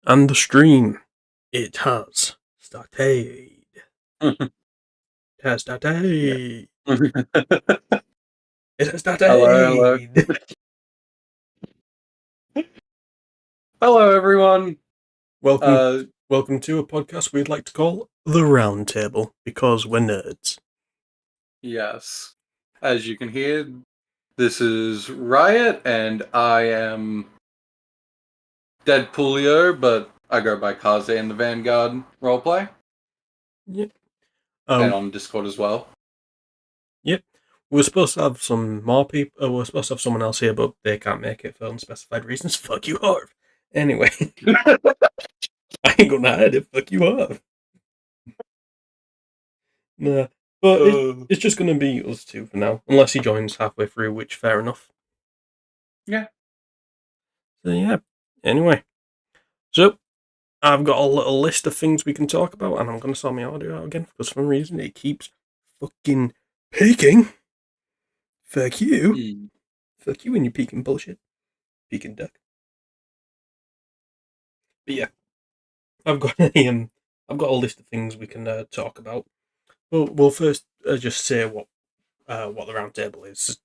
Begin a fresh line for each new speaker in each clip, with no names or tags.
And the stream, it has started. It has started. It has started.
Hello. Hello, everyone.
Welcome to a podcast we'd like to call the RoundTable because we're nerds.
Yes. As you can hear, this is Riot, and I am Deadpoolio, but I go by Kaze in the Vanguard roleplay.
Yep.
And on Discord as well.
Yep. We're supposed to have some more people. We're supposed to have someone else here, but they can't make it for unspecified reasons. Fuck you, Harv. Anyway, I ain't gonna hide it. Fuck you, Harv. Nah, but it's just gonna be us two for now, unless he joins halfway through, which fair enough.
Yeah.
So yeah. Anyway, so I've got a little list of things we can talk about, and I'm gonna sort my audio out again for some reason it keeps fucking peaking. Fuck you. Fuck you and your peaking bullshit. Peaking duck. But yeah, I've got a list of things we can talk about. We'll first just say what the round table is.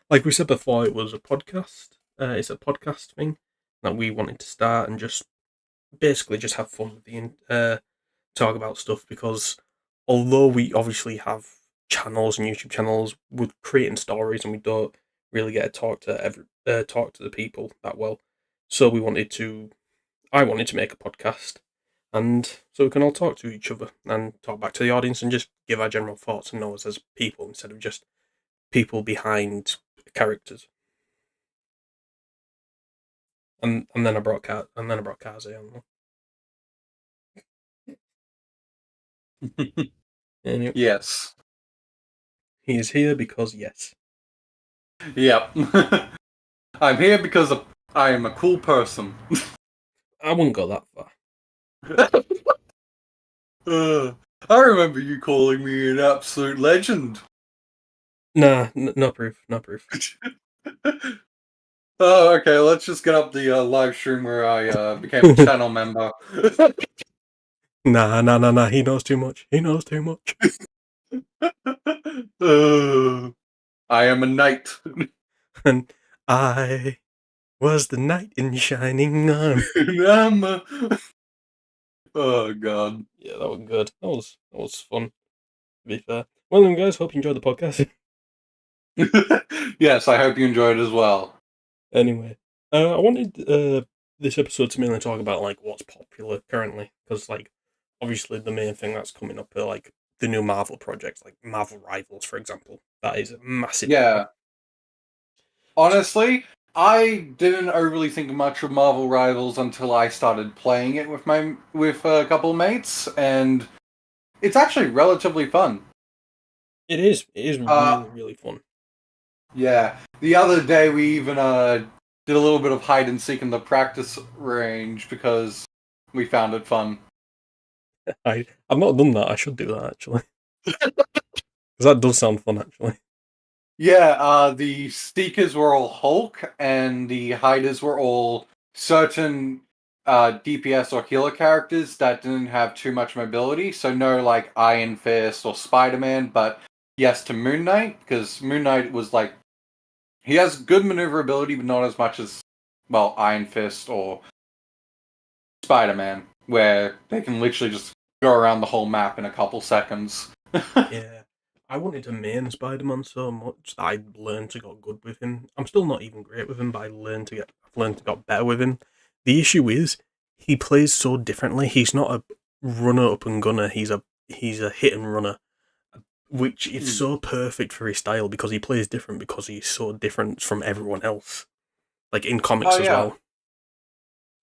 Like we said before, it was a podcast. It's a podcast thing that we wanted to start and just basically just have fun with the talk about stuff, because although we obviously have channels and YouTube channels with creating stories, and we don't really get to talk to the people that well, so I wanted to make a podcast, and so we can all talk to each other and talk back to the audience and just give our general thoughts and know us as people instead of just people behind characters. And then I brought Kaze on. Anyway,
Yes.
he is here because yes.
Yep. I'm here because I am a cool person.
I wouldn't go that far.
I remember you calling me an absolute legend.
Nah, no proof.
Oh, okay, let's just get up the live stream where I became a channel member.
Nah, he knows too much.
I am a knight.
And I was the knight in shining armor.
Oh, God.
Yeah, that was good. That was fun, to be fair. Well then, guys, hope you enjoyed the podcast.
Yes, I hope you enjoyed it as well.
Anyway, I wanted this episode to mainly talk about like what's popular currently, because like obviously the main thing that's coming up are like the new Marvel projects, like Marvel Rivals, for example. That is a massive.
Yeah. Honestly, I didn't overly think much of Marvel Rivals until I started playing it with a couple of mates, and it's actually relatively fun.
It is. It is really fun.
Yeah. The other day we even did a little bit of hide and seek in the practice range because we found it fun.
I've not done that. I should do that actually. Because that does sound fun actually.
Yeah, the Seekers were all Hulk, and the Hiders were all certain DPS or healer characters that didn't have too much mobility. So no, like, Iron Fist or Spider-Man, but yes to Moon Knight, because Moon Knight was like... He has good maneuverability, but not as much as, well, Iron Fist or Spider-Man, where they can literally just go around the whole map in a couple seconds.
Yeah. I wanted to main Spider-Man so much that I learned to get good with him. I'm still not even great with him, but I've learned to get better with him. The issue is he plays so differently. He's not a runner up and gunner. He's a hit and runner, which is so perfect for his style because he plays different because he's so different from everyone else. Like in comics as well.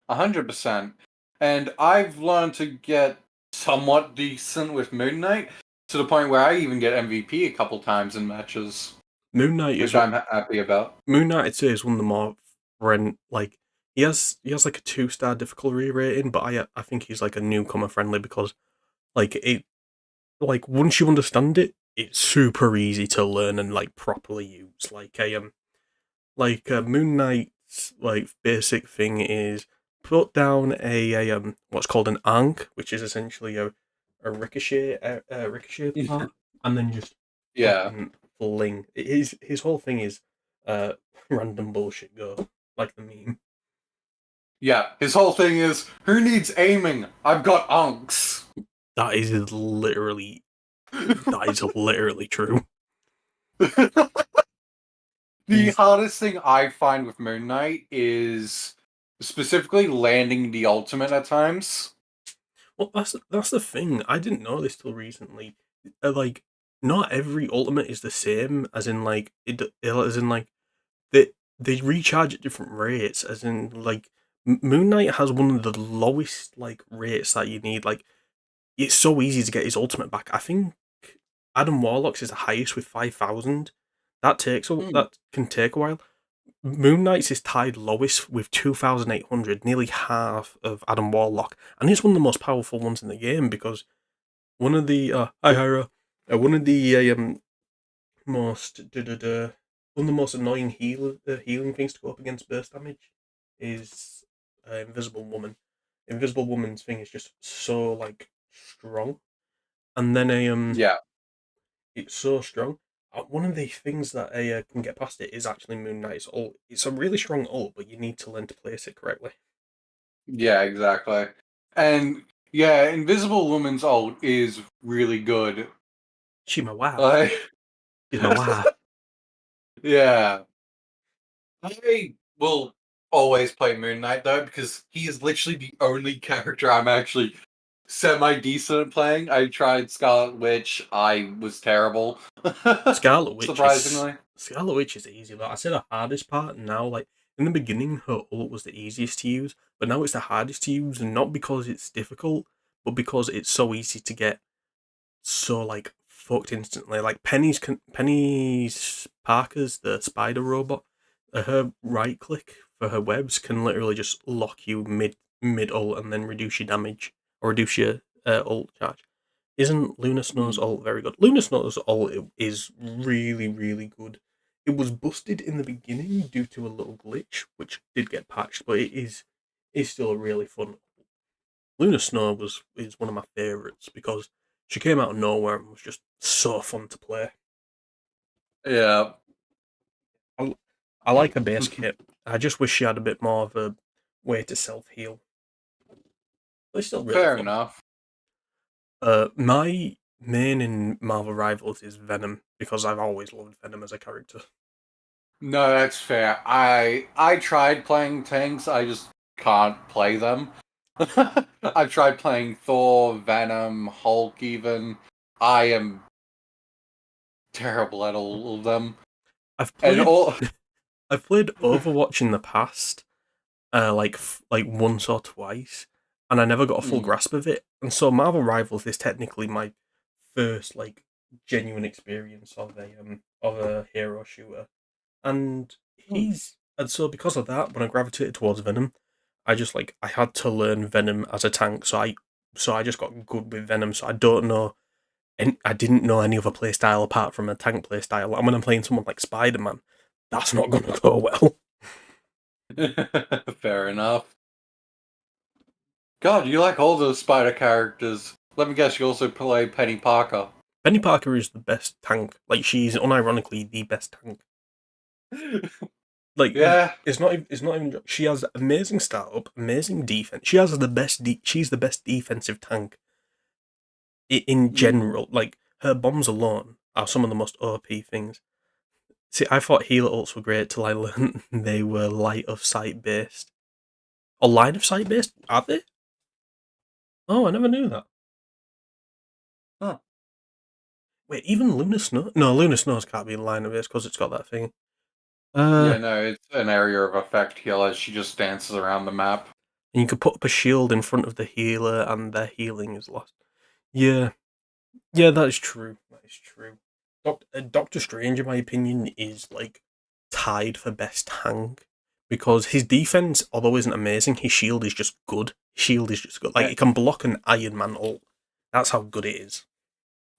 100%. And I've learned to get somewhat decent with Moon Knight, to the point where I even get MVP a couple times in matches.
Moon Knight
which I'm happy about.
Moon Knight, I'd say, is one of the more like he has like a 2-star difficulty rating, but I think he's like a newcomer friendly because like once you understand it, it's super easy to learn and like properly use. Like Moon Knight's like basic thing is put down a what's called an ank, which is essentially a ricochet part, and then just
Yeah.
fucking fling. His whole thing is uh random bullshit go like the meme.
Yeah. His whole thing is, who needs aiming? I've got unks.
That is literally that is literally true.
The
He's
hardest thing I find with Moon Knight is specifically landing the ultimate at times.
well, that's the thing. I didn't know this till recently. Like, not every ultimate is the same. As in, like as in like they recharge at different rates. As in, like Moon Knight has one of the lowest like rates that you need. Like, it's so easy to get his ultimate back. I think Adam Warlock's is the highest with 5,000.
Hmm.
That can take a while. Moon Knight's is tied lowest with 2,800, nearly half of Adam Warlock, and he's one of the most powerful ones in the game because one of the hi Hyra, one of the most one of the most annoying healing things to go up against burst damage is Invisible Woman. Invisible Woman's thing is just so like strong, and then
Yeah.
it's so strong. One of the things that can get past it is actually Moon Knight's ult. It's a really strong ult, but you need to learn to place it correctly.
Yeah, exactly. And yeah, Invisible Woman's ult is really good.
She's my wife.
Like,
She's my wife.
yeah. I will always play Moon Knight though, because he is literally the only character I'm actually semi decent at playing. I tried Scarlet Witch, I was terrible. Surprisingly.
Scarlet Witch is easy. Like I said, the hardest part now. Like in the beginning, her ult was the easiest to use, but now it's the hardest to use, and not because it's difficult, but because it's so easy to get so like fucked instantly. Like Penny's Parker's the spider robot. Her right click for her webs can literally just lock you mid ult and then reduce your damage or reduce your ult charge. Isn't Luna Snow's
Mm.
ult very good? Luna Snow's ult is really really good. It was busted in the beginning due to a little glitch, which did get patched, but it is still a really fun. Luna Snow is one of my favourites because she came out of nowhere and was just so fun to play.
Yeah.
I, I like her base kit. I just wish she had a bit more of a way to self heal. But it's still really
Fair
fun.
enough.
My main in Marvel Rivals is Venom because I've always loved Venom as a character.
No, that's fair. I tried playing tanks, I just can't play them. I've tried playing Thor, Venom, Hulk even. I am terrible at all of them.
I've
And
played
all
I've played Overwatch in the past, like once or twice, and I never got a full
Mm,
grasp of it. And so Marvel Rivals is technically my first like genuine experience of a hero shooter, and
mm.
so because of that, when I gravitated towards Venom, I had to learn Venom as a tank, so I just got good with Venom. So I don't know, and I didn't know any other playstyle apart from a tank playstyle. And when I'm playing someone like Spider Man, that's not gonna go well.
Fair enough. God, you like all those spider characters. Let me guess, you also play Penny Parker.
Penny Parker is the best tank. Like she's unironically the best tank. Like
Yeah.
it's not even. She has amazing startup, amazing defense. She has the best. She's the best defensive tank in
Mm.
general. Like her bombs alone are some of the most OP things. See, I thought healer ults were great till I learned they were light of sight based. Or line of sight based? Are they? Oh, I never knew that.
Huh.
Wait, even Luna Snow? No, Luna Snow's can't be line of based because it's got that thing.
Yeah, no, it's an area of effect heal as she just dances around the map.
And you could put up a shield in front of the healer, and their healing is lost. Yeah, yeah, that is true. That is true. Doctor Strange, in my opinion, is like tied for best tank because his defense, although isn't amazing, his shield is just good. Shield is just good. Like
Eh,
it can block an Iron Man ult. That's how good it is.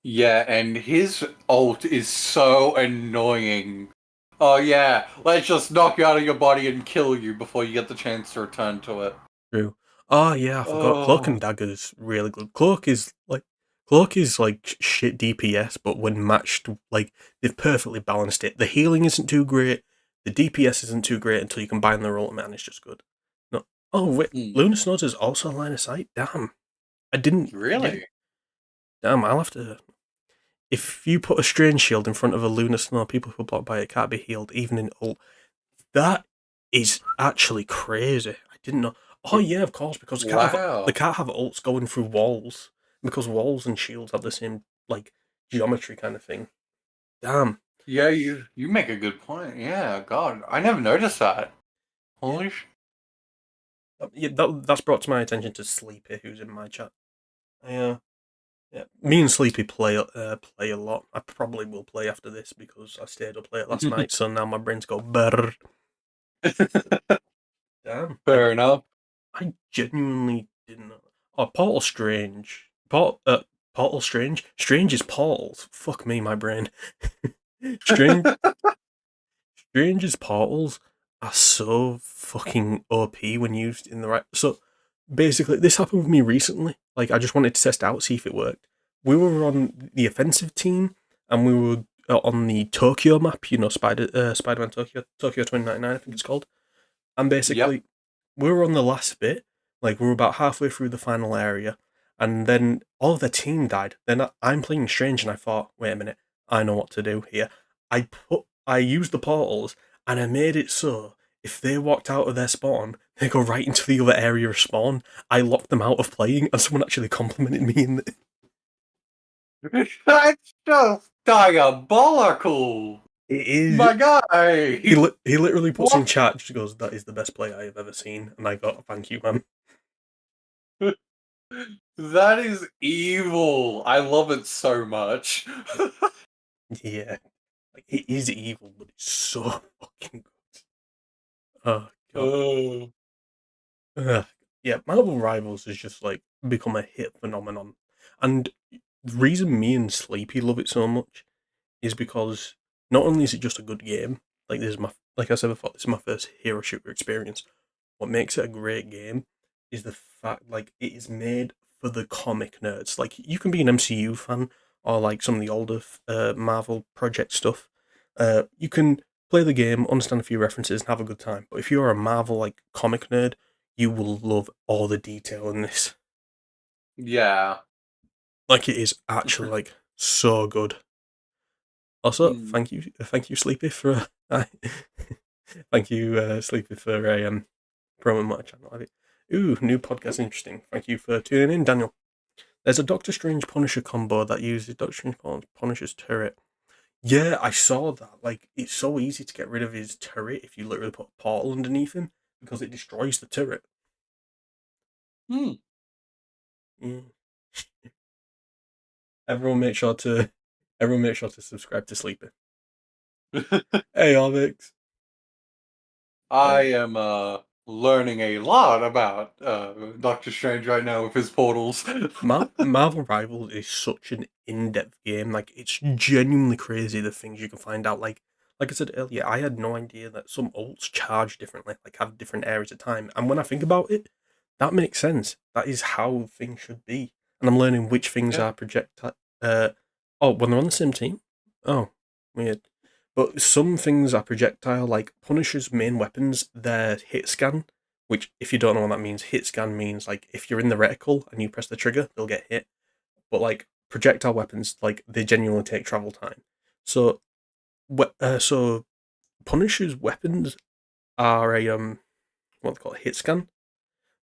Yeah, and his ult is so annoying. Oh yeah, let's just knock you out of your body and kill you before you get the chance to return to it.
True. Oh yeah, I forgot. Cloak and
Oh,
Dagger's really good. Cloak is like shit DPS, but when matched, like they've perfectly balanced it. The healing isn't too great. The DPS isn't too great until you combine their ultimate, and it's just good. No. Oh wait,
hmm,
Lunar Snows is also line of sight. Damn, I didn't. Yeah.
really?
Damn, I'll have to. If you put a strange shield in front of a Lunar Snow, people who block by it can't be healed, even in ult. That is actually crazy. I didn't know. Oh yeah, of course, because they
Wow.
can't have ults going through walls because walls and shields have the same like geometry kind of thing. Damn.
Yeah, you make a good point. Yeah, God, I never noticed that.
Yeah.
Holy
Yeah, that's brought to my attention to Sleepy, who's in my chat. Yeah, me and Sleepy play a lot. I probably will play after this because I stayed up late last night, so now my brain's go brrr. Damn,
Fair enough.
I genuinely didn't know. Oh, Portal Strange. Portal Strange. Strange is portals. Fuck me, my brain. Strange. Strange's portals are so fucking OP when used in the right. So basically, this happened with me recently. Like, I just wanted to test out, see if it worked. We were on the offensive team, and we were on the Tokyo map. You know, Spider-Man Tokyo 2099, I think it's called. And
Yep.
basically, we were on the last bit, like we were about halfway through the final area, and then all of the team died. Then I'm playing Strange, and I thought, wait a minute, I know what to do here. I used the portals, and I made it so if they walked out of their spawn, they go right into the other area of spawn. I locked them out of playing, and someone actually complimented me.
That's just diabolical.
It is.
My guy.
He literally puts in
What?
chat, just goes, "That is the best play I have ever seen," and I got, "Thank you, man."
That is evil. I love it so much.
Yeah, like it is evil, but it's so fucking good. Oh god.
Oh.
Ugh. Yeah, Marvel Rivals has just like become a hit phenomenon, and the reason me and Sleepy love it so much is because not only is it just a good game, like this is my like I said before, this is my first hero shooter experience. What makes it a great game is the fact like it is made for the comic nerds. Like you can be an MCU fan or like some of the older Marvel project stuff. You can play the game, understand a few references, and have a good time. But if you're a Marvel like comic nerd, you will love all the detail in this.
Yeah.
Like it is actually like so good. Also,
Hmm.
thank you, Sleepy, for thank you, Sleepy, for a promo my channel. Ooh, new podcast, interesting. Thank you for tuning in, Daniel. There's a Doctor Strange Punisher combo that uses Doctor Strange Punisher's turret. Yeah, I saw that. Like, it's so easy to get rid of his turret if you literally put a portal underneath him because it destroys the turret.
Hmm.
Yeah. Everyone, make sure to everyone make sure to subscribe to Sleepy. Hey, Alex.
I
Uh,
am learning a lot about Doctor Strange right now with his portals.
Marvel Rivals is such an in-depth game. Like it's genuinely crazy the things you can find out. Like I said earlier, I had no idea that some ults charge differently, like have different areas of time. And when I think about it, that makes sense. That is how things should be. And I'm learning which things
Yeah.
are projectile. Oh, when they're on the same team. Oh, weird. But some things are projectile, like Punisher's main weapons. Their hit scan, which, if you don't know what that means, hit scan means like if you're in the reticle and you press the trigger, they'll get hit. But like projectile weapons, like they genuinely take travel time. So, so Punisher's weapons are a what they call a hit scan,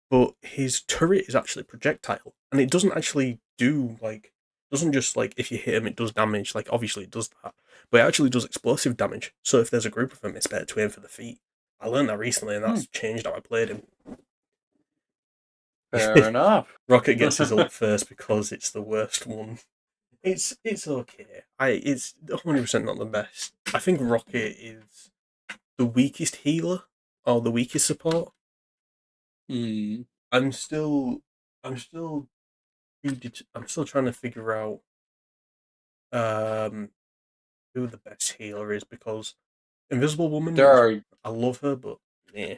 but his turret is actually projectile, and it doesn't actually do like doesn't just like if you hit him it does damage. Like obviously it does that, but it actually does explosive damage. So if there's a group of them, it's better to aim for the feet. I learned that recently, and
Hmm.
that's changed how I played him.
Fair enough.
Rocket gets his ult first because it's the worst one. It's okay. It's 100% not the best. I think Rocket is the weakest healer or the weakest support.
Hmm.
I'm still I'm still I'm still trying to figure out um who the best healer is because Invisible Woman
There
is
are
I love her, but yeah,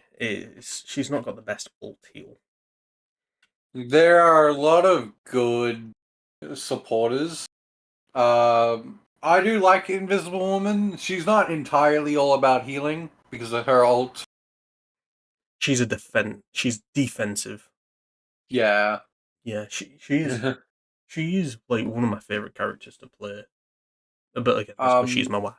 she's not got the best ult heal.
There are a lot of good supporters. I do like Invisible Woman. She's not entirely all about healing because of her ult.
She's defensive.
Yeah.
Yeah, she is like one of my favorite characters to play. But again, that's because she's
um,
my wife.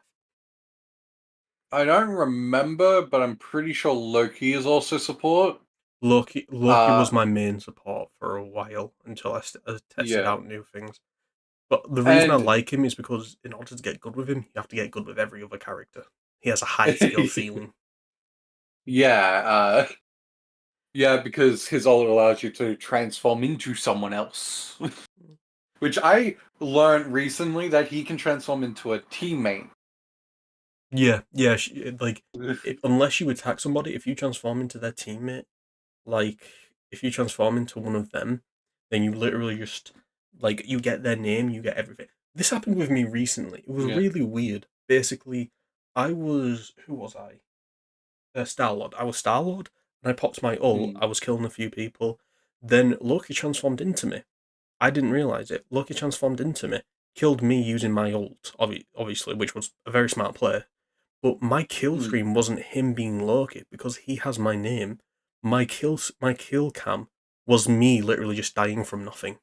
I don't remember, but I'm pretty sure Loki is also support.
Loki was
Uh,
my main support for a while until I tested
yeah.
out new things. But the reason I
And
like him is because in order to get good with him, you have to get good with every other character. He has a high skill ceiling.
yeah, yeah, because his ult allows you to transform into someone else. Which I learned recently that he can transform into a teammate.
Yeah, yeah. Unless you attack somebody, if you transform into their teammate, like if you transform into one of them, then you literally just like you get their name, you get everything. This happened with me recently. It was
Yeah.
really weird. Basically, I was who was I? Star Lord. I was Star Lord, and I popped my ult.
Mm,
I was killing a few people. Then Loki transformed into me. I didn't realize it. Loki transformed into me, killed me using my ult, obviously, which was a very smart play. But my kill
mm.
screen wasn't him being Loki because he has my name. My kill cam was me literally just dying from nothing.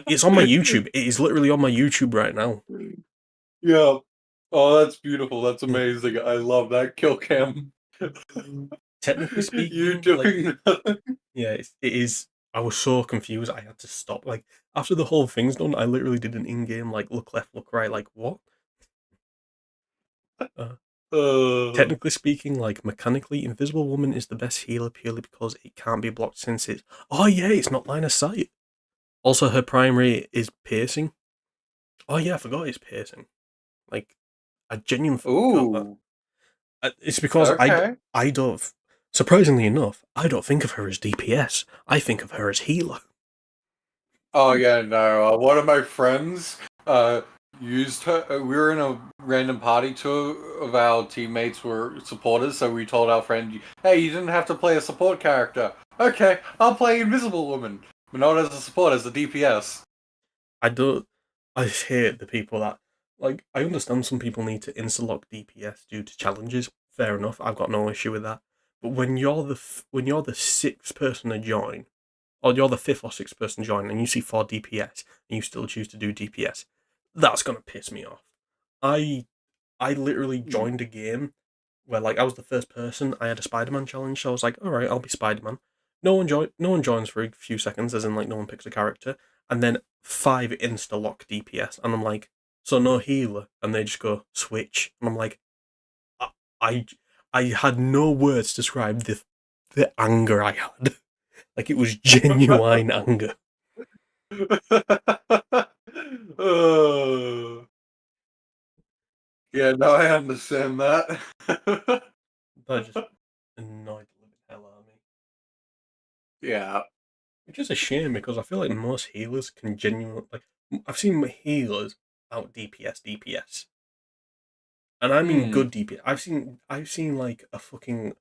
It's on my YouTube. It is literally on my YouTube right now.
Yeah. Oh, that's beautiful. That's
Yeah.
amazing. I love that kill cam.
Technically
You
speaking, like
doing that?
yeah, it is. I was so confused. I had to stop. Like after the whole thing's done, I literally did an in-game like look left, look right. Like what? Uh,
Uh,
Technically speaking, like mechanically, Invisible Woman is the best healer purely because it can't be blocked since it's. Oh yeah, it's not line of sight. Also, her primary is piercing. Oh yeah, I forgot it's piercing. Like I genuinely forgot that.
ooh.
It's because
Okay.
I don't. Surprisingly enough, I don't think of her as DPS. I think of her as healer.
Oh yeah, no. One of my friends uh used her. We were in a random party. Two of our teammates were supporters, so we told our friend, "Hey, you didn't have to play a support character. Okay, I'll play Invisible Woman, but not as a support, as a DPS."
I don't. I hate the people that like. I understand some people need to insta lock DPS due to challenges. Fair enough. I've got no issue with that. But when you're the sixth person to join, or you're the fifth or sixth person to join, and you see 4 DPS and you still choose to do DPS, that's gonna piss me off. I I literally
Hmm.
joined a game where like I was the first person. I had a Spider-Man challenge, so I was like, all right, I'll be Spider-Man. No one joins for a few seconds, as in like no one picks a character, and then five insta lock DPS, and I'm like, so no healer, and they just go switch, and I'm like, I I, I had no words to describe the anger I had. Like it was genuine anger.
Uh, yeah, no, I understand that.
That just annoyed the living hell out of me.
Yeah.
Which is a shame because I feel like most healers can genuinely like I've seen healers out DPS, and I mean
Hmm.
good DPS. I've seen like a fucking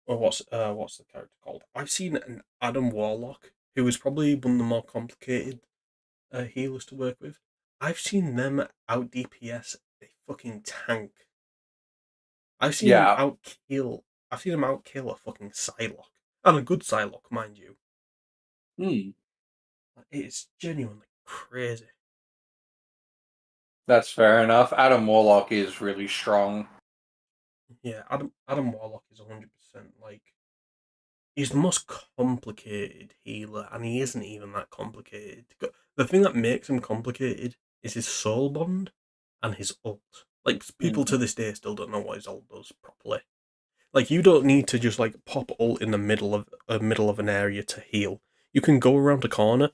what's the character called? I've seen an Adam Warlock who is probably one of the more complicated healers to work with. I've seen them out DPS a fucking tank. I've seen him
Yeah.
outkill. I've seen him outkill a fucking Psylocke and a good Psylocke, mind you.
Hmm.
It's genuinely crazy.
That's fair enough. Adam Warlock is really strong.
Yeah, Adam Warlock is 100% like he's the most complicated healer, and he isn't even that complicated. The thing that makes him complicated is his soul bond and his ult. Like people to
Mhm.
this day still don't know what his ult does properly. Like you don't need to just like pop ult in the middle of an area to heal. You can go around a corner,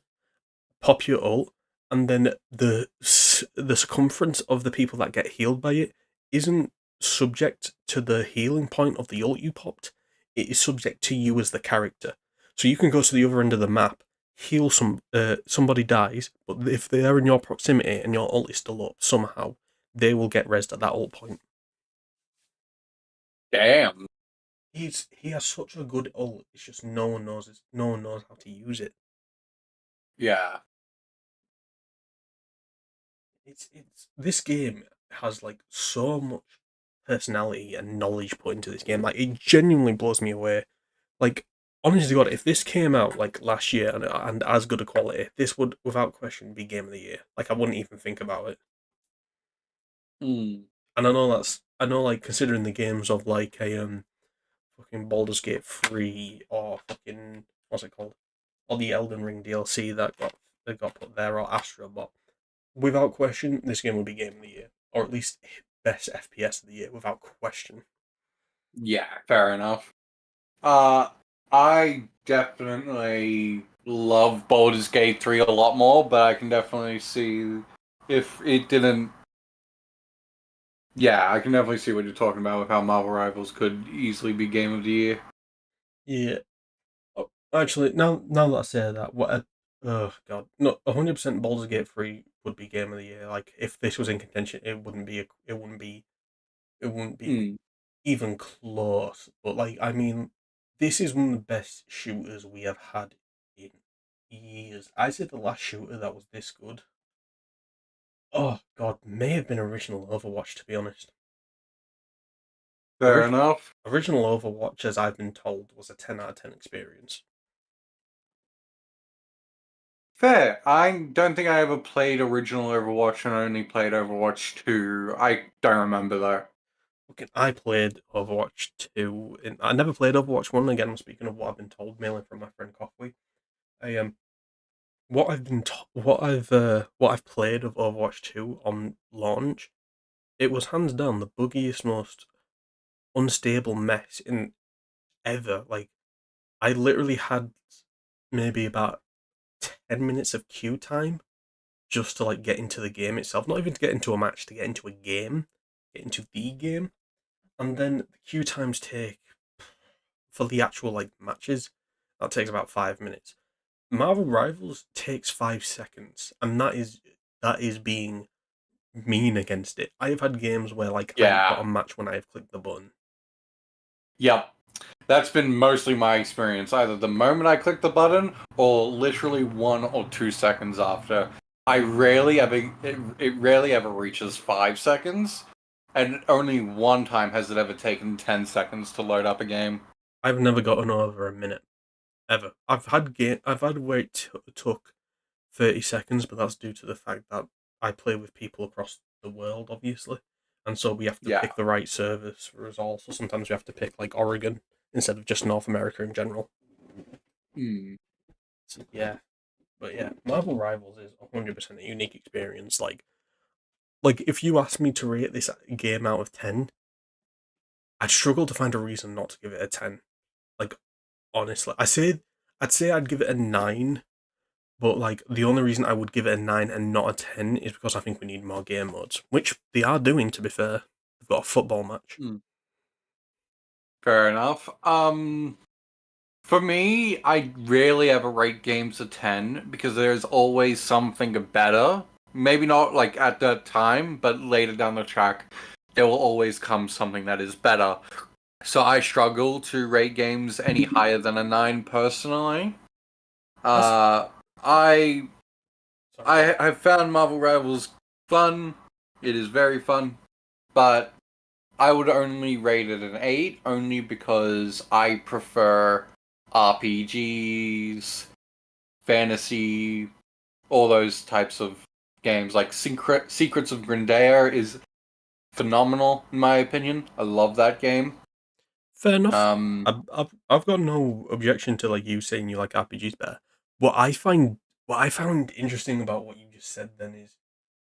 pop your ult, and then the circumference of the people that get healed by it isn't subject to the healing point of the ult you popped. It is subject to you as the character. So you can go to the other end of the map, heal somebody dies, but if they are in your proximity and your ult is still up somehow, they will get rezzed at that ult point.
Damn.
he has such a good ult. It's just no one knows how to use it.
Yeah.
It's this game has like so much personality and knowledge put into this game. Like it genuinely blows me away. Like honestly, God, if this came out like last year and as good a quality, this would without question be game of the year. Like I wouldn't even think about it.
Mm.
And I know like considering the games of like a fucking Baldur's Gate 3 or fucking what's it called? Or the Elden Ring DLC that got put there or Astra, but without question, this game will be game of the year. Or at least best FPS of the year, without question.
Yeah, fair enough. Uh, I definitely love Baldur's Gate 3 a lot more, but I can definitely see if it didn't. Yeah, I can definitely see what you're talking about with how Marvel Rivals could easily be Game of the Year.
Yeah. Oh, actually, now that I say that, oh god, no, 100% Baldur's Gate 3 would be game of the year. Like if this was in contention, it wouldn't be
Mm,
even close. But like, I mean, this is one of the best shooters we have had in years. I said the last shooter that was this good. Oh god, may have been original Overwatch to be honest.
fair enough.
Original Overwatch, as I've been told, was a 10 out of 10 experience.
Fair. I don't think I ever played original Overwatch and only played Overwatch 2. I don't remember though.
Fucking, I played Overwatch 2. I never played Overwatch 1 again. Speaking of what I've been told, mainly from my friend Coffee. I what I've played of Overwatch 2 on launch, it was hands down the buggiest, most unstable mess in ever. Like I literally had maybe about 10 minutes of queue time just to like get into the game itself. Not even to get into a match, to get into a game, get into the game. And then the queue times take for the actual like matches, that takes about 5 minutes. Marvel Rivals takes 5 seconds, and that is being mean against it. I have had games where like I've got
Yeah.
a match when I've clicked the button.
Yep. That's been mostly my experience. Either the moment I click the button or literally 1 or 2 seconds after. I rarely ever it rarely ever reaches 5 seconds, and only one time has it ever taken 10 seconds to load up a game.
I've never gotten over a minute ever. I've had where took 30 seconds, but that's due to the fact that I play with people across the world, obviously, and so we have to
Yeah.
pick the right service for us all. So sometimes we have to pick like Oregon instead of just North America in general.
Hmm.
So, yeah, but yeah, Marvel Rivals is 100% a unique experience. Like if you asked me to rate this game out of 10, I'd struggle to find a reason not to give it a 10. Like honestly, I'd say I'd give it a 9, but like the only reason I would give it a 9 and not a 10 is because I think we need more game modes, which they are doing. To be fair, they've got a football match.
Hmm. Fair enough. For me, I rarely ever rate games a 10 because there's always something better. Maybe not like at that time, but later down the track, there will always come something that is better. So I struggle to rate games any higher than a 9 personally.
That's
Uh, I
sorry, go on.
I have found Marvel Rivals fun. It is very fun, but I would only rate it an 8 only because I prefer RPGs, fantasy, all those types of games. Like Secrets of Grendair is phenomenal in my opinion. I love that game.
Fair enough.
Um,
I've got no objection to like you saying you like RPGs better. What I find what I found interesting about what you just said then is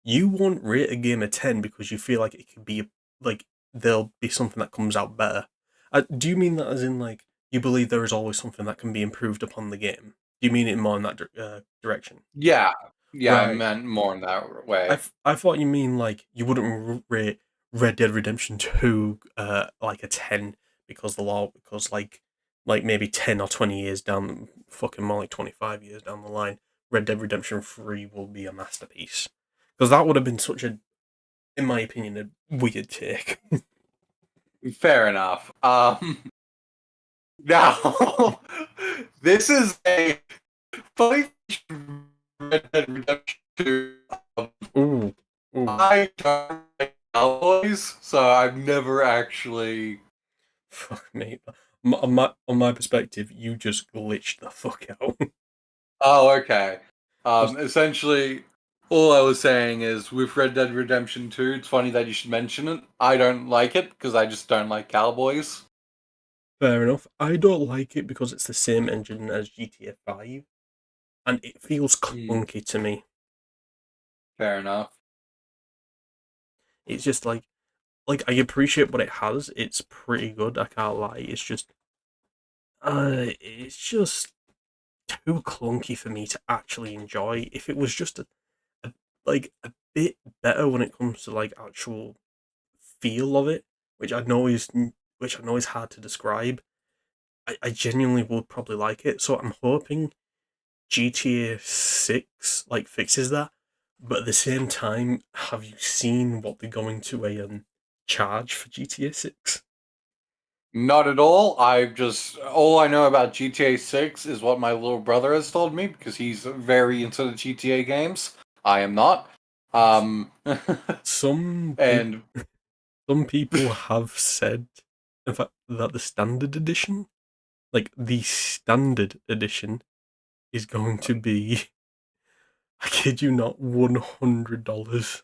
you won't rate a game a 10 because you feel like it could be like there'll be something that comes out better. Do you mean that as in like you believe there is always something that can be improved upon the game? Do you mean it more in that direction?
yeah, yeah, I
Right.
meant more in that way.
I thought you mean like you wouldn't rate Red Dead Redemption 2 like a 10 because the law because like maybe 10 or 20 years down fucking more like 25 years down the line Red Dead Redemption 3 will be a masterpiece. Because that would have been such a in my opinion a weird take.
Fair enough. Now, this is a funny Red Dead Redemption 2.
Ooh, ooh,
I don't like Cowboys, so I've never actually.
fuck me. On my perspective, you just glitched the fuck out.
Oh, okay.
Just
Essentially, all I was saying is with Red Dead Redemption 2, it's funny that you should mention it. I don't like it because I just don't like cowboys.
fair enough. I don't like it because it's the same engine as GTA 5, and it feels
Hmm,
clunky to me.
fair enough.
It's just like I appreciate what it has. It's pretty good. I can't lie. It's just too clunky for me to actually enjoy. If it was just a bit better when it comes to like actual feel of it, which I know is which I know is hard to describe. I genuinely would probably like it. So I'm hoping GTA 6 like fixes that. But at the same time, have you seen what they're going to charge for GTA 6?
Not at all. All I know about GTA 6 is what my little brother has told me because he's very into the GTA games. I am not. Um,
Some people
and
some people have said, in fact, that the standard edition, like the standard edition, is going to be, I kid you not, $100.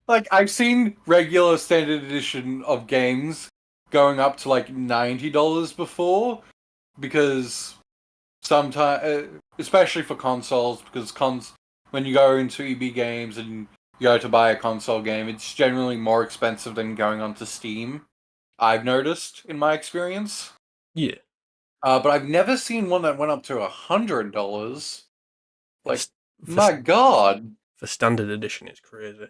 like I've seen regular standard edition of games going up to like $90 before because sometimes, especially for consoles, because when you go into EB games and you go to buy a console game, it's generally more expensive than going onto Steam. I've noticed in my experience,
Yeah,
but I've never seen one that went up to $100.
for
Like,
for
my God,
for standard edition, it's crazy.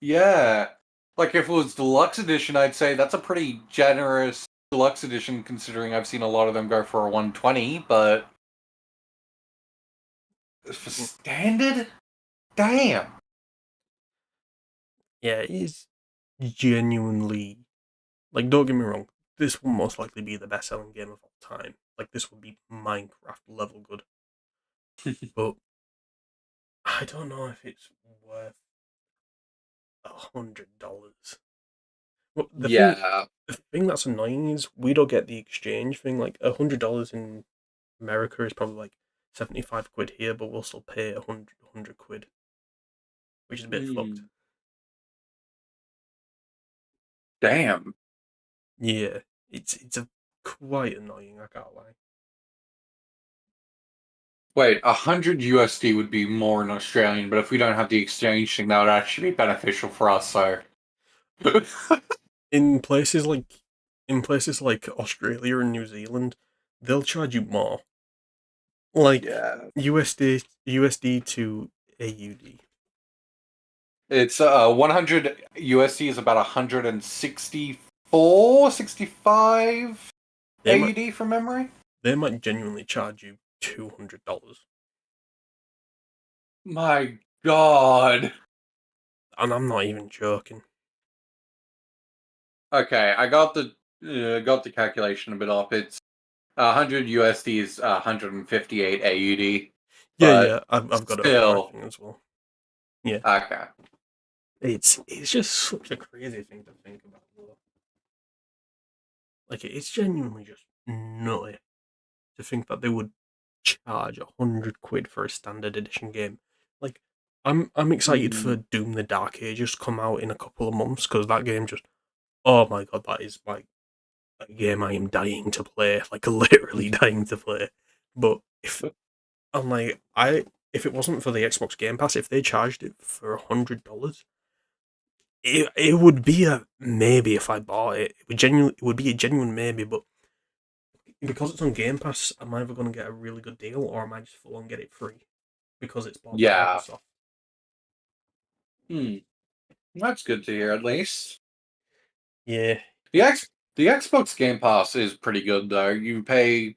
yeah. Like if it was deluxe edition, I'd say that's a pretty generous deluxe edition, considering I've seen a lot of them go for a 120. But for
Mm,
standard, damn.
yeah, it is genuinely like. Don't get me wrong, this will most likely be the best-selling game of all time. Like this will be Minecraft level good, but I don't know if it's worth $100. Well,
Yeah.
the thing that's annoying is we don't get the exchange thing. Like $100 in America is probably like 75 quid here, but we'll still pay a hundred quid, which is a bit fucked.
Mm, damn.
Yeah, it's a quite annoying. I can't lie.
Wait, 100 USD would be more in Australian, but if we don't have the exchange thing, that would actually be beneficial for us. So,
In places like in places like Australia and New Zealand, they'll charge you more. Like
yeah,
USD to AUD.
it's 100 USD is about 164, 65
They might
AUD from memory.
they might genuinely charge you $200,
My God.
and I'm not even joking.
Okay, I got the calculation a bit off. It's 100 USD is 158 AUD,
Yeah, yeah,
but
I've got it up on my
still
thing as well. Yeah,
okay.
it's just such a crazy thing to think about. Though. Like it's genuinely just nutty to think that they would charge 100 quid for a standard edition game. Like I'm excited for
Mm.
Doom: The Dark Ages to come out in a couple of months because that game just oh my god, that is like a game I am dying to play, like literally dying to play. But if it wasn't for the Xbox Game Pass, if they charged it for $100, it would be a maybe if I bought it. It would be a genuine maybe, but because it's on Game Pass, I'm either going to get a really good deal or I might just full on get it free because it's bought by
Yeah.
Microsoft.
Hmm. That's good to hear, at least.
Yeah,
The X the Xbox Game Pass is pretty good though. You pay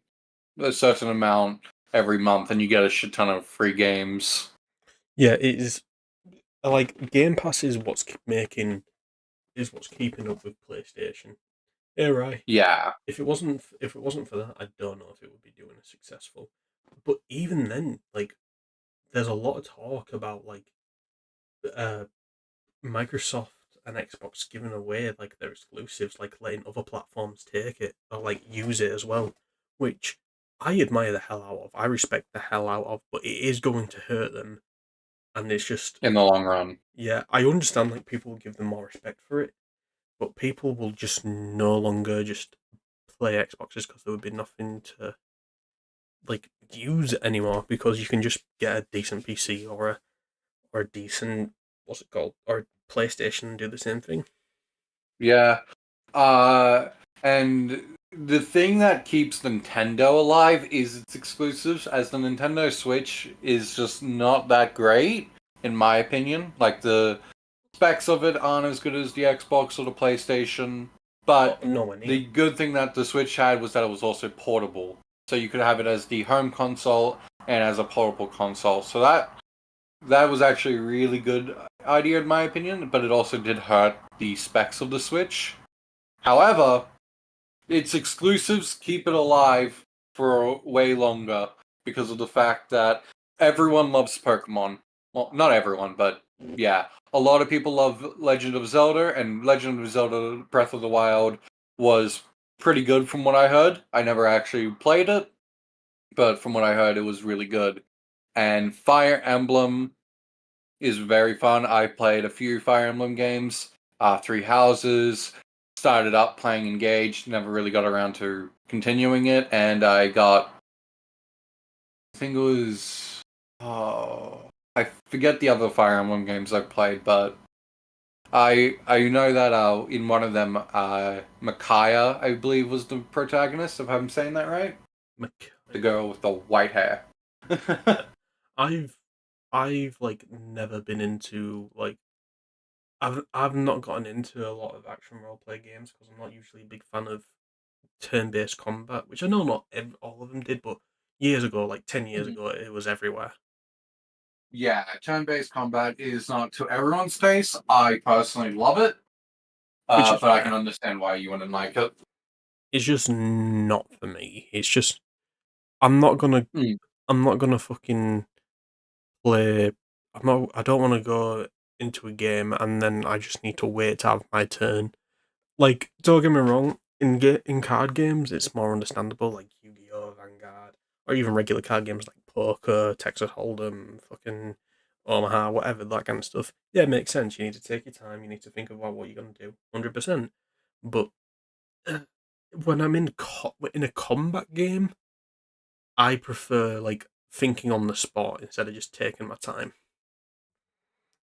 a certain amount every month and you get a shit ton of free games.
yeah, it is. Like Game Pass is what's making is what's keeping up with PlayStation. Yeah, right.
Yeah.
If it wasn't for that, I don't know if it would be doing as successful. But even then, like, there's a lot of talk about like uh Microsoft and Xbox giving away like their exclusives, like letting other platforms take it or like use it as well, which I admire the hell out of. I respect the hell out of, but it is going to hurt them, and it's just
In the long run.
yeah. I understand like people will give them more respect for it, but people will just no longer just play Xboxes because there would be nothing to like use it anymore because you can just get a decent PC or a decent what's it called or PlayStation and do the same thing.
Yeah. And the thing that keeps Nintendo alive is its exclusives, as the Nintendo Switch is just not that great, in my opinion. Like, the specs of it aren't as good as the Xbox or the PlayStation,
Oh,
but
nowhere near.
the good thing that the Switch had was that it was also portable. So you could have it as the home console and as a portable console. So that was actually a really good idea in my opinion, but it also did hurt the specs of the Switch. However, its exclusives keep it alive for way longer because of the fact that everyone loves Pokemon. Well, not everyone, but yeah. A lot of people love Legend of Zelda, and Legend of Zelda Breath of the Wild was pretty good from what I heard. I never actually played it, but from what I heard, it was really good. And Fire Emblem is very fun. I played a few Fire Emblem games, Three Houses, started up playing Engaged, never really got around to continuing it, and I think it was, oh, I forget the other Fire Emblem games I played, but I know that in one of them, Micaiah, I believe, was the protagonist, if I'm saying that right. The
Micaiah.
girl with the white hair.
Yeah. I've I've like never been into like I've not gotten into a lot of action role play games because I'm not usually a big fan of turn based combat, which I know not all of them did, but years ago, like 10 years ago, it was everywhere.
Yeah, turn-based combat is not to everyone's taste. I personally love it,
Which is
but I can
fair.
understand why you wouldn't like it.
It's just not for me. It's just I'm not gonna
Mm,
I'm not gonna fucking play. I'm not. I don't want to go into a game and then I just need to wait to have my turn. Like, don't get me wrong. In card games, it's more understandable, like Yu-Gi-Oh, Vanguard, or even regular card games like poker, Texas Hold'em, fucking Omaha, whatever that kind of stuff. Yeah, it makes sense. You need to take your time. You need to think about what you're gonna do, 100%. But uh, when I'm in a combat game, I prefer like thinking on the spot instead of just taking my time.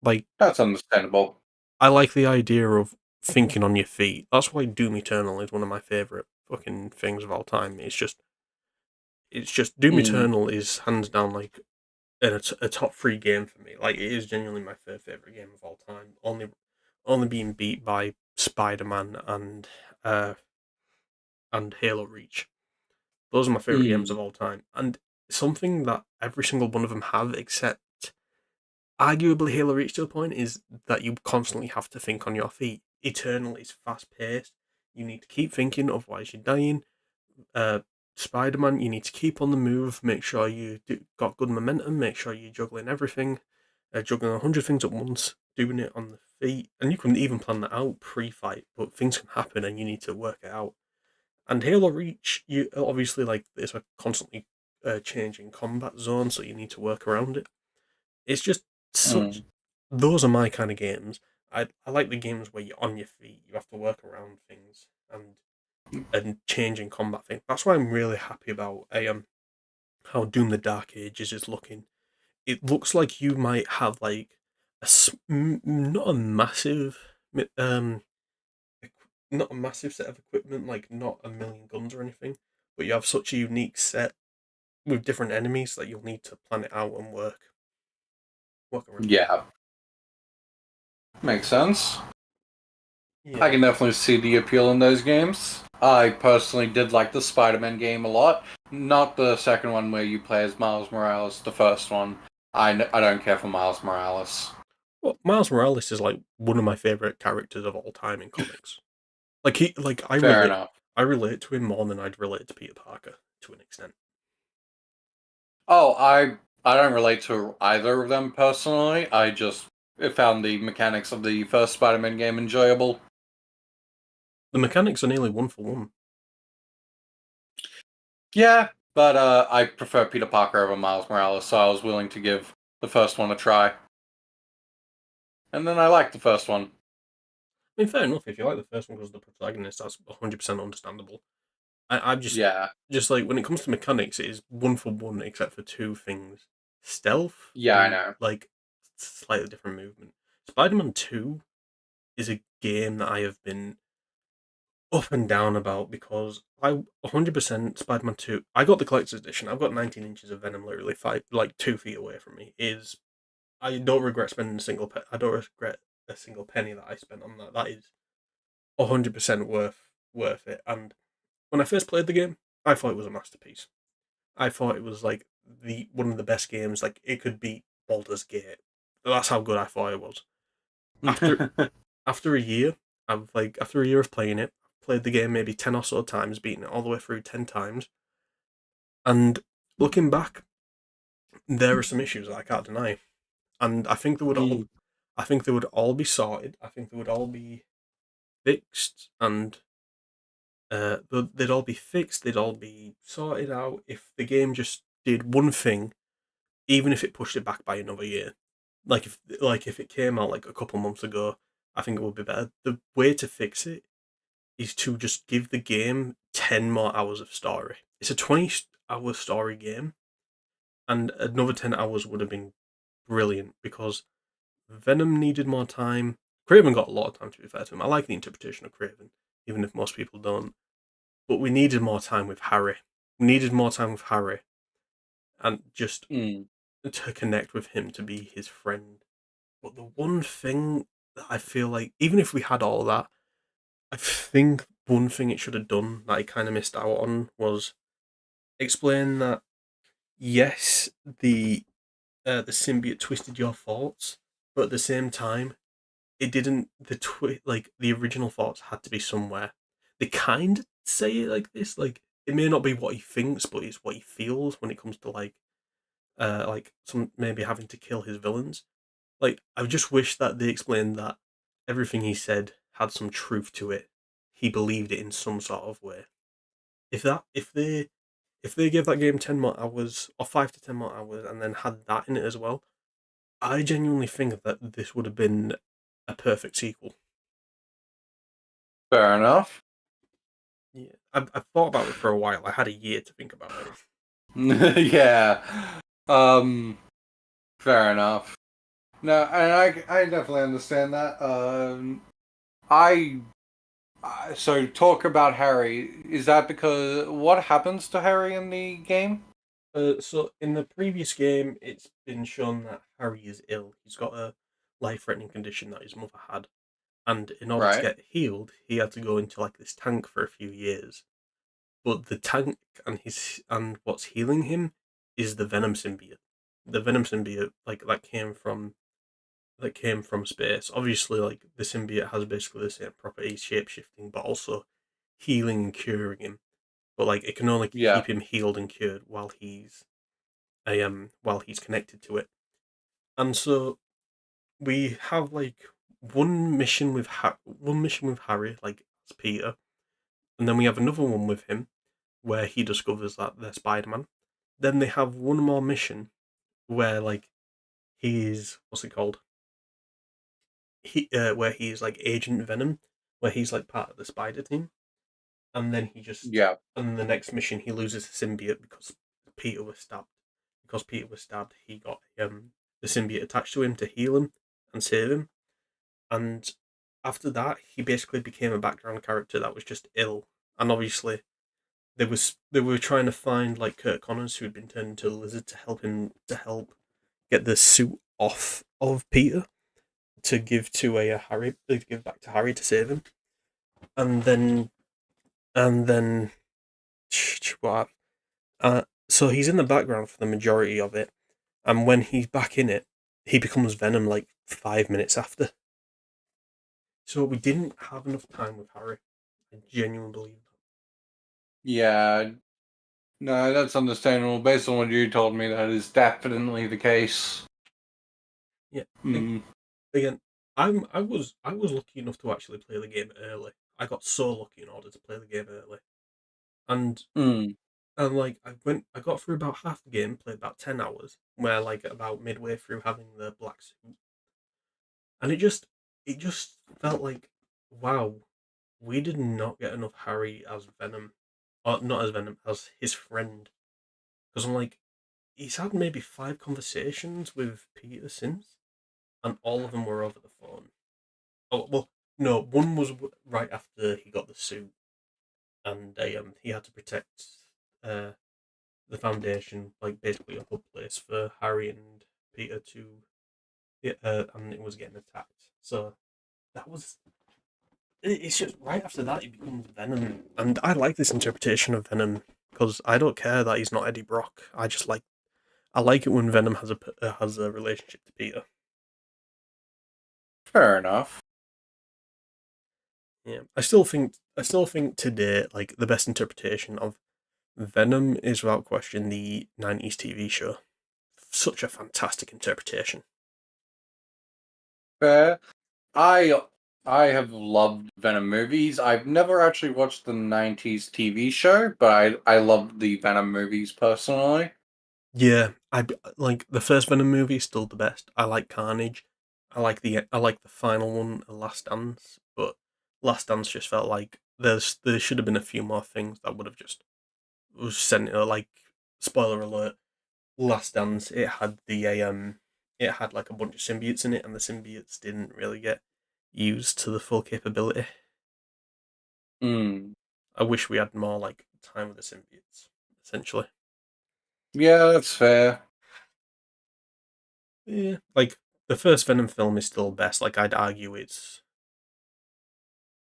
Like
that's understandable.
I like the idea of thinking on your feet. That's why Doom Eternal is one of my favorite fucking things of all time. It's just Doom
Mm,
Eternal is hands down like a top three game for me. Like it is genuinely my third favorite game of all time. Only being beat by Spider Man uh and Halo Reach. Those are my favorite games
mm,
of all time. And something that every single one of them have, except arguably Halo Reach to a point, is that you constantly have to think on your feet. Eternal is fast paced. You need to keep thinking, otherwise you're dying. Uh, Spider Man, you need to keep on the move. Make sure got good momentum. Make sure you're juggling everything. Juggling 100 things at once. Doing it on the feet, and you can even plan that out pre-fight. But things can happen, and you need to work it out. And Halo Reach, you obviously like there's a constantly changing combat zone, so you need to work around it. It's just such.
mm.
Those are my kind of games. I like the games where you're on your feet. You have to work around things and changing combat things. That's why I'm really happy about how Doom the Dark Ages is looking. It looks like you might have like not a massive um not a massive set of equipment, like not a million guns or anything, but you have such a unique set with different enemies that you'll need to plan it out and work around.
Yeah, makes sense. I
Yeah,
can definitely see the appeal in those games. I personally did like the Spider-Man game a lot. Not the second one where you play as Miles Morales. The first one, I don't care for Miles Morales.
Well, Miles Morales is like one of my favorite characters of all time in comics. Like
Fair enough.
I relate to him more than I'd relate to Peter Parker to an extent.
Oh, I don't relate to either of them personally. I just found the mechanics of the first Spider-Man game enjoyable.
The mechanics are nearly one for one.
Yeah, but I prefer Peter Parker over Miles Morales, so I was willing to give the first one a try. And then I liked the first one.
I mean, fair enough. If you like the first one because of the protagonist, that's 100% understandable. I'm
Yeah,
just like when it comes to mechanics, it is one for one except for two things: stealth
yeah, I
and
know.
like slightly different movement. Spider-Man Two is a game that I have been up and down about because I 100% Spider-Man 2. I got the collector's edition. I've got 19 inches of Venom literally 2 feet away from me. Is I don't regret spending a single I don't regret a single penny that I spent on that. That is 100% worth it. And when I first played the game, I thought it was a masterpiece. I thought it was like the one of the best games. Like it could beat Baldur's Gate. That's how good I thought it was. After after a year, after a year of playing it, I've played the game maybe 10 or so times, beaten it all the way through 10 times, and looking back, there are some issues that I can't deny, and
Mm.
I think they would all be sorted. I think they would all be fixed, and they'd all be fixed. They'd all be sorted out if the game just did one thing, even if it pushed it back by another year. Like if it came out like a couple months ago, I think it would be better. The way to fix it is to just give the game 10 more hours of story. It's a 20-hour story game, and another 10 hours would have been brilliant because Venom needed more time. Craven got a lot of time, to be fair to him. I like the interpretation of Craven, even if most people don't. But we needed more time with Harry. We needed more time with Harry, and just
Mm.
to connect with him, to be his friend. But the one thing that I feel like, even if we had all that, I think one thing it should have done that I kind of missed out on was explain that yes, the symbiote twisted your thoughts, but at the same time, it didn't. Like the original thoughts had to be somewhere. They kind of say it like this, like it may not be what he thinks, but it's what he feels when it comes to like some maybe having to kill his villains. Like I just wish that they explained that everything he said had some truth to it. He believed it in some sort of way. If they gave that game 10 more hours or 5 to 10 more hours and then had that in it as well, I genuinely think that this would have been a perfect sequel.
Fair enough.
Yeah, I've thought about it for a while. I had a year to think about it.
Yeah. Um. Fair enough. No, and I definitely understand that. I so talk about Harry. Is that because what happens to Harry in the game?
So in the previous game, it's been shown that Harry is ill. He's got a life-threatening condition that his mother had, and in order to
Right.
get healed, he had to go into like this tank for a few years. But the tank and what's healing him is the Venom symbiote. The Venom symbiote, like that came from space. Obviously, like the symbiote has basically the same properties, shape shifting, but also healing and curing him. But like it can only
Yeah.
keep him healed and cured while he's connected to it. And so we have like one mission with Harry, like as Peter, and then we have another one with him where he discovers that they're Spider Man. Then they have one more mission where like he's what's it called? Where he's like Agent Venom, where he's like part of the Spider team, and then
Yeah.
and the next mission he loses the symbiote because Peter was stabbed. Because Peter was stabbed, he got the symbiote attached to him to heal him and save him. And after that, he basically became a background character that was just ill. And obviously, they were trying to find like Kurt Connors, who had been turned into a lizard, to help get the suit off of Peter to give to a Harry to give back to Harry to save him. And then and then what? So he's in the background for the majority of it, and when he's back in it, he becomes Venom like 5 minutes after. So we didn't have enough time with Harry. I genuinely believe that.
Yeah, no, that's understandable. Based on what you told me, that is definitely the case.
Yeah.
Mm.
Again, I was lucky enough to actually play the game early. I got so lucky in order to play the game early, and
Mm.
like I got through about half the game, played about 10 hours, where like about midway through having the black suit, and it just felt like wow, we did not get enough Harry as Venom, or not as Venom as his friend, because I'm like he's had maybe 5 conversations with Peter since, and all of them were over the phone. Oh well, no, one was right after he got the suit, and he had to protect uh the Foundation, like basically a hub place for Harry and Peter to, and it was getting attacked. So that was. It's just right after that he becomes Venom, and I like this interpretation of Venom because I don't care that he's not Eddie Brock. I like it when Venom has a relationship to Peter.
Fair enough.
Yeah, I still think today like the best interpretation of Venom is without question the '90s TV show. Such a fantastic interpretation.
Fair. I I have loved Venom movies. I've never actually watched the '90s TV show, but I loved the Venom movies personally.
Yeah, I like the first Venom movie is still the best. I like Carnage. I like the final one, Last Dance, but Last Dance just felt like there should have been a few more things that would have just was sent like spoiler alert. Last Dance it had like a bunch of symbiotes in it, and the symbiotes didn't really get used to the full capability.
Hmm.
I wish we had more like time with the symbiotes, essentially.
Yeah, that's fair.
Yeah, like the first Venom film is still best. Like I'd argue it's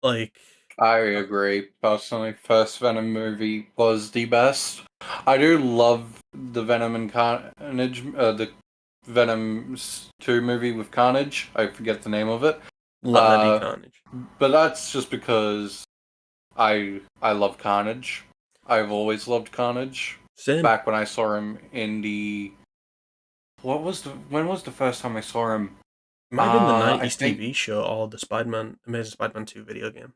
like
I
uh,
agree. Personally, first Venom movie was the best. I do love the Venom and Carnage, the Venom 2 movie with Carnage. I forget the name of it.
Let There Be
Uh,
Carnage.
but that's just because I love Carnage. I've always loved Carnage.
Same.
Back when I saw him in the when was the first time I saw him?
It might have been the
I
'90s
think
TV show or the Spider-Man Amazing Spider-Man 2 video game.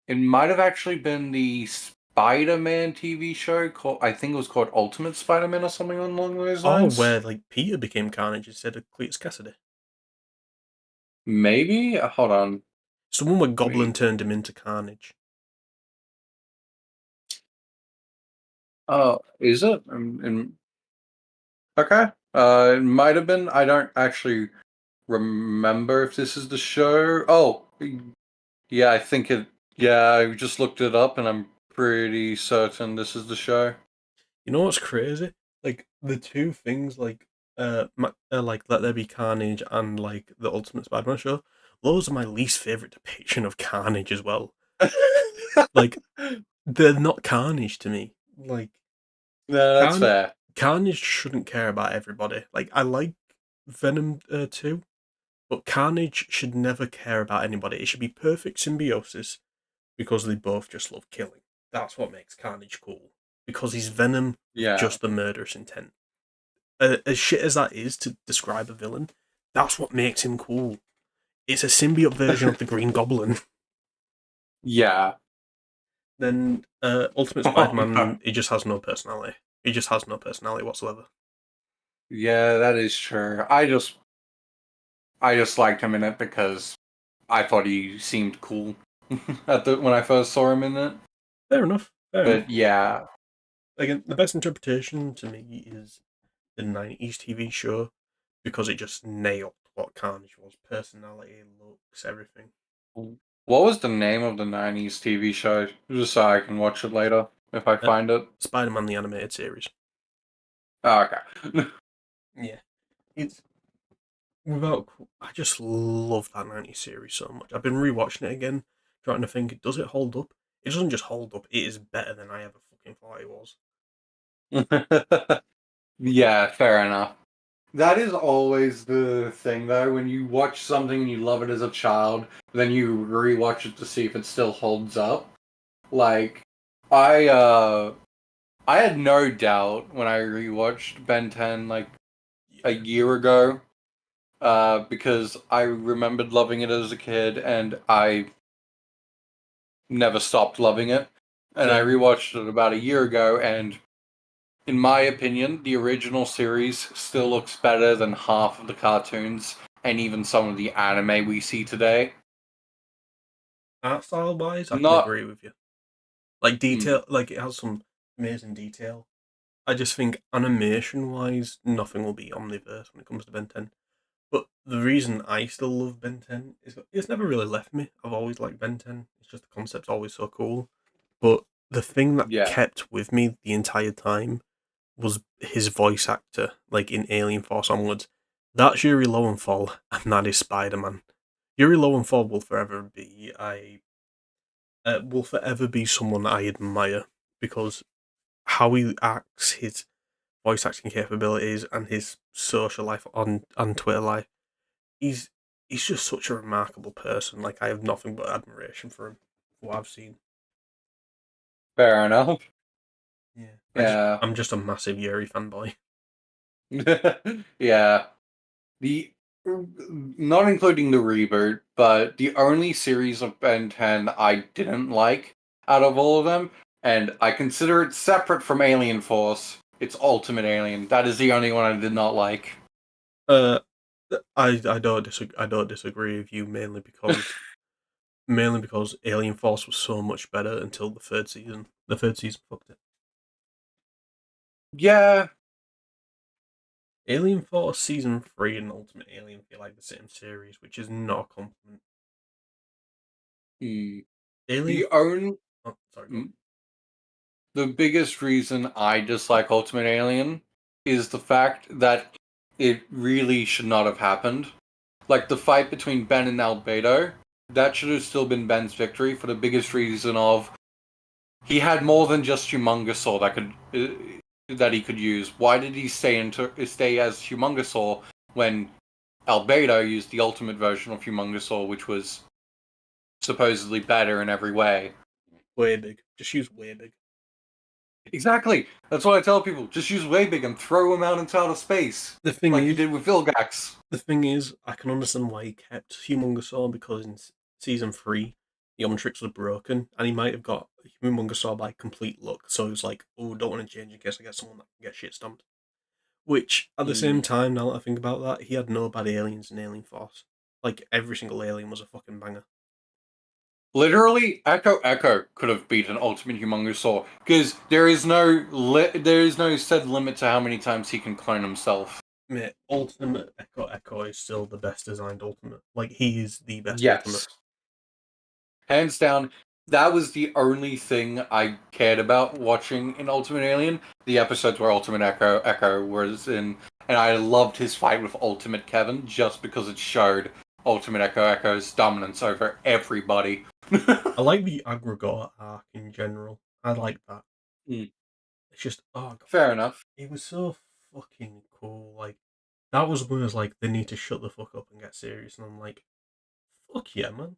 it might have actually been the Spider-Man TV show called, I think it was called Ultimate Spider-Man or something along those
Oh,
lines.
where like Peter became Carnage instead of Cletus Cassidy.
Maybe? Hold on.
Someone where Goblin
Wait.
turned him into Carnage.
Oh, is it? Okay. It might have been. I don't actually remember if this is the show. Oh, yeah, I think it. Yeah, I just looked it up and I'm pretty certain this is the show.
You know what's crazy? Like the two things, like Let There Be Carnage and like the Ultimate Spider-Man show. Those are my least favorite depiction of Carnage as well. Like they're not Carnage to me. Like
No, that's
Carn
fair.
Carnage shouldn't care about everybody. Like I like Venom too, but Carnage should never care about anybody. It should be perfect symbiosis because they both just love killing. That's what makes Carnage cool. Because he's Venom with
Yeah.
just the murderous intent. As shit as that is to describe a villain, that's what makes him cool. It's a symbiote version of the Green Goblin.
Yeah.
Then Ultimate
Oh, no.
Spider-Man, he just has no personality. He just has no personality whatsoever.
Yeah, that is true. I just liked him in it because I thought he seemed cool at the when I first saw him in it.
Fair enough. Fair enough.
But yeah,
Again, the best interpretation to me is the '90s TV show because it just nailed what Carnage was: personality, looks, everything.
what was the name of the '90s TV show? Just so I can watch it later if I
Uh,
find it.
Spider-Man the animated series.
Oh, okay.
Yeah, it's without. I just love that '90s series so much. I've been rewatching it again, trying to think, does it hold up? It doesn't just hold up. It is better than I ever fucking thought it was.
Yeah, fair enough. That is always the thing, though. When you watch something and you love it as a child, then you rewatch it to see if it still holds up. Like, I uh, I had no doubt when I rewatched Ben 10 like a
Yeah,
year ago, because I remembered loving it as a kid, and I never stopped loving it. And I
same.
rewatched it about a year ago, and in my opinion, the original series still looks better than half of the cartoons and even some of the anime we see today.
Art style wise, I can
Not.
agree with you. Like
Mm,
detail, like it has some amazing detail. I just think animation wise, nothing will be Omniverse when it comes to Ben 10. But the reason I still love Ben 10 is it's never really left me. I've always liked Ben 10. It's just the concept's always so cool. But the thing that
yeah,
kept with me the entire time was his voice actor, like in Alien Force onwards. That's Yuri Lowenthal, and that is Spider Man. Yuri Lowenthal will forever be someone I admire because how he acts, his voice acting capabilities, and his social life on Twitter life. He's he's just such a remarkable person. Like I have nothing but admiration for him. What I've seen.
fair enough.
Yeah.
Yeah.
I'm just a massive Yuri fanboy.
Yeah. The Not including the reboot, but the only series of Ben 10 I didn't like out of all of them, and I consider it separate from Alien Force. It's Ultimate Alien. That is the only one I did not like.
Uh, I don't disagree with you mainly because Alien Force was so much better until the third season. The third season fucked it.
Yeah.
Alien Force season 3 and Ultimate Alien feel like the same series, which is not a compliment.
Hmm.
Alien.
The only
Oh, sorry, go on.
hmm, the biggest reason I dislike Ultimate Alien is the fact that it really should not have happened. Like the fight between Ben and Albedo, that should have still been Ben's victory for the biggest reason of he had more than just Humongosaur that he could use. Why did he stay as Humongosaur when Albedo used the ultimate version of Humongosaur, which was supposedly better in every way?
Way big. Just use way big.
Exactly. That's what I tell people. Just use Waybig and throw him out into outer space,
The thing
like you
is,
did with Vilgax.
The thing is, I can understand why he kept Humongousaur because in season 3, the Omnitrix was broken, and he might have got Humongousaur by complete luck. So he was like, "Oh, don't want to change in case I get someone that can get shit stomped." Which, at the same
Mm.
time, now that I think about that, he had no bad aliens in Alien Force. Like every single alien was a fucking banger.
Literally, Echo Echo could have beaten Ultimate Humongosaur because there is no said limit to how many times he can clone himself.
Mate, Ultimate Echo Echo is still the best designed Ultimate. Like he is the best Ultimate.
Yes, hands down. That was the only thing I cared about watching in Ultimate Alien. The episodes where Ultimate Echo was in, and I loved his fight with Ultimate Kevin just because it showed Ultimate Echo's dominance over everybody.
I like the Aggregor arc in general. I like that.
Mm,
It's just, oh god,
fair enough.
it was so fucking cool. Like that was when I was like, they need to shut the fuck up and get serious. And I'm like, fuck yeah, man.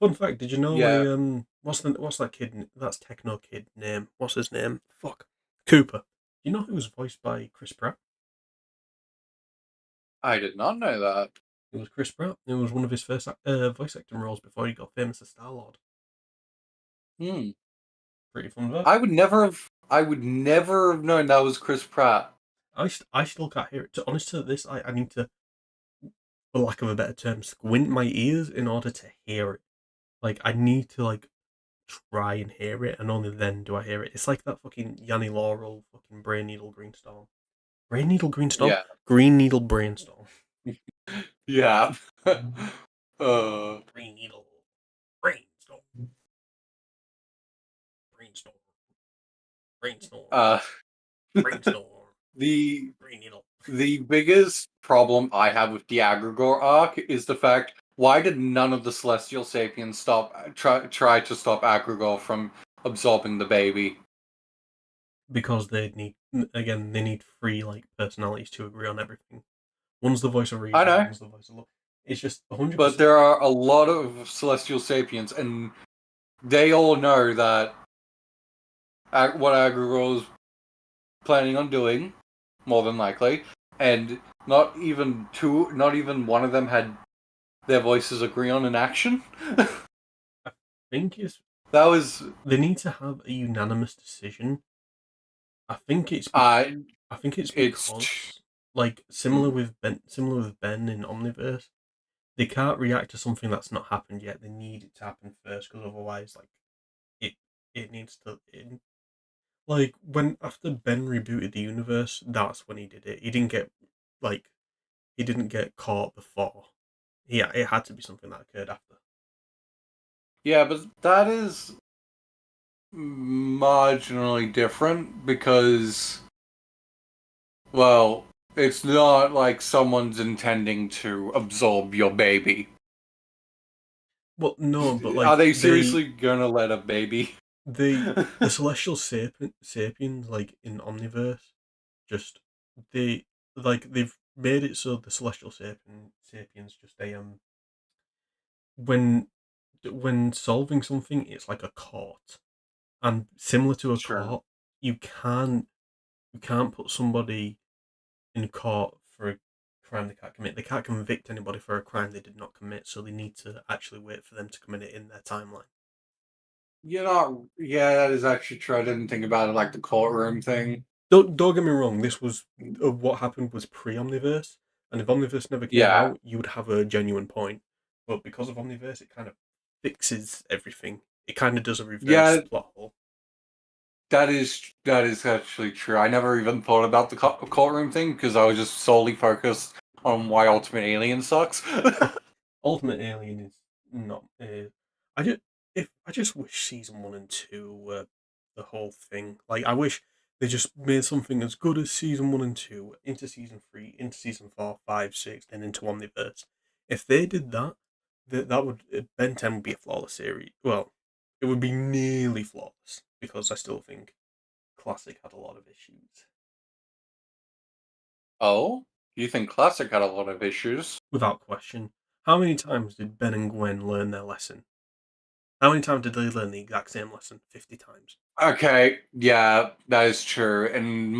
Fun fact: did you know
Yeah,
what's that kid? That's Techno Kid name. What's his name? Fuck, Cooper. You know who was voiced by Chris Pratt?
I did not know that.
It was Chris Pratt. It was one of his first voice acting roles before he got famous as Star Lord.
Hmm.
Pretty fun fact.
I would never have known that was Chris Pratt.
I still can't hear it. To honest to this, I need to, for lack of a better term, squint my ears in order to hear it. Like I need to try and hear it, and only then do I hear it. It's like that fucking Yanni Laurel fucking Brain Needle Greenstorm. Brain Needle Greenstorm?
Yeah.
Green Needle Brainstorm.
Yeah. uh,
Green Needle Brainstorm. Brainstorm. Brainstorm.
uh,
Brainstorm.
the
Green Needle.
the biggest problem I have with the Agrigor arc is the fact why did none of the Celestial Sapiens try to stop Agrigor from absorbing the baby?
Because they need three personalities to agree on everything. One's the voice of
I
reason,
know,
one's the voice of love. It's just 100%.
but there are a lot of celestial sapiens, and they all know that what Agrigal is planning on doing, more than likely, and not even one of them had their voices agree on an action.
I think it's
That was
they need to have a unanimous decision. I think it's
uh
I think it's
it's
because like similar with Ben in Omniverse, they can't react to something that's not happened yet. They need it to happen first because otherwise, like it it needs to. Like when after Ben rebooted the universe, that's when he did it. He didn't get like he didn't get caught before. Yeah, it had to be something that occurred after.
yeah, but that is marginally different because, well, it's not like someone's intending to absorb your baby.
Well, no, but
Are
like
they seriously gonna let a baby?
the celestial sapiens like in Omniverse, just they they've made it so the celestial sapiens just when when solving something, it's like a court, and similar to a
Sure.
court, you can't you can't put somebody in court for a crime they can't commit. They can't convict anybody for a crime they did not commit, so they need to actually wait for them to commit it in their timeline.
You're not. Yeah, that is actually true. I didn't think about it like the courtroom thing.
Don't get me wrong. This was what happened was pre-Omniverse, and if Omniverse never came
Yeah,
out, you would have a genuine point. But because of Omniverse, it kind of fixes everything. It kind of does a reverse
yeah,
plot hole.
that is actually true. I never even thought about the courtroom thing because I was just solely focused on why Ultimate Alien sucks.
Ultimate Alien is not. I just if I just wish season 1 and 2 were the whole thing. Like I wish they just made something as good as season 1 and 2 into season 3, into season 4, 5, 6, then into Omniverse. If they did that, that would Ben 10 would be a flawless series. Well, it would be nearly flawless because I still think Classic had a lot of issues.
Oh, you think Classic had a lot of issues?
Without question. How many times did Ben and Gwen learn their lesson? How many times did they learn the exact same lesson? 50 times.
Okay, yeah, that is true. And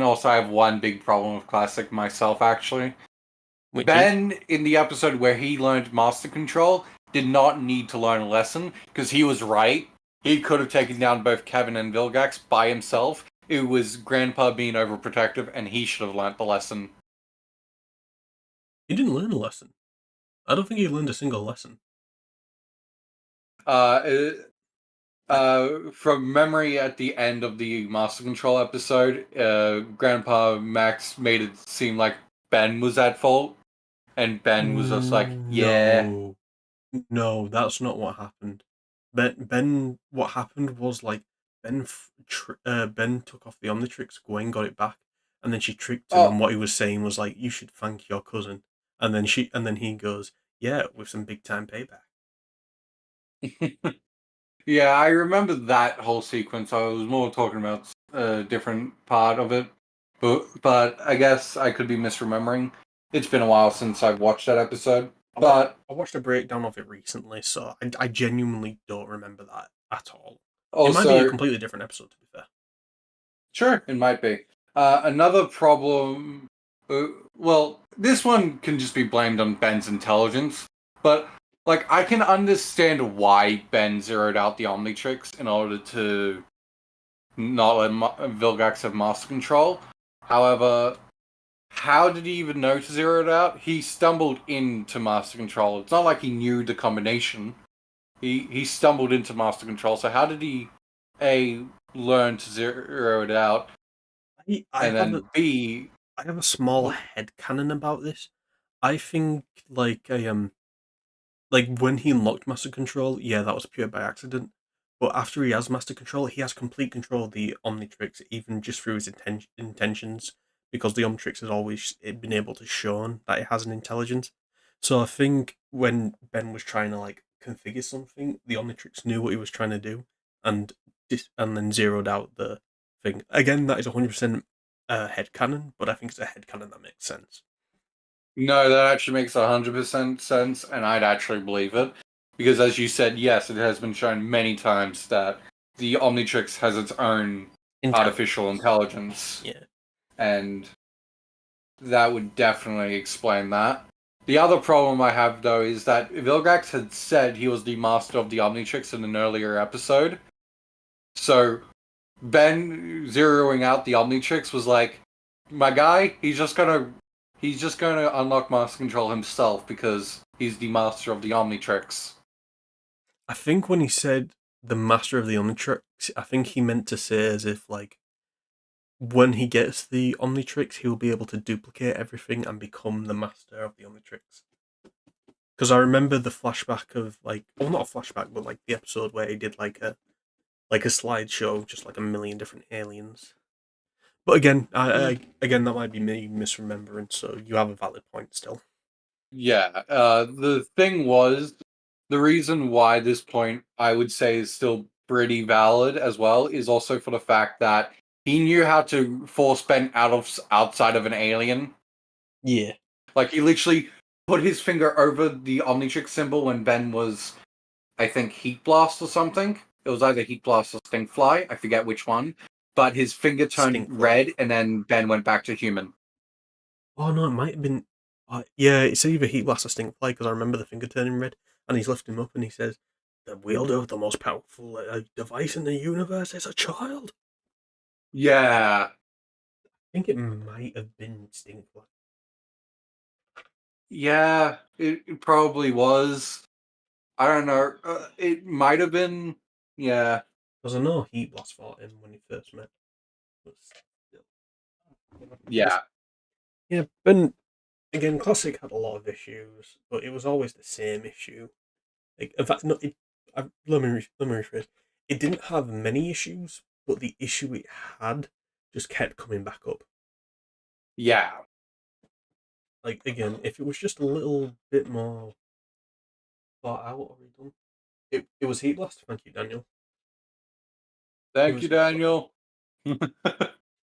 also I have one big problem with Classic myself actually.
Which is?
Ben in the episode where he learned Master Control did not need to learn a lesson because he was right. He could have taken down both Kevin and Vilgax by himself. It was Grandpa being overprotective, and he should have learnt the lesson.
He didn't learn a lesson. I don't think he learned a single lesson.
Uh,
I,
from memory, at the end of the Master Control episode, Grandpa Max made it seem like Ben was at fault, and Ben was just like, "Yeah,
no, no, that's not what happened. What happened was like Ben took off the Omnitrix. Gwen got it back, and then she tricked him.
oh."
And what he was saying was like, "You should thank your cousin." And then he goes, "Yeah, with some big time payback."
Yeah, I remember that whole sequence. I was more talking about a different part of it, but I guess I could be misremembering. It's been a while since I've watched that episode, but
I watched a breakdown of it recently, so I genuinely don't remember that at all. It might be a
also,
completely different episode, to be fair.
sure, it might be. Another problem. Well, this one can just be blamed on Ben's intelligence, but like I can understand why Ben zeroed out the Omnitrix in order to not let Vilgax have master control. However, how did he even know to zero it out? He stumbled into master control. It's not like he knew the combination. He stumbled into master control. So how did he a learn to zero it out,
I
and
have
then b
I have a small
what?
headcanon about this. I think like when he unlocked Master Control, yeah, that was pure by accident. But after he has Master Control, he has complete control of the Omnitrix, even just through his intentions, because the Omnitrix has always been able to show that it has an intelligence. So I think when Ben was trying to like configure something, the Omnitrix knew what he was trying to do, and and then zeroed out the thing. Again, that is 100% headcanon, but I think it's a headcanon that makes sense.
No, that actually makes 100% sense, and I'd actually believe it. Because as you said, yes, it has been shown many times that the Omnitrix has its own artificial
Intelligence.
intelligence,
Yeah.
and that would definitely explain that. The other problem I have, though, is that Vilgax had said he was the master of the Omnitrix in an earlier episode. So Ben zeroing out the Omnitrix was like, my guy, he's just gonna unlock master control himself because he's the master of the Omnitrix.
I think when he said the master of the Omnitrix, I think he meant to say as if like when he gets the Omnitrix, he'll be able to duplicate everything and become the master of the Omnitrix. Because I remember the flashback of like, well, not a flashback, but like the episode where he did like a slideshow of just like a million different aliens. But again, again that might be me misremembering. So you have a valid point still.
Yeah, the thing was, the reason why this point I would say is still pretty valid as well is also for the fact that he knew how to force Ben outside of an alien.
Yeah,
Like he literally put his finger over the Omnitrix symbol when Ben was, I think, Heat Blast or something. It was either Heat Blast or Stinkfly. I forget which one. But his finger turned
stink fly.
red, and then Ben went back to human.
Oh no, it might have been. Yeah, it's either Heat Blast or Stink Fly because I remember the finger turning red, and he's lifting him up and he says, "The wielder of the most powerful device in the universe is a child."
Yeah,
I think it might have been Stink Fly.
yeah, it probably was. I don't know. It might have been. Yeah,
Because I know Heat Blast fought him when he first met. But still,
yeah.
yeah, but again, Classic had a lot of issues, but it was always the same issue. Like, in fact, no, let me rephrase. It didn't have many issues, but the issue it had just kept coming back up.
Yeah.
Like again, if it was just a little bit more thought out or redone, it was Heat Blast. Thank you, Daniel. It
Thank
was
you,
Heat Blast.
Daniel.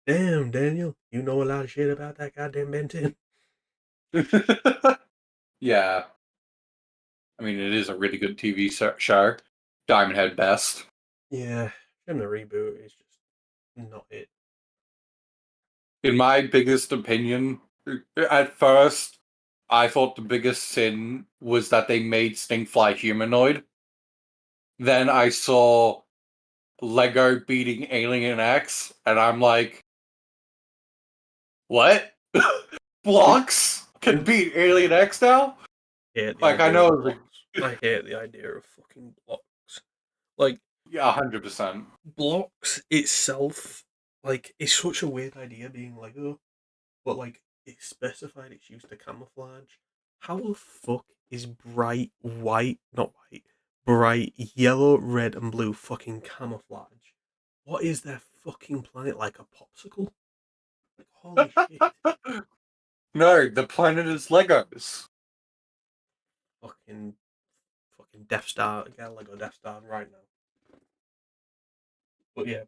Damn, Daniel, you know a lot of shit about that goddamn Ben 10.
Yeah. I mean, it is a really good TV show. Diamond Head best.
Yeah, and the reboot is just not it.
In my biggest opinion, at first, I thought the biggest sin was that they made Stinkfly humanoid. Then I saw Lego beating Alien X, and I'm like, what?
I
Blocks can
think
beat Alien X now?
hate the
Like, I
idea
know
of
it was
blocks. I hate the idea of fucking blocks. Like
yeah, 100%.
blocks itself, like it's such a weird idea being Lego, but like it's specified it's used to camouflage. How the fuck is bright white, not white, bright yellow, red, and blue fucking camouflage? What is their fucking planet like a popsicle? Like holy shit!
No, the planet is Legos.
Fucking fucking Death Star, get a Lego Death Star right now. But yeah,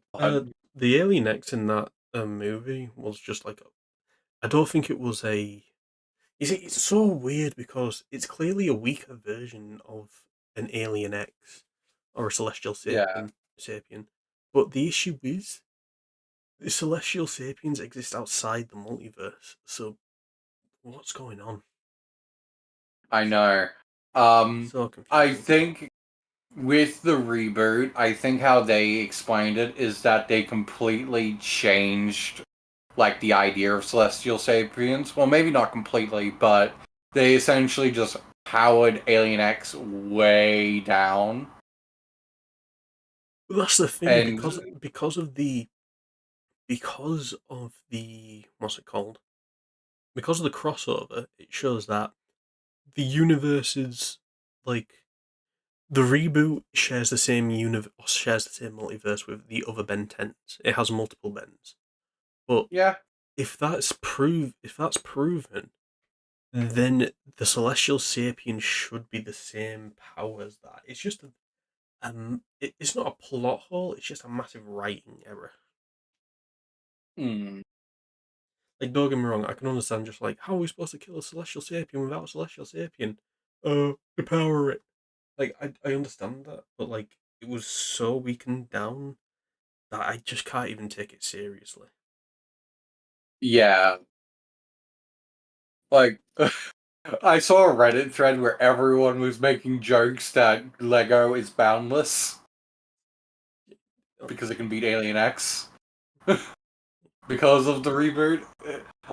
the Alien X in that movie was just like I don't think it was a. You see, it's so weird because it's clearly a weaker version of an Alien X or a Celestial
Yeah,
Sapien. But the issue is, the Celestial Sapiens exist outside the multiverse. So what's going on?
I know.
So
I
confusing.
think with the reboot, I think how they explained it is that they completely changed like the idea of celestial sapiens. Well, maybe not completely, but they essentially just powered Alien X way down.
But that's the thing
And
because of the what's it called? Because of the crossover, it shows that the universes like the reboot shares the same multiverse with the other Ben 10s. It has multiple Bens. But
yeah,
if that's proven, then the Celestial Sapien should be the same power as that. It's just it's not a plot hole. It's just a massive writing error.
hmm,
Like, don't get me wrong, I can understand just like how are we supposed to kill a celestial sapien without a celestial sapien? Depower it. Like, I understand that, but like it was so weakened down that I just can't even take it seriously.
Yeah, like I saw a Reddit thread where everyone was making jokes that Lego is boundless because it can beat Alien X because of the reboot.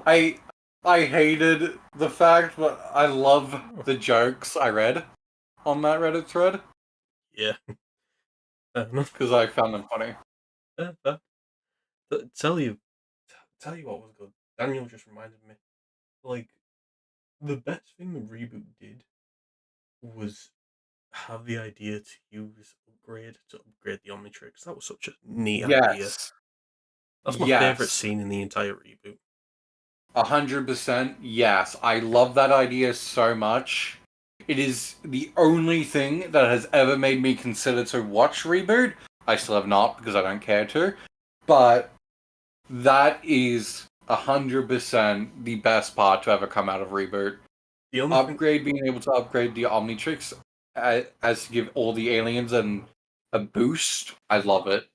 I I hated the fact, but I love
Oh,
the jokes I read on that Reddit thread
yeah, fair enough.
because I found them funny.
Fair. Tell you, tell you what was good. Daniel just reminded me. Like the best thing the reboot did was have the idea to use upgrade to upgrade the Omnitrix. That was such a neat idea.
Yes,
That's my favorite
yes,
scene in the entire reboot.
100%. Yes, I love that idea so much. It is the only thing that has ever made me consider to watch reboot. I still have not because I don't care to, but that is 100% the best part to ever come out of reboot.
The only thing,
Upgrade being able to upgrade the Omnitrix as to give all the aliens a boost. I love it.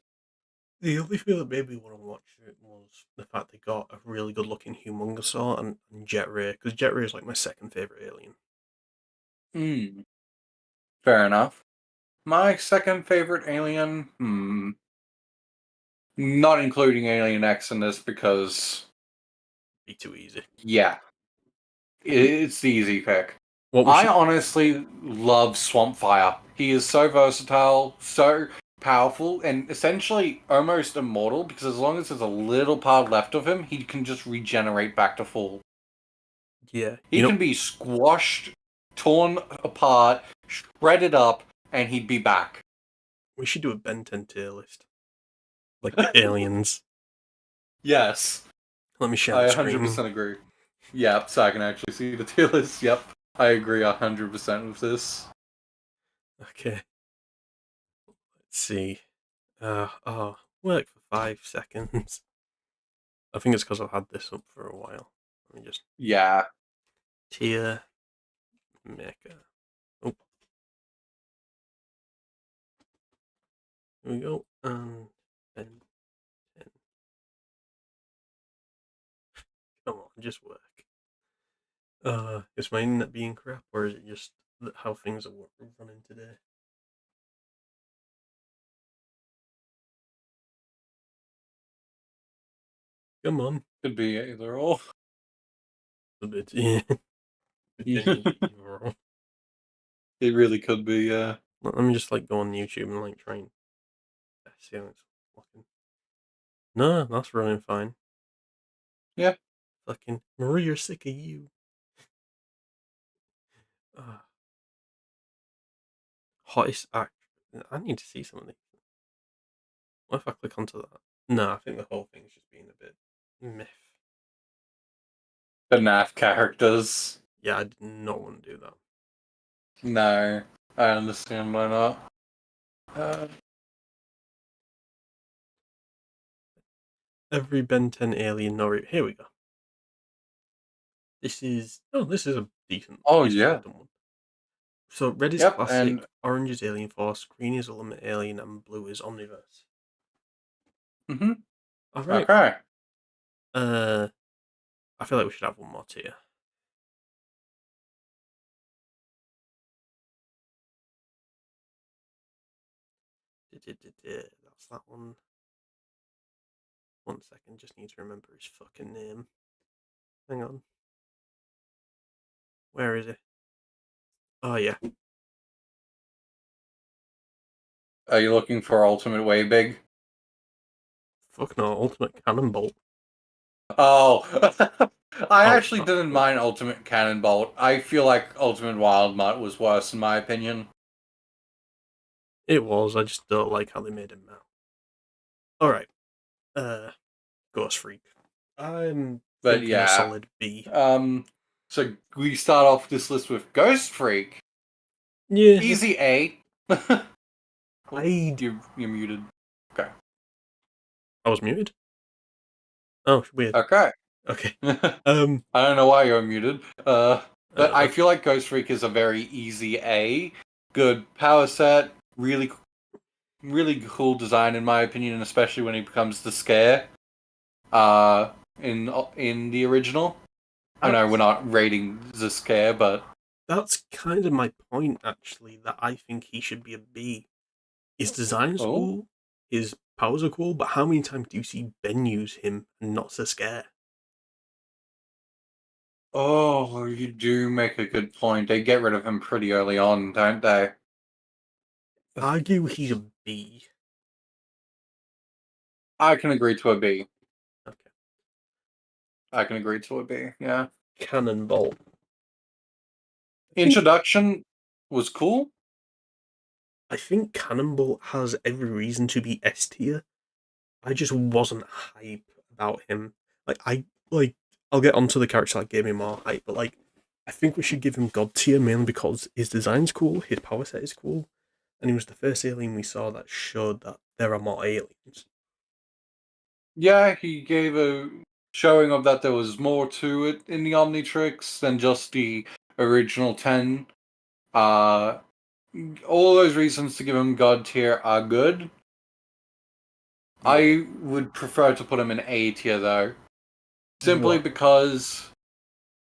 the only thing that made me want to watch it was the fact they got a really good looking Humongousaur and Jet Ray, because Jet Ray is like my second favorite alien.
Hmm. Fair enough. My second favorite alien, not including Alien X in this because,
Be too easy.
yeah, it's the easy pick.
What we
I
should,
honestly love Swampfire. He is so versatile, so powerful, and essentially almost immortal because as long as there's a little part left of him, he can just regenerate back to full.
yeah,
He can be squashed, torn apart, shredded up, and he'd be back.
we should do a Ben 10 tier list, like the aliens.
Yes,
Let me share
I
the screen.
100% agree. Yep, so I can actually see the tier list. Yep, I agree 100% with this.
Okay, let's see. Work for 5 seconds. I think it's because I've had this up for a while. Let me just
Yeah,
tier maker. Oh, here we go. Ben 10. Come on, just work. Is my internet being crap, or is it just how things are running today? Come on,
could be either or.
a bit. Yeah,
It
genuinely either or.
really could be, yeah.
Let me just like go on YouTube and like try and see how it's looking. No, that's running fine.
Yeah.
Fucking Marie, you're sick of you. Uh, hottest act. I need to see something. What if I click onto that? No, I think the whole thing's just being a bit myth.
The NAF characters.
Yeah, I did not want to do that.
No, I understand why not. Uh,
Every Ben 10 alien Nori. Here we go. This is a
oh,
decently
yeah.
done one. So red is
Yep, and
classic, orange is Alien Force, green is Ultimate Alien, and blue is Omniverse.
hmm
All right.
okay.
Uh, I feel like we should have one more tier. That's that one. 1 second, just need to remember his fucking name. Hang on. Where is it? Oh yeah.
Are you looking for Ultimate Way Big?
Fuck no, Ultimate Cannonbolt.
Oh, I
Oh,
actually
that's
didn't
good.
mind Ultimate Cannonbolt. I feel like Ultimate Wild Mutt was worse in my opinion.
It was. I just don't like how they made him now. All right. Uh, Ghost Freak. I'm
But
thinking a
yeah.
solid B.
Um, so we start off this list with Ghost Freak.
Yeah.
Easy A. Oh,
I'd.
you're muted. Okay.
I was muted. Oh, weird.
Okay.
Okay.
I
Um.
don't know why you're muted.
I
But
don't
I
know.
feel like Ghost Freak is a very easy A. Good power set, really cool design in my opinion, and especially when he becomes the scare. Uh, in the original. I know we're
That's
not rating the scare, but
that's kind of my point actually. That I think he should be a B. His design's
oh,
cool. His powers are cool, but how many times do you see Ben use him and not to scare?
oh, you do make a good point. They get rid of him pretty early on, don't they?
Argue he's a B.
I can agree to a B.
Okay.
I can agree to a B. Yeah.
Cannonball. I think
Introduction was cool.
I think Cannonball has every reason to be S tier. I just wasn't hype about him. Like I'll get onto the character that gave me more hype, but like I think we should give him God tier mainly because his design's cool, his power set is cool, and he was the first alien we saw that showed that there are more aliens.
Yeah, he gave a showing of that there was more to it in the Omnitrix than just the original 10. Uh, all those reasons to give him God tier are good.
Yeah.
I would prefer to put him in A tier though, simply
What?
because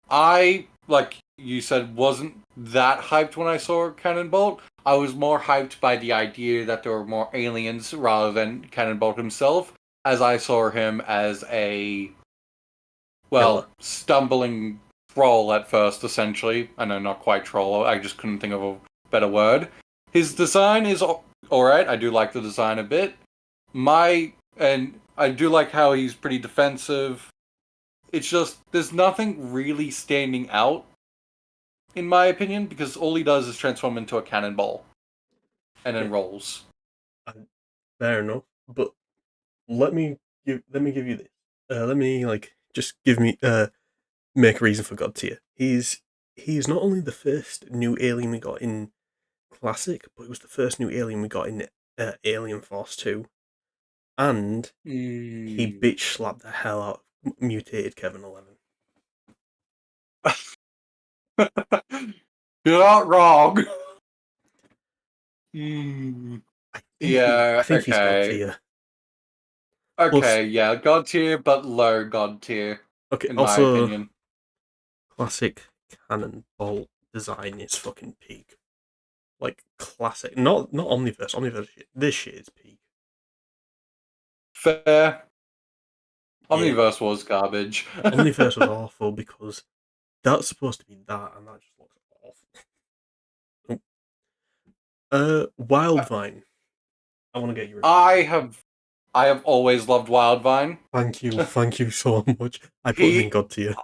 I, like you said, wasn't that hyped when I saw Cannonbolt. I was more hyped by the idea that there were more aliens rather than Cannonbolt himself, as I saw him as a,
Killer.
stumbling troll at first, essentially. I know, not quite troll, I just couldn't think of a better word. His design is alright, I do like the design a bit. And I do like how he's pretty defensive. It's just, there's nothing really standing out in my opinion, because all he does is transform into a cannonball and
Yeah.
then rolls.
Fair enough. But let me give you this. Let me like just give me make a reason for God tier. He's not only the first new alien we got in Classic, but it was the first new alien we got in Alien Force 2. And he
Mm.
bitch slapped the hell out of mutated Kevin 11.
You're not wrong. Mm.
I
Yeah,
think he's God
okay.
tier. Plus,
Okay, yeah, god tier, but low god tier,
okay,
in my
also
opinion.
classic Cannonball design is fucking peak. Like classic, not Omniverse. Omniverse, this shit is peak.
Fair.
Yeah,
Omniverse was garbage.
Omniverse was awful because that's supposed to be that, and that just looks awful. Wildvine. I want to get your opinion.
I have I have always loved Wildvine.
Thank you so much. I put him in
He
God tier.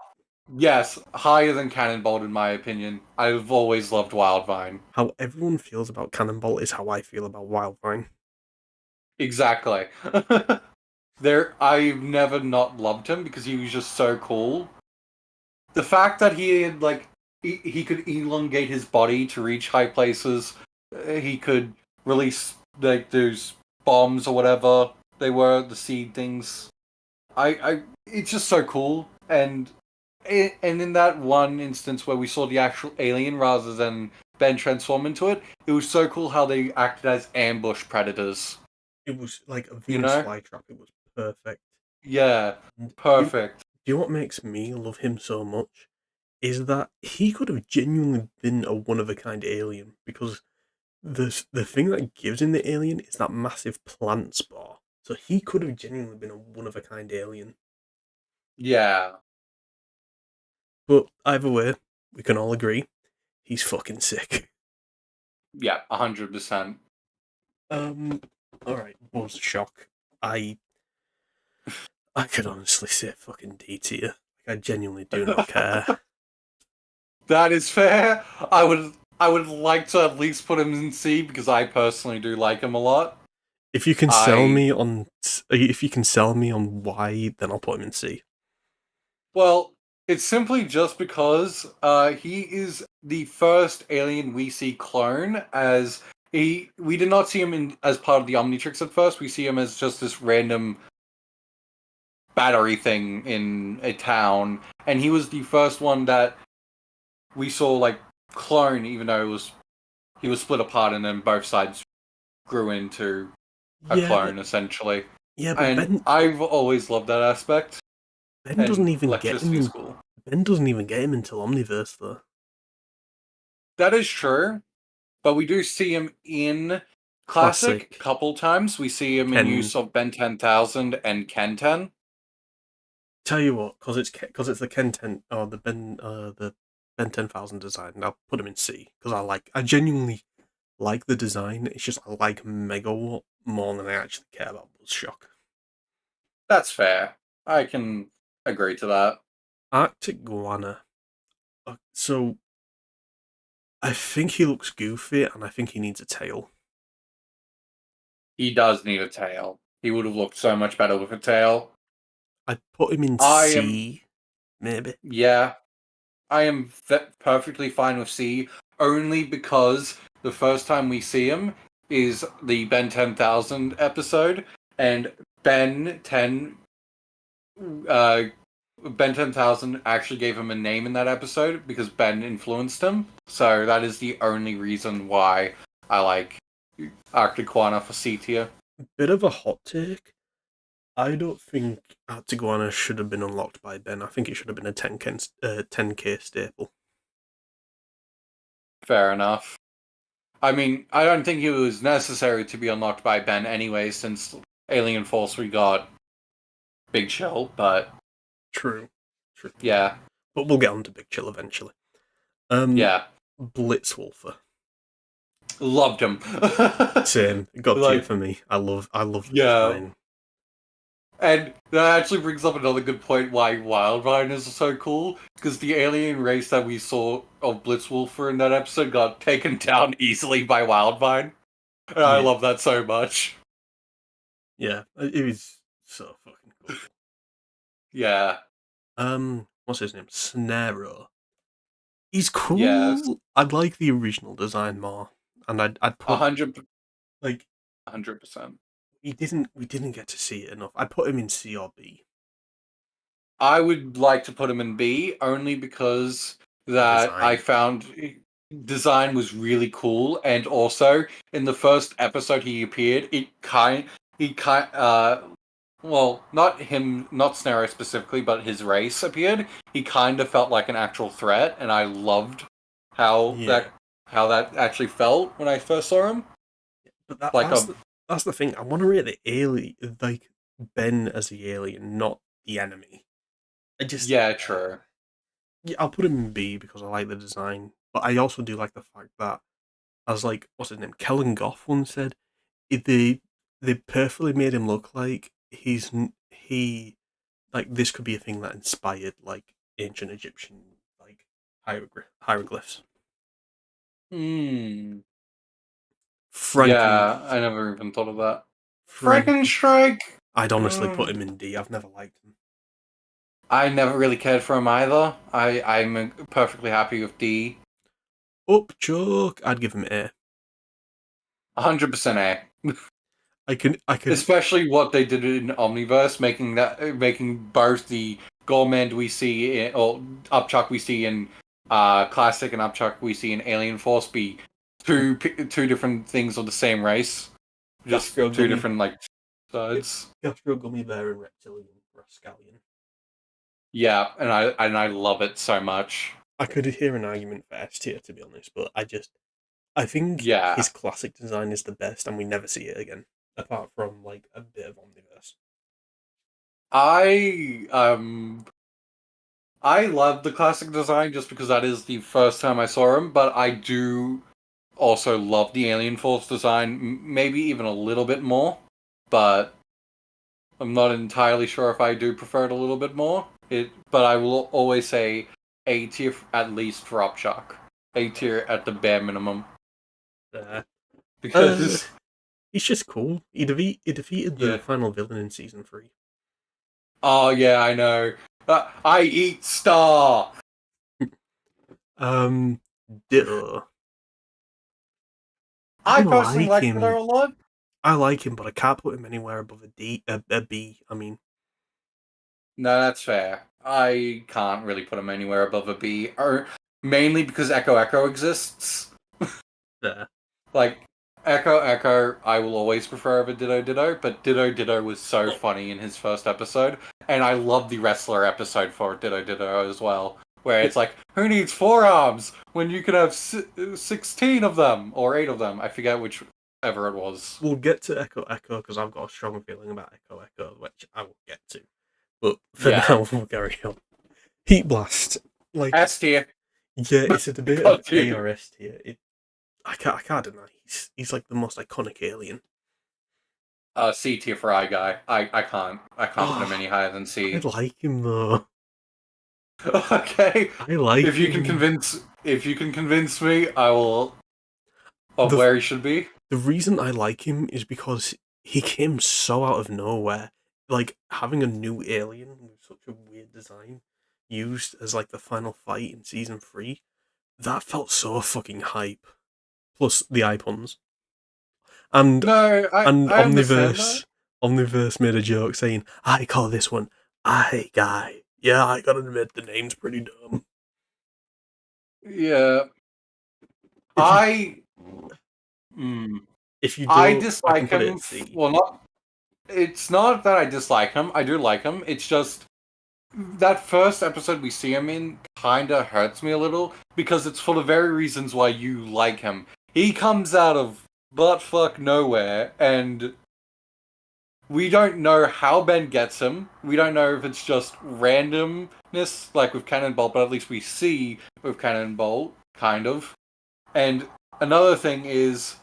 Yes, higher than Cannonbolt in my opinion. I've always loved Wildvine.
How everyone feels about Cannonball is how I feel about Wildvine.
Exactly. I've never not loved him because he was just so cool. The fact that he had he could elongate his body to reach high places, he could release like those bombs or whatever they were, the seed things. It's just so cool. And in that one instance where we saw the actual alien rather than Ben transform into it, it was so cool how they acted as ambush predators.
It was like a
You
Venus
know?
flytrap. It was perfect.
Yeah,
And
perfect.
do you know what makes me love him so much? Is that he could have genuinely been a one of a kind alien because the thing that gives him the alien is that massive plant spore. So he could have genuinely been a one of a kind alien.
Yeah,
But either way, we can all agree he's fucking sick.
yeah, 100%.
Um, all right, was a shock. I I could honestly say fucking D tier. Like, I genuinely do not care.
That is fair. I would like to at least put him in C because I personally do like him a lot.
If you can sell
I
me on if you can sell me on why, then I'll put him in C.
Well, it's simply just because he is the first alien we see clone as we did not see him as part of the Omnitrix at first. We see him as just this random battery thing in a town, and he was the first one that we saw like clone, even though he was split apart, and then both sides grew into a
Yeah,
clone essentially.
yeah, but
And I've always loved that aspect,
Ben doesn't
and
even get
electricity is
him.
cool.
Ben doesn't even get him until Omniverse though.
That is true, but we do see him in Classic a
Classic
couple times. We see him in
Ken.
use of Ben 10,000 and Ken 10.
Tell you what, because it's the Ken 10 or the Ben 10,000 design. I'll put him in C because I genuinely like the design. It's just I like Megawatt more than I actually care about Buzzshock.
That's fair. I can agree to that.
Arctic Guana. So I think he looks goofy, and I think he needs a tail.
He does need a tail. He would have looked so much better with a tail.
I'd put him in
I am,
C, maybe.
yeah, I am perfectly fine with C, only because the first time we see him is the Ben 10,000 episode, and Ben 10, uh, Ben 10,000 actually gave him a name in that episode because Ben influenced him. So that is the only reason why I like Arctic for C tier.
Bit of a hot take. I don't think Artiguana should have been unlocked by Ben. I think it should have been a 10k staple.
Fair enough. I mean, I don't think it was necessary to be unlocked by Ben anyway, since Alien Force we got Big Chill, but
True. True.
yeah,
But we'll get on to Big Chill eventually. Um,
yeah,
Blitzwolfer.
loved him.
Same. Got tier
Like,
for me. I love the
yeah,
design.
and that actually brings up another good point why Wildvine is so cool, because the alien race that we saw of Blitzwolfer in that episode got taken down easily by Wildvine, and I
Yeah.
love that so much.
Yeah. It was so fucking cool.
Yeah,
What's his name? Snarrow. He's
yes,
cool. I'd like the original design more. And I'd
a
put
hundred,
like
100%.
we didn't get to see it enough. I'd put him in C or B.
I would like to put him in B only because that I
Design.
found design was really cool, and also in the first episode he appeared, he kind well, not him, not Snarrow specifically, but his race appeared. He kind of felt like an actual threat, and I loved how
Yeah.
that how that actually felt when I first saw him.
But that
Like
that's
a
the thing. I want to rate the alien, like Ben as the alien, not the enemy. I just
yeah, true.
yeah, I'll put him in B because I like the design, but I also do like the fact that, as like what's his name, Kellen Goff once said, they perfectly made him look like he like this could be a thing that inspired like ancient Egyptian like hieroglyphs.
Hmm.
Franken
Yeah, I never even thought of that.
Franken.
Frankenstrike.
I'd honestly put
Mm.
him in D. I've never liked him.
I never really cared for him either. I'm perfectly happy with D.
Up joke. I'd give him A.
100% A.
I could.
Especially what they did in Omniverse, making both the Gourmand we see or Upchuck we see in Classic and Upchuck we see in Alien Force be two different things of the same race, just
Gastro
two
gummy,
different like sides.
gastro gummy bear and reptilian rascallion.
Yeah, and I love it so much.
I could hear an argument for S tier to be honest, but I think his
Yeah,
classic design is the best, and we never see it again, apart from like a bit of Omniverse.
I I love the classic design just because that is the first time I saw him, but I do also love the Alien Force design, maybe even a little bit more, but I'm not entirely sure if I do prefer it a little bit more. But I will always say A tier at least for Upchuck, A tier at the bare minimum,
Uh, uh,
because
he's just cool. He defeated the
yeah.
final villain in season 3.
Oh yeah, I know. I eat Star.
Um, Ditto. I
I personally
like
like Ditto
him.
a lot.
I like him, but I can't put him anywhere above a D, a B. I mean,
No, that's fair. I can't really put him anywhere above a B, or mainly because Echo Echo exists.
There.
Like Echo Echo, I will always prefer over Ditto Ditto, but Ditto Ditto was so funny in his first episode, and I love the wrestler episode for Ditto Ditto as well, where
Well,
it's like, who needs forearms when you can have 16 of them or 8 of them? I forget whichever it was.
we'll get to Echo Echo because I've got a strong feeling about Echo Echo, which I will get to. But for
Yeah,
now, we'll carry on. Heat Blast. Like,
S tier.
yeah, it's a debate of
God,
A
dude.
or S tier. I can't deny he's like the most iconic alien.
C tier for I guy. I can't put him
Oh,
any higher than
I
C.
like him though.
Okay.
I like him.
If you can convince me, I will of
The
where he should be.
the reason I like him is because he came so out of nowhere. Like having a new alien with such a weird design used as like the final fight in season 3, that felt so fucking hype. Plus the icons. And
No,
and
I understand that.
Omniverse made a joke saying, I call this one I guy. Yeah, I gotta admit the name's pretty dumb.
Yeah.
If you
I mm,
if you
I
don't, I can
dislike
put it
him.
at C.
Well, not it's not that I dislike him. I do like him. It's just that first episode we see him in kind of hurts me a little because it's for the very reasons why you like him. He comes out of butt fuck nowhere, and we don't know how Ben gets him. We don't know if it's just randomness, like with Cannonball, but at least we see with Cannonball, kind of. And another thing is,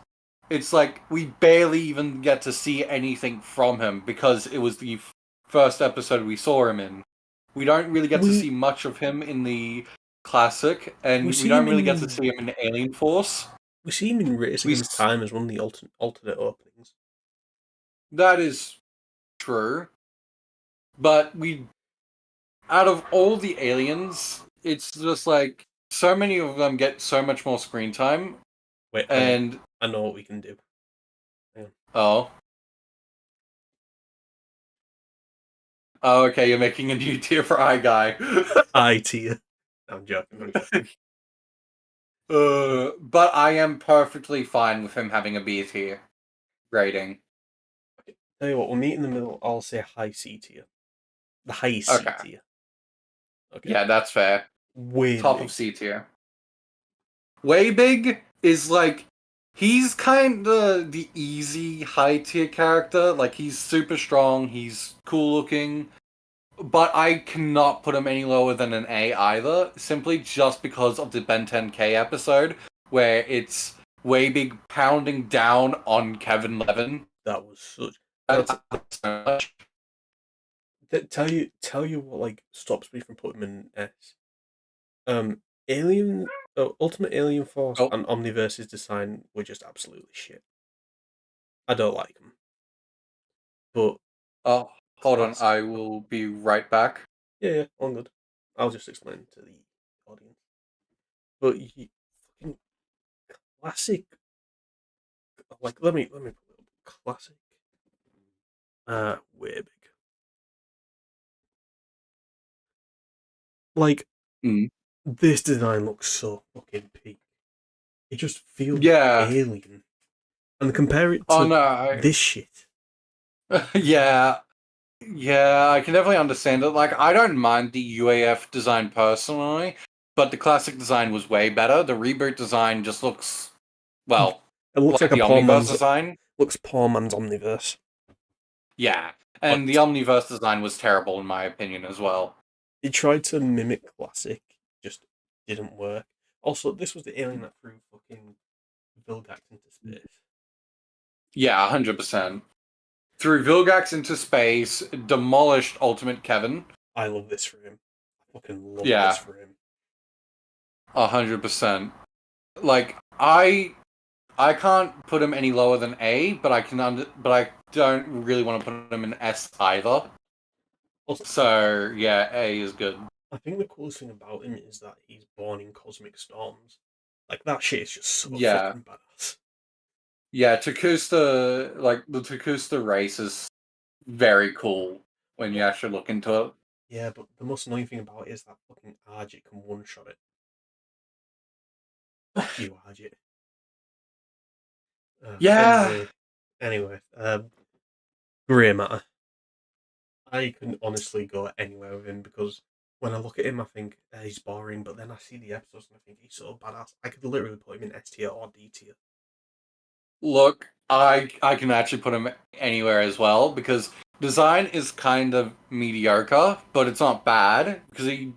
it's like we barely even get to see anything from him because it was the first episode we saw him in. We don't really get to
We
see much of him in the classic,
we
and we
see him
don't really get to
in
see him in Alien Force.
we see him in Race
We
Against Time as one of the alternate openings.
that is true, but we out of all the aliens, it's just like so many of them get so much more screen time,
Wait, hang on.
and
I know what we can do. Hang on.
oh, oh, okay, you're making a new tier for I guy.
I tier. I'm joking. I'm joking.
But I am perfectly fine with him having a B tier rating.
Tell you what, we'll meet in the middle. I'll say high C tier. The highest C
Okay,
tier. Okay.
yeah, that's fair.
Way
Top of
big.
C tier. Way Big is like he's kind of the easy high tier character. Like he's super strong, he's cool looking, but I cannot put him any lower than an A either. Simply just because of the Ben 10K episode where it's Way Big pounding down on Kevin Levin.
That was such.
I
That's
love it so much.
tell you what like stops me from putting him in S. Alien, Ultimate Alien Force
Oh,
and Omniverse's design were just absolutely shit. I don't like them, but
oh, hold on.
classic.
I will be right back.
Yeah, yeah, all good. I'll just explain to the audience. But fucking classic, like let me put it up. Classic, way big. Like
Mm.
this design looks so fucking peak. It just feels
Yeah.
alien, and compare it
Oh
to
no.
this shit.
Yeah. Yeah, I can definitely understand it. Like, I don't mind the UAF design personally, but the classic design was way better. The reboot design just looks, well,
It looks
like
like a
the
poor
Omniverse
man's
design.
Omniverse.
Yeah, and the
But
Omniverse design was terrible in my opinion as well.
it tried to mimic classic, just didn't work. Also, this was the alien that threw fucking Vilgax into space.
Yeah, 100%. Threw Vilgax into space, demolished Ultimate Kevin.
I love this for him. I fucking love this
Yeah,
for him.
100%. Like, I can't put him any lower than A, but but I don't really want to put him in S either.
Also,
So yeah, A is good.
I think the coolest thing about him is that he's born in cosmic storms. Like that shit is just so
Yeah,
fucking badass.
yeah. Like the Takusta race is very cool when you
Yeah,
actually look into it.
Yeah, but the most annoying thing about it is that fucking Argit can one shot it. Fuck you, Argit.
Yeah.
Anyway, grey matter. I can honestly go anywhere with him because when I look at him, I think he's boring, but then I see the episodes and I think he's so badass. I could literally put him in S tier or D tier.
Look, I can actually put him anywhere as well because design is kind of mediocre, but it's not bad because he,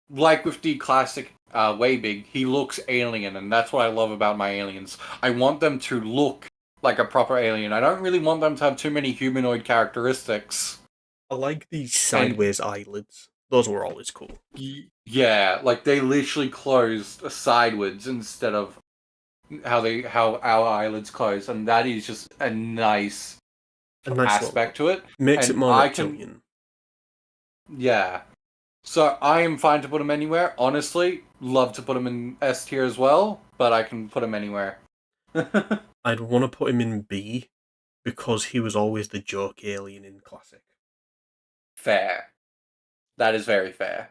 like with the classic Way Big, he looks alien, and that's what I love about my aliens. I want them to look like a proper alien. I don't really want them to have too many humanoid characteristics.
I like these
And
sideways eyelids. Those were always cool.
yeah, like they literally closed sideways instead of how our eyelids close, and that is just a nice
A nice little
aspect to it.
makes it
And
more
I can,
reptilian.
yeah. So I am fine to put him anywhere. Honestly, love to put him in S tier as well, but I can put him anywhere.
I'd want to put him in B because he was always the joke alien in classic.
Fair. That is very fair.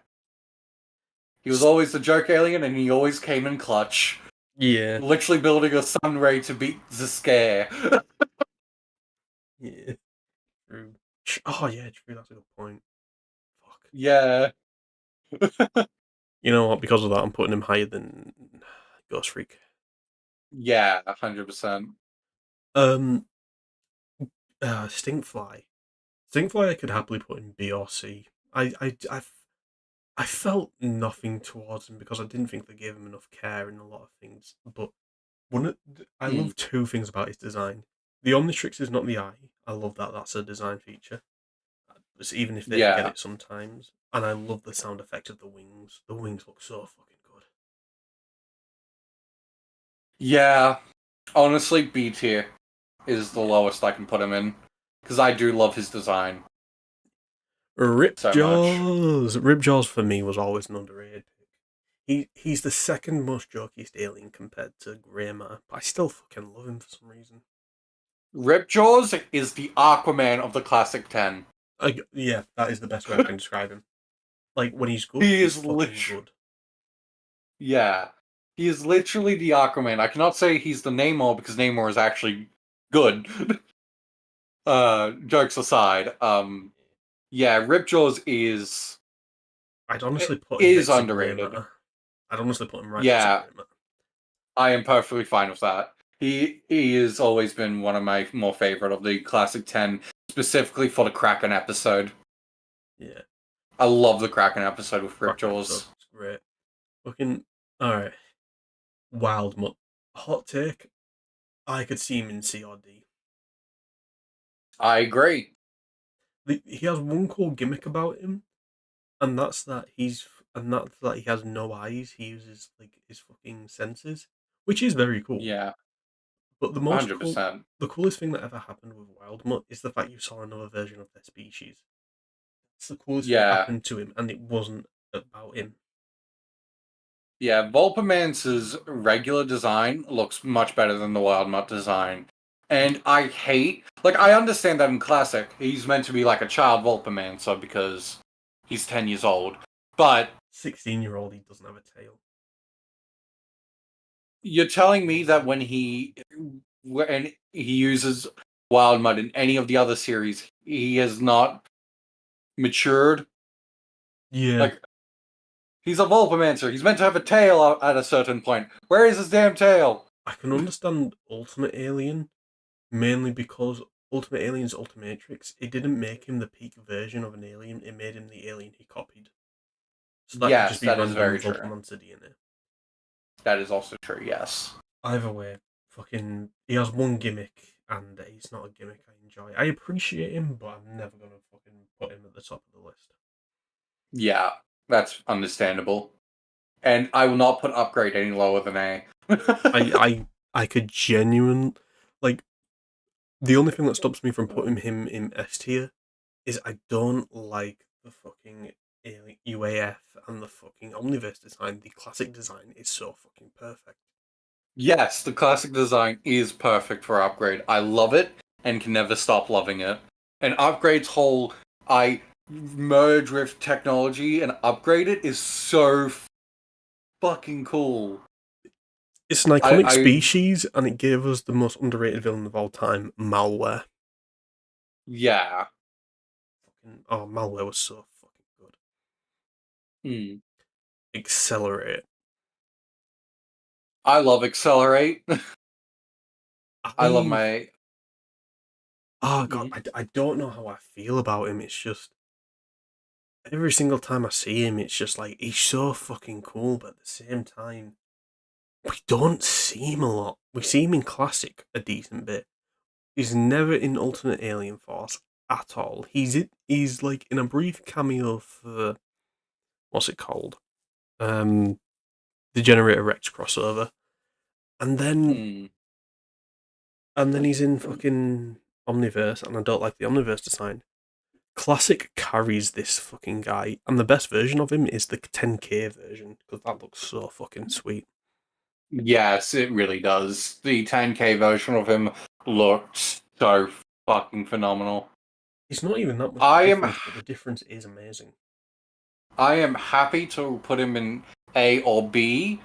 He was always the joke alien, and he always came in clutch.
Yeah,
Literally building a sun ray to beat the scare.
yeah, true. Oh yeah, true. That's a good point. Fuck.
Yeah.
You know what? Because of that, I'm putting him higher than Ghost Freak.
Yeah, 100%.
Um, Stinkfly. Stinkfly, I could happily put in B or C. I felt nothing towards him because I didn't think they gave him enough care in a lot of things. But I
Mm,
love two things about his design. The Omnitrix is not the eye. I love that. That's a design feature. Even if they forget
yeah.
it sometimes. And I love the sound effect of the wings. The wings look so fucking good.
Yeah. Honestly, B tier is the
Yeah.
lowest I can put him in. Because I do love his design so much.
Ripjaws for me was always an underrated pick. He's the second most jokiest alien compared to Greymatter, but I still fucking love him for some reason.
Ripjaws is the Aquaman of the classic 10.
Yeah, that is the best way I can describe him. Like when he's good,
He
he's
is
fucking good.
yeah. He is literally the Aquaman. I cannot say he's the Namor because Namor is actually good. Jokes aside. Yeah, Ripjaws
I'd honestly put him
is
next to
underrated.
Greymatter. I'd honestly put him right next to
Yeah,
Greymatter.
I am perfectly fine with that. He has always been one of my more favorite of the classic 10, specifically for the Kraken episode.
Yeah,
I love the Kraken episode with
Kraken episode
Ripjaws.
was great. Fucking alright. Wild Mutt. Hot take. I could see him in C or D.
I agree.
He has one cool gimmick about him, and that's that he has no eyes. He uses like his fucking senses, which is very cool.
Yeah,
But
hundred percent.
the coolest thing that ever happened with Wild Mutt is the fact you saw another version of their species. It's the coolest thing that
Yeah,
happened to him, and it wasn't about him.
yeah. Volpamance's regular design looks much better than the Wild Mutt design, and I hate. Like, I understand that in classic, he's meant to be like a child Volpamancer because he's 10 years old. But
16-year-old, he doesn't have a tail.
you're telling me that when he uses Wild Mud in any of the other series, he has not matured?
Yeah,
Like, he's a Volpamancer. He's meant to have a tail at a certain point. Where is his damn tail?
I can understand Ultimate Alien mainly because Ultimate Alien's Ultimatrix, it didn't make him the peak version of an alien, it made him the alien he copied. So that could just
Yes,
be
that is
random
very true.
Volcamancer DNA.
That is also true, yes.
Either way, fucking, he has one gimmick, and he's not a gimmick I enjoy. I appreciate him, but I'm never gonna fucking put him at the top of the list.
Yeah, that's understandable. And I will not put upgrade any lower than A.
I could genuine like the only thing that stops me from putting him in S tier is I don't like the fucking UAF and the fucking Omniverse design. The classic design is so fucking perfect.
Yes, the classic design is perfect for upgrade. I love it and can never stop loving it. And upgrade's whole I merge with technology and upgrade it is so fucking cool.
It's an
I,
iconic
I,
species, and it gave us the most underrated villain of all time, Malware.
yeah.
Oh, Malware was so fucking good.
Hmm.
Accelerate.
I love Accelerate. I love
I
my.
oh god,
Hmm.
I don't know how I feel about him. It's just every single time I see him, it's just like he's so fucking cool, but at the same time, we don't see him a lot. We see him in Classic a decent bit. He's never in Ultimate Alien Force at all. He's like in a brief cameo for what's it called? Um, the Generator Rex crossover, and then
Hmm.
he's in fucking Omniverse, and I don't like the Omniverse design. Classic carries this fucking guy, and the best version of him is the 10K version because that looks so fucking sweet.
Yes, it really does. The 10K version of him looked so fucking phenomenal.
It's not even that much of a
I am
difference, but the difference is amazing.
I am happy to put him in A or B.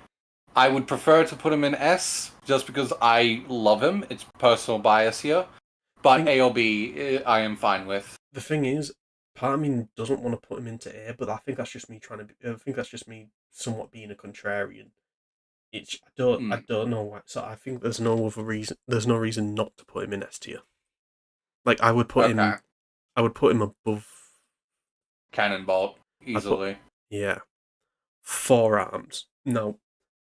I would prefer to put him in S just because I love him. It's personal bias here.
I
But
think
A or B, I am fine with.
the thing is, part of me doesn't want to put him into A, but I think that's just me trying to. I think that's just me somewhat being a contrarian. I
Hmm.
don't know why. So I think there's no other reason. There's no reason not to put him in S tier. Like
Okay.
I would put him above.
Cannonball,
I'd put
easily.
yeah, forearms. Now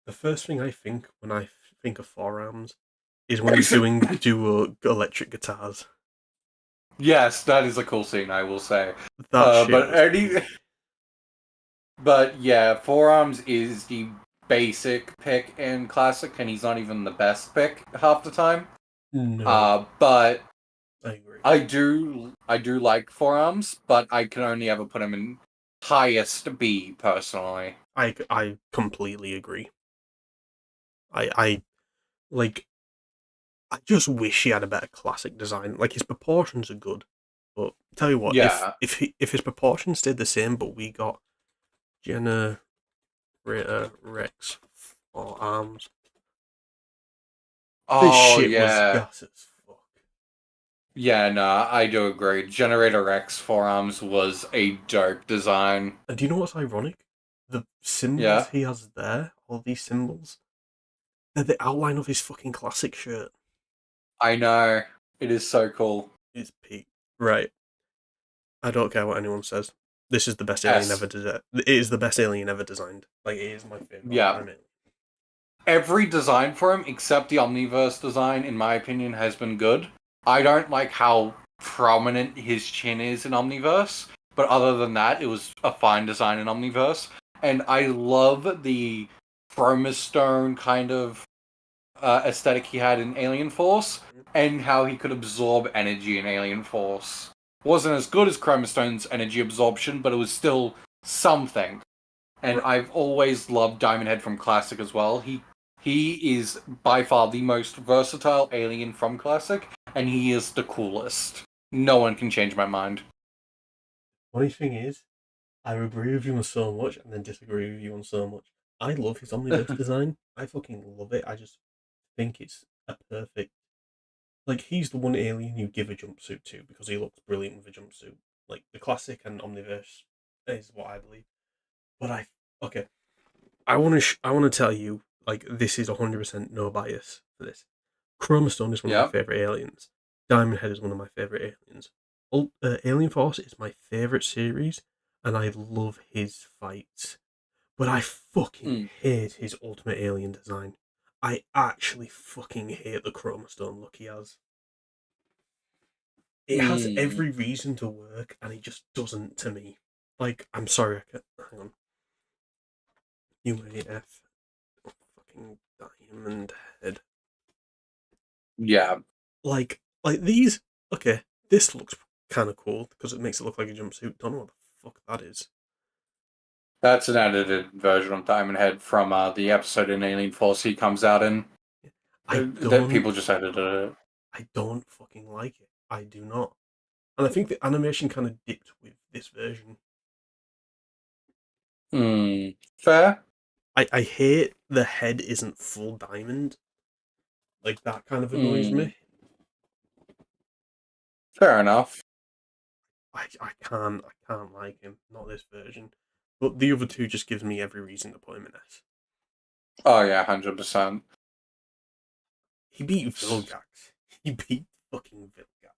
the first thing I think when I think of forearms is when he's doing duo electric guitars.
Yes, that is a cool scene, I will say.
That shit
But
was
any,
peak.
but yeah, forearms is the basic pick in classic, and he's not even the best pick half the time.
No,
But
I agree.
I do like forearms, but I can only ever put him in highest B personally.
I completely agree. I like. I just wish he had a better classic design. Like his proportions are good, but tell you what,
Yeah.
if his proportions stayed the same, but we got Generator Rex for arms, this
Oh
shit was
yeah.
gas as fuck.
Yeah, no, I do agree. Generator X forearms was a dope design.
And do you know what's ironic? The symbols
Yeah,
he has there, all these symbols, they're the outline of his fucking classic shirt.
I know. It is so cool.
It's peak. Right. I don't care what anyone says. This is the best alien ever
S.
designed. It is the best alien ever designed. Like, it is my favorite
Yeah.
all-time alien.
Every design for him, except the Omniverse design, in my opinion, has been good. I don't like how prominent his chin is in Omniverse, but other than that, it was a fine design in Omniverse. And I love the chromastone kind of aesthetic he had in Alien Force, and how he could absorb energy in Alien Force. Wasn't as good as Chromastone's energy absorption, but it was still something. And
Right.
I've always loved Diamond Head from Classic as well. He is by far the most versatile alien from Classic, and he is the coolest. No one can change my mind.
Funny thing is, I agree with you on so much and then disagree with you on so much. I love his Omniverse design. I fucking love it. I just think it's a perfect. Like, he's the one alien you give a jumpsuit to because he looks brilliant with a jumpsuit. Like, the classic and Omniverse is what I believe. But okay, I want to tell you, like, this is 100% no bias for this. Chromastone is one of my
Yeah.
favorite aliens. Diamond Head is one of my favorite aliens. Alien Force is my favorite series, and I love his fights. But I fucking
Mm.
hate his Ultimate Alien design. I actually fucking hate the Chromastone look he has. It has
Mm.
every reason to work, and it just doesn't to me. Like, I'm sorry, I can't. Hang on. UAF. Fucking Diamond Head.
Yeah.
Like these. Okay, this looks kind of cool because it makes it look like a jumpsuit. Don't know what the fuck that is.
That's an edited version of Diamond Head from the episode in Alien Force he comes out in.
I
That
don't.
people just edited it.
I don't fucking like it. I do not. And I think the animation kind of dipped with this version.
Fair.
I hate the head isn't full diamond. Like that kind of annoys
Hmm.
me.
Fair enough.
I can't like him. Not this version. But the other two just gives me every reason to put him in S.
Oh yeah, 100%.
He beat Vilgax. He beat fucking Vilgax.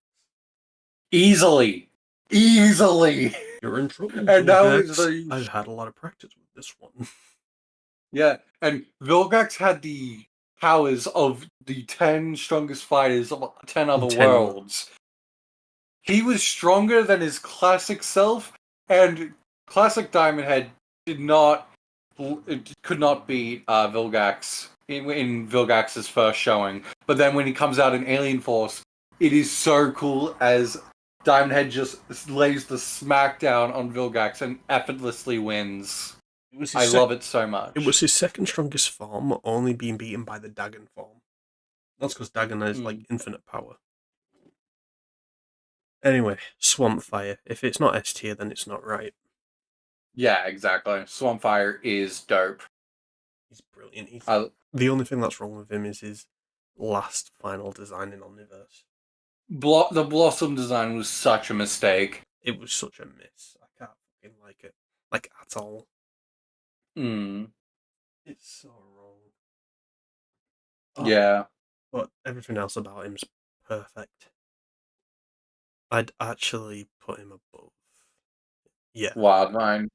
Easily. Easily.
You're in trouble,
And that was
Vilgax.
the
I've had a lot of practice with this one.
yeah, and Vilgax had the powers of the 10 strongest fighters of 10 other
10.
worlds. He was stronger than his classic self, and classic Diamond Head did not it could not beat Vilgax in Vilgax's first showing. But then when he comes out in Alien Force, it is so cool as Diamond Head just lays the smackdown on Vilgax and effortlessly wins.
It was his
I
sec-
love it so
It
much.
was his second strongest form, only being beaten by the Dagon form. That's because Dagon has like
Mm.
infinite power. Anyway, Swamp Fire. If it's not S tier, then it's not right.
Yeah, exactly. Swampfire is dope.
He's brilliant.
I,
The only thing that's wrong with him is his last final design in Omniverse.
the Blossom design was such a mistake.
It was such a miss. I can't fucking like it. Like, at all.
Mm.
It's so wrong. Oh,
Yeah.
but everything else about him's perfect. I'd actually put him above. Yeah.
Wildmine.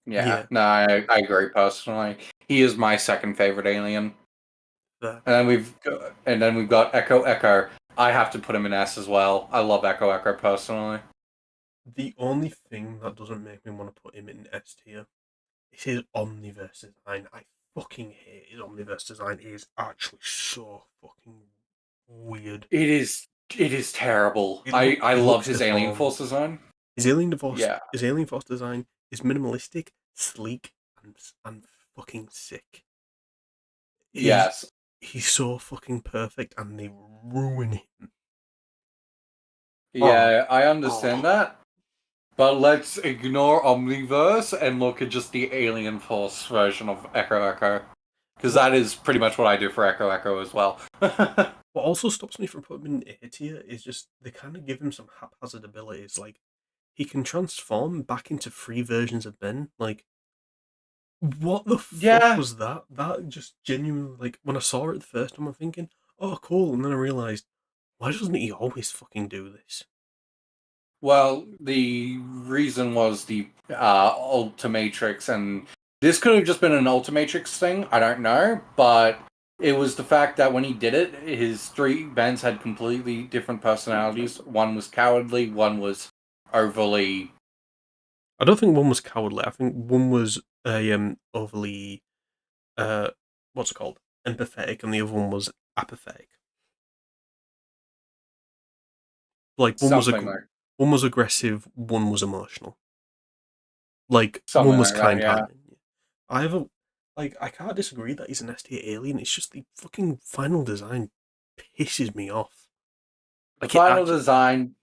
Yeah,
Yeah.
no, I agree personally. He is my second favorite alien.
Fair.
And then we've got Echo Echo. I have to put him in S as well. I love Echo Echo personally.
The only thing that doesn't make me want to put him in S tier is his Omniverse design. I fucking hate his Omniverse design. It is actually so fucking weird.
It is terrible. I
It
love
looks
his Alien
deformed.
Force design. Yeah.
His Alien Force design is minimalistic, sleek, and fucking sick. He's
Yes.
he's so fucking perfect, and they ruin him. Oh,
Yeah, I understand
oh.
that. But let's ignore Omniverse and look at just the Alien Force version of Echo Echo. Because
What
that is pretty much what I do for Echo Echo as well.
what also stops me from putting him in A tier is just they kind of give him some haphazard abilities. Like he can transform back into three versions of Ben. Like what the fuck
Yeah.
was that? That just genuinely like when I saw it the first time, I'm thinking, oh cool, and then I realized why doesn't he always fucking do this?
Well, the reason was the Ultimatrix, and this could have just been an Ultimatrix thing. I don't know, but it was the fact that when he did it, his three bands had completely different personalities. One was cowardly, one was overly.
I don't think one was cowardly. I think one was overly uh what's it called? Empathetic, and the other one was apathetic. Like
Something like
one was aggressive, one was emotional. Like one
something
was
like that.
kind
Yeah.
hearted. I have a like I can't disagree that he's an S tier alien. It's just the fucking final design pisses me off.
The
Like it
final
actually
design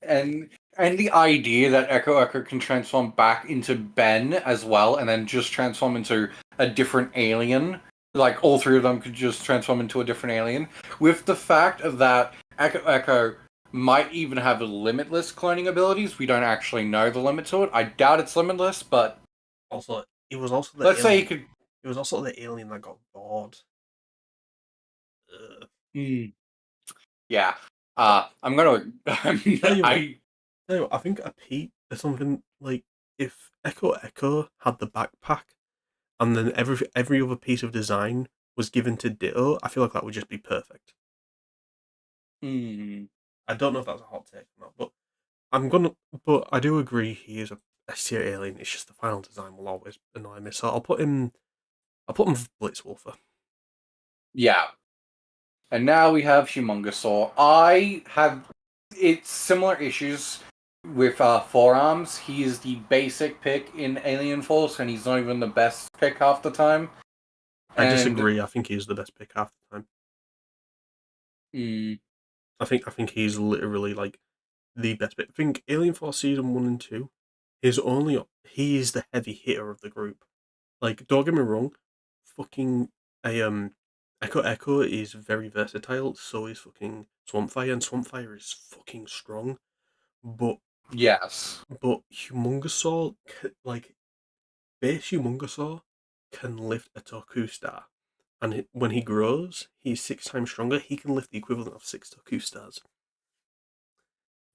and the idea that Echo Echo can transform back into Ben as well, and then just transform into a different alien. Like all three of them could just transform into a different alien. With the fact that Echo Echo might even have limitless cloning abilities, we don't actually know the limit to it. I doubt it's limitless, but
also it was also the
let's say he
alien.
could.
It was also the alien that got bored. Ugh.
Mm, yeah.
But
I'm gonna.
tell you what,
I
I think a Pete or something like if Echo Echo had the backpack and then every other piece of design was given to Ditto, I feel like that would just be perfect.
mm,
I don't know if that's a hot take or not, but I'm gonna. But I do agree he is a S tier alien. It's just the final design will always annoy me. So I'll put him. I'll put him Blitzwolfer.
yeah. And now we have Humongosaur. I have it's similar issues with Forearms. He is the basic pick in Alien Force, and he's not even the best pick half the time.
I
And
disagree. I think he's the best pick half the time.
mm,
I think he's literally like the best pick. I think Alien Force season 1 and 2. he is the heavy hitter of the group. Like, don't get me wrong, fucking I Echo is very versatile. So is fucking Swampfire, and Swampfire is fucking strong. But
Yes.
Humongousaur, like base Humongousaur, can lift a Toku star, and when he grows, he's 6 times stronger. He can lift the equivalent of 6 Toku stars.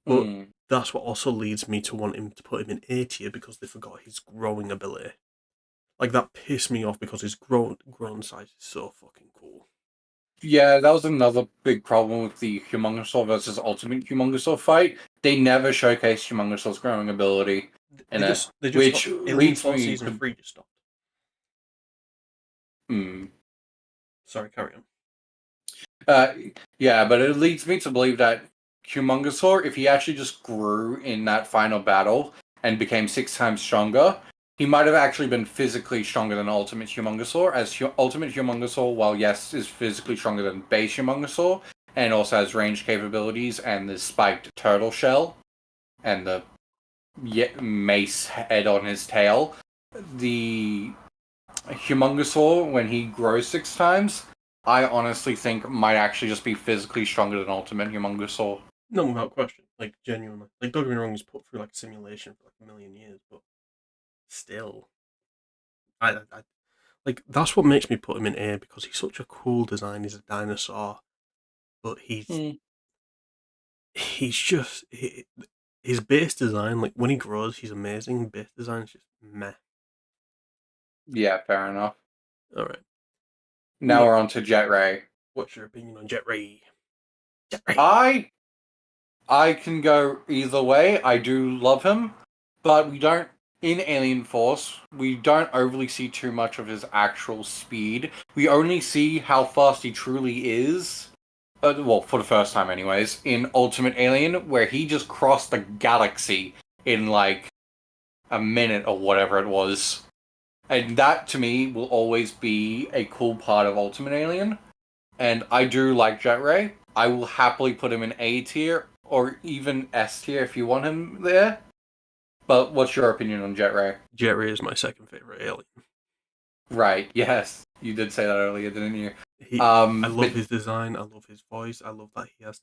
But
Mm.
that's what also leads me to want him to put him in A tier because they forgot his growing ability. Like that pissed me off because his grown size is so fucking cool.
Yeah, that was another big problem with the Humongousaur versus Ultimate Humongousaur fight. They never showcased Humongousaur's growing ability in it,
They just
which
stopped. Alien
leads
Force
me
season
to.
3 just stopped.
Hmm.
Sorry, carry on.
Uh, yeah, but it leads me to believe that Humongousaur, if he actually just grew in that final battle and became 6 times stronger, he might have actually been physically stronger than Ultimate Humongousaur. As Ultimate Humongousaur, while yes, is physically stronger than base Humongousaur, and also has range capabilities and the spiked turtle shell and the mace head on his tail, the Humongousaur, when he grows 6 times, I honestly think might actually just be physically stronger than Ultimate Humongousaur.
No, without question. Like genuinely. Like don't get me wrong, he's put through like a simulation for like a million years, but still, I like that's what makes me put him in A because he's such a cool design. He's a dinosaur, but
Mm.
he's just his base design. Like when he grows, he's amazing. Base design is just meh.
Yeah, fair enough.
All right,
Now
Nick,
we're on to Jet Ray.
what's your opinion on Jet Ray? Jet Ray.
I I can go either way. I do love him, but we don't in Alien Force. We don't overly see too much of his actual speed. We only see how fast he truly is. Well, for the first time, anyways, in Ultimate Alien, where he just crossed the galaxy in like a minute or whatever it was. And that to me will always be a cool part of Ultimate Alien. And I do like Jet Ray. I will happily put him in A tier or even S tier if you want him there. But what's your opinion on Jet Ray?
Jet Ray is my second favorite alien.
Right, yes. You did say that earlier, didn't you?
I
But
love his design. I love his voice. I love that he has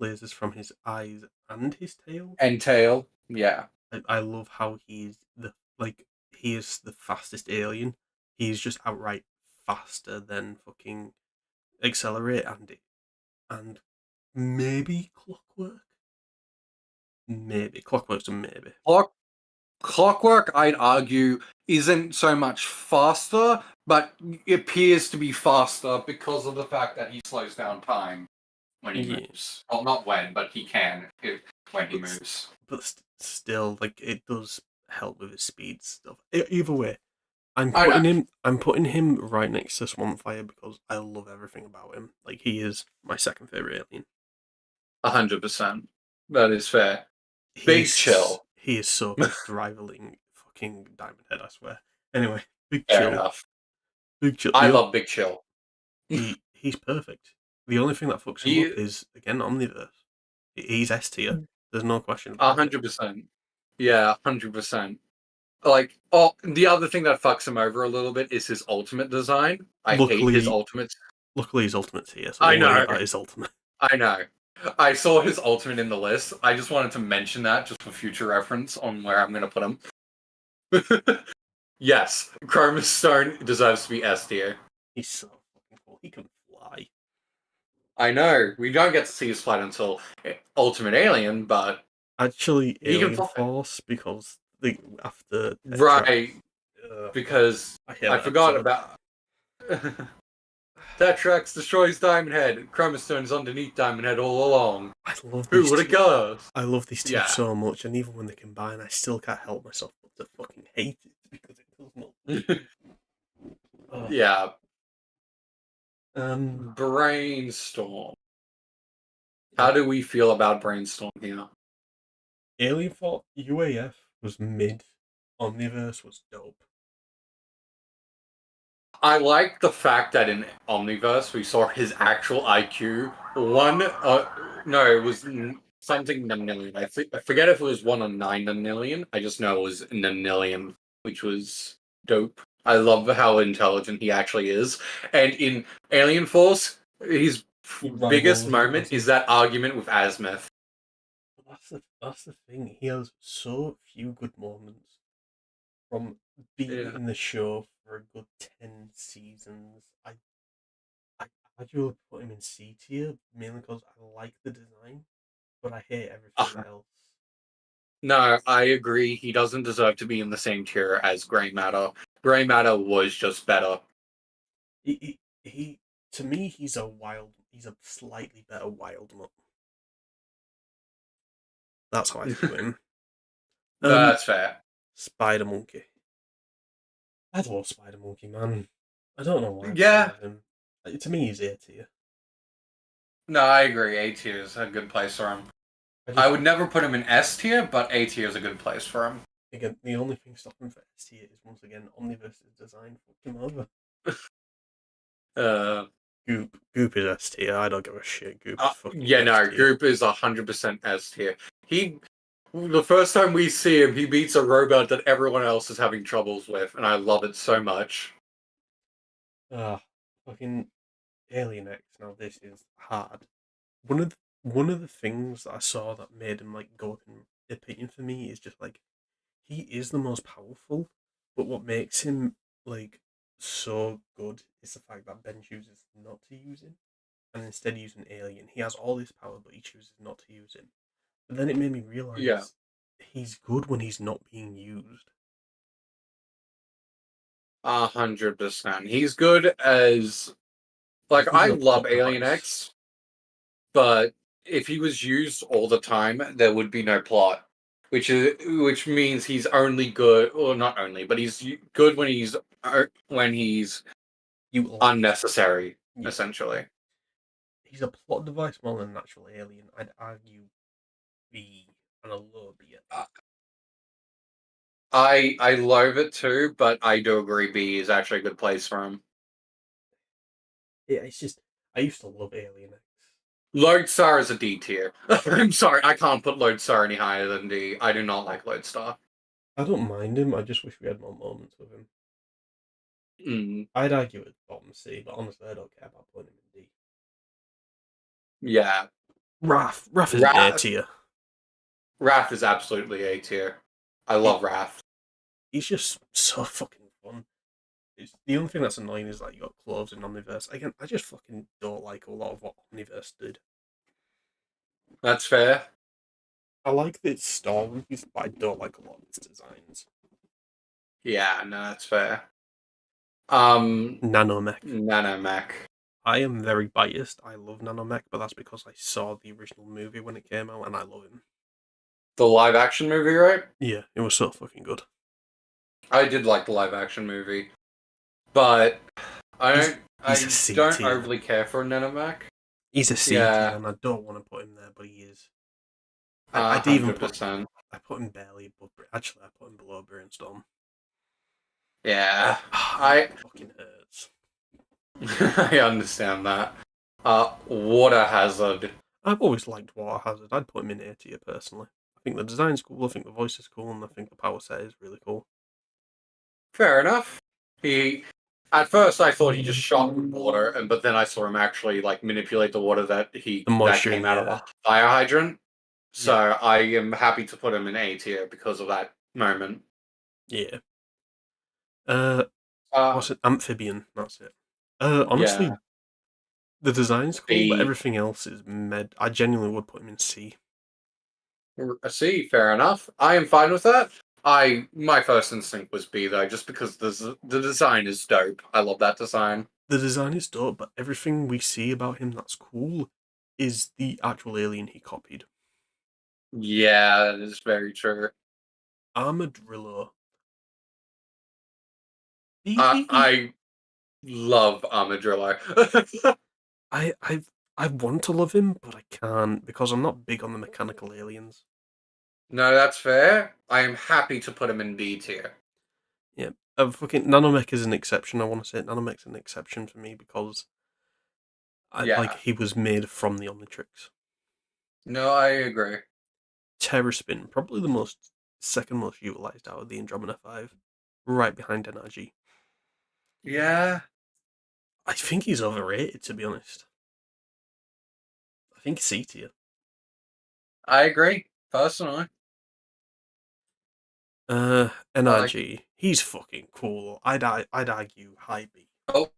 lasers from his eyes and his tail.
and Tail, yeah.
I love how he is the fastest alien. He's just outright faster than fucking Accelerate and maybe Clockwork. Maybe Clockwork's a maybe.
Clock, Clockwork, I'd argue, isn't so much faster, but appears to be faster because of the fact that he slows down time when he
Yeah,
moves. Well, not when, but he can when he
but
moves.
still, like it does help with his speed stuff. Either way,
I know,
I'm putting him right next to Swampfire because I love everything about him. Like he is my second favorite alien.
100%. That is fair. Big
He's
chill.
he is so close to rivaling fucking Diamond Head, I swear. Anyway, Big
Fair
Chill.
enough.
Big Chill.
I love Big Chill.
He's perfect. The only thing that fucks him
He
up is again Omniverse. He's S tier. There's no question
a
about it.
100%. Yeah, 100%. Like, oh, the other thing that fucks him over a little bit is his ultimate design. I hate his
Luckily
ultimates.
luckily his ultimate's here, so
I
don't worry
know.
about his ultimate.
I know. I saw his ultimate in the list. I just wanted to mention that just for future reference on where I'm going to put him. Yes, Chromus Stone deserves to be S tier.
He's so fucking cool. He can fly.
I know. We don't get to see his flight until Ultimate Alien, but
Actually,
he can
Alien
fly.
Force because after Tetra,
Right, because
I hate
I
that
forgot
episode.
about Tetrax destroys Diamond Head. Chroma Stone is underneath Diamond Head all along.
I love
Who
these
would have
two.
guessed?
I love these two
Yeah.
so much, and even when they combine, I still can't help myself but to fucking hate it because it does not. Oh.
Yeah.
Um,
Brainstorm. How
yeah.
do we feel about Brainstorm here?
Alien Force UAF was mid. Omniverse was dope.
I like the fact that in Omniverse we saw his actual IQ. No, it was
something nonillion. I forget if it was 109 nonillion. I just know it was nonillion, which was dope. I love how intelligent he actually is. And in Alien Force, his
He
biggest
rivals
moment is
Azimuth.
that argument with Azimuth.
That's the thing. He has so few good moments from being
Yeah.
in the show for a good 10 seasons. I actually put him in C tier mainly because I like the design, but I hate everything
Uh,
else.
no, I agree. He doesn't deserve to be in the same tier as Grey Matter. Grey Matter was just better.
He to me he's a slightly better wild nut. That's how I view him.
That's fair.
Spider Monkey. I love Spider Monkey, man. I don't know why, but I
Yeah.
love him. To me, he's A tier.
No, I agree. A tier is a good place for him.
I
I
just
would never put him in S tier, but A tier is a good place for him.
again the only thing stopping him for S tier is once again Omniverse's design fucked him over.
Uh,
Goop is S tier. I don't give a shit. Goop is fucking
yeah,
S
no,
tier.
Group is 100% S tier. The first time we see him, he beats a robot that everyone else is having troubles with, and I love it so much.
Ah, fucking Alien X. Now this is hard. One of the things that I saw that made him like go up in opinion for me is just like he is the most powerful, but what makes him like so good is the fact that Ben chooses not to use him and instead use an alien. He has all this power, but he chooses not to use him. But then it made me
Yeah,
realize he's good when he's not being used.
100%. He's good as
He's
like
good
I
as a
love
plot
Alien
device.
X, but if he was used all the time, there would be no plot. Which means he's only good, or not only, but he's good when he's
Utilized.
unnecessary,
Yeah.
essentially.
He's a plot device more than an actual alien. I'd argue B and a low B at
Uh,
that.
I love it too, but I do agree B is actually a good place for him.
Yeah, it's just I used to love Alien X.
Lodestar is a D tier. I'm sorry, I can't put Lodestar any higher than D. I do not like Lodestar.
I don't mind him. I just wish we had more moments with him.
Mm,
I'd argue it's bottom C, but honestly, I don't care about putting him in D.
yeah,
Raph is an A
Wrath.
tier.
Wrath is absolutely A tier. I
He,
love Wrath.
he's just so fucking fun. The only thing that's annoying is that you got clothes in Omniverse. Again, I just fucking don't like a lot of what Omniverse did.
That's fair.
I like its stories, but I don't like a lot of its designs.
Yeah, no, that's fair.
Nanomech.
Nanomech.
I am very biased. I love Nanomech, but that's because I saw the original movie when it came out, and I love him.
The live action movie, right?
Yeah, it was so fucking good.
I did like the live action movie, but I
He's
don't.
he's a
I
C
don't
tier.
overly care for Nanomech.
He's a C tier,
Yeah,
and I don't want to put him there, but he is.
a
I'd even
hundred
put
percent.
I put him barely, but actually I put him below Brainstorm.
Yeah,
And that
I
fucking hurts.
I understand that. Water Hazard.
I've always liked Water Hazard. I'd put him in A tier personally. I think the design's cool. I think the voice is cool, and I think the power set is really cool.
Fair enough. He at first I thought he just shot with water, and but then I saw him actually like manipulate the water
The
that
moisture in
came
the
out of
air.
a fire hydrant. So
Yeah,
I am happy to put him in A tier because of that moment.
yeah. Uh,
Uh,
what's it? Amphibian. That's it.
yeah.
Honestly, the design's cool, but
B.
everything else is med. I genuinely would put him in C.
C. Fair enough. I am fine with that. My first instinct was B though, just because the design is dope. I love that design.
The design is dope, but everything we see about him that's cool is the actual alien he copied.
Yeah, that is very true.
Armadillo.
I love Armadillo.
I want to love him, but I can't because I'm not big on the mechanical aliens.
No, that's fair. I am happy to put him in B tier.
Yeah, fucking Nanomech is an exception. I want to say Nanomech's an exception for me because I like
Yeah.
he was made from the Omnitrix.
No, I agree.
Terror Spin, probably the second most utilized out of the Andromeda 5, right behind NRG.
Yeah,
I think he's overrated, to be honest. I think C tier.
I agree. Personally, I like.
NRG, he's fucking cool. I'd argue high B.
Oh,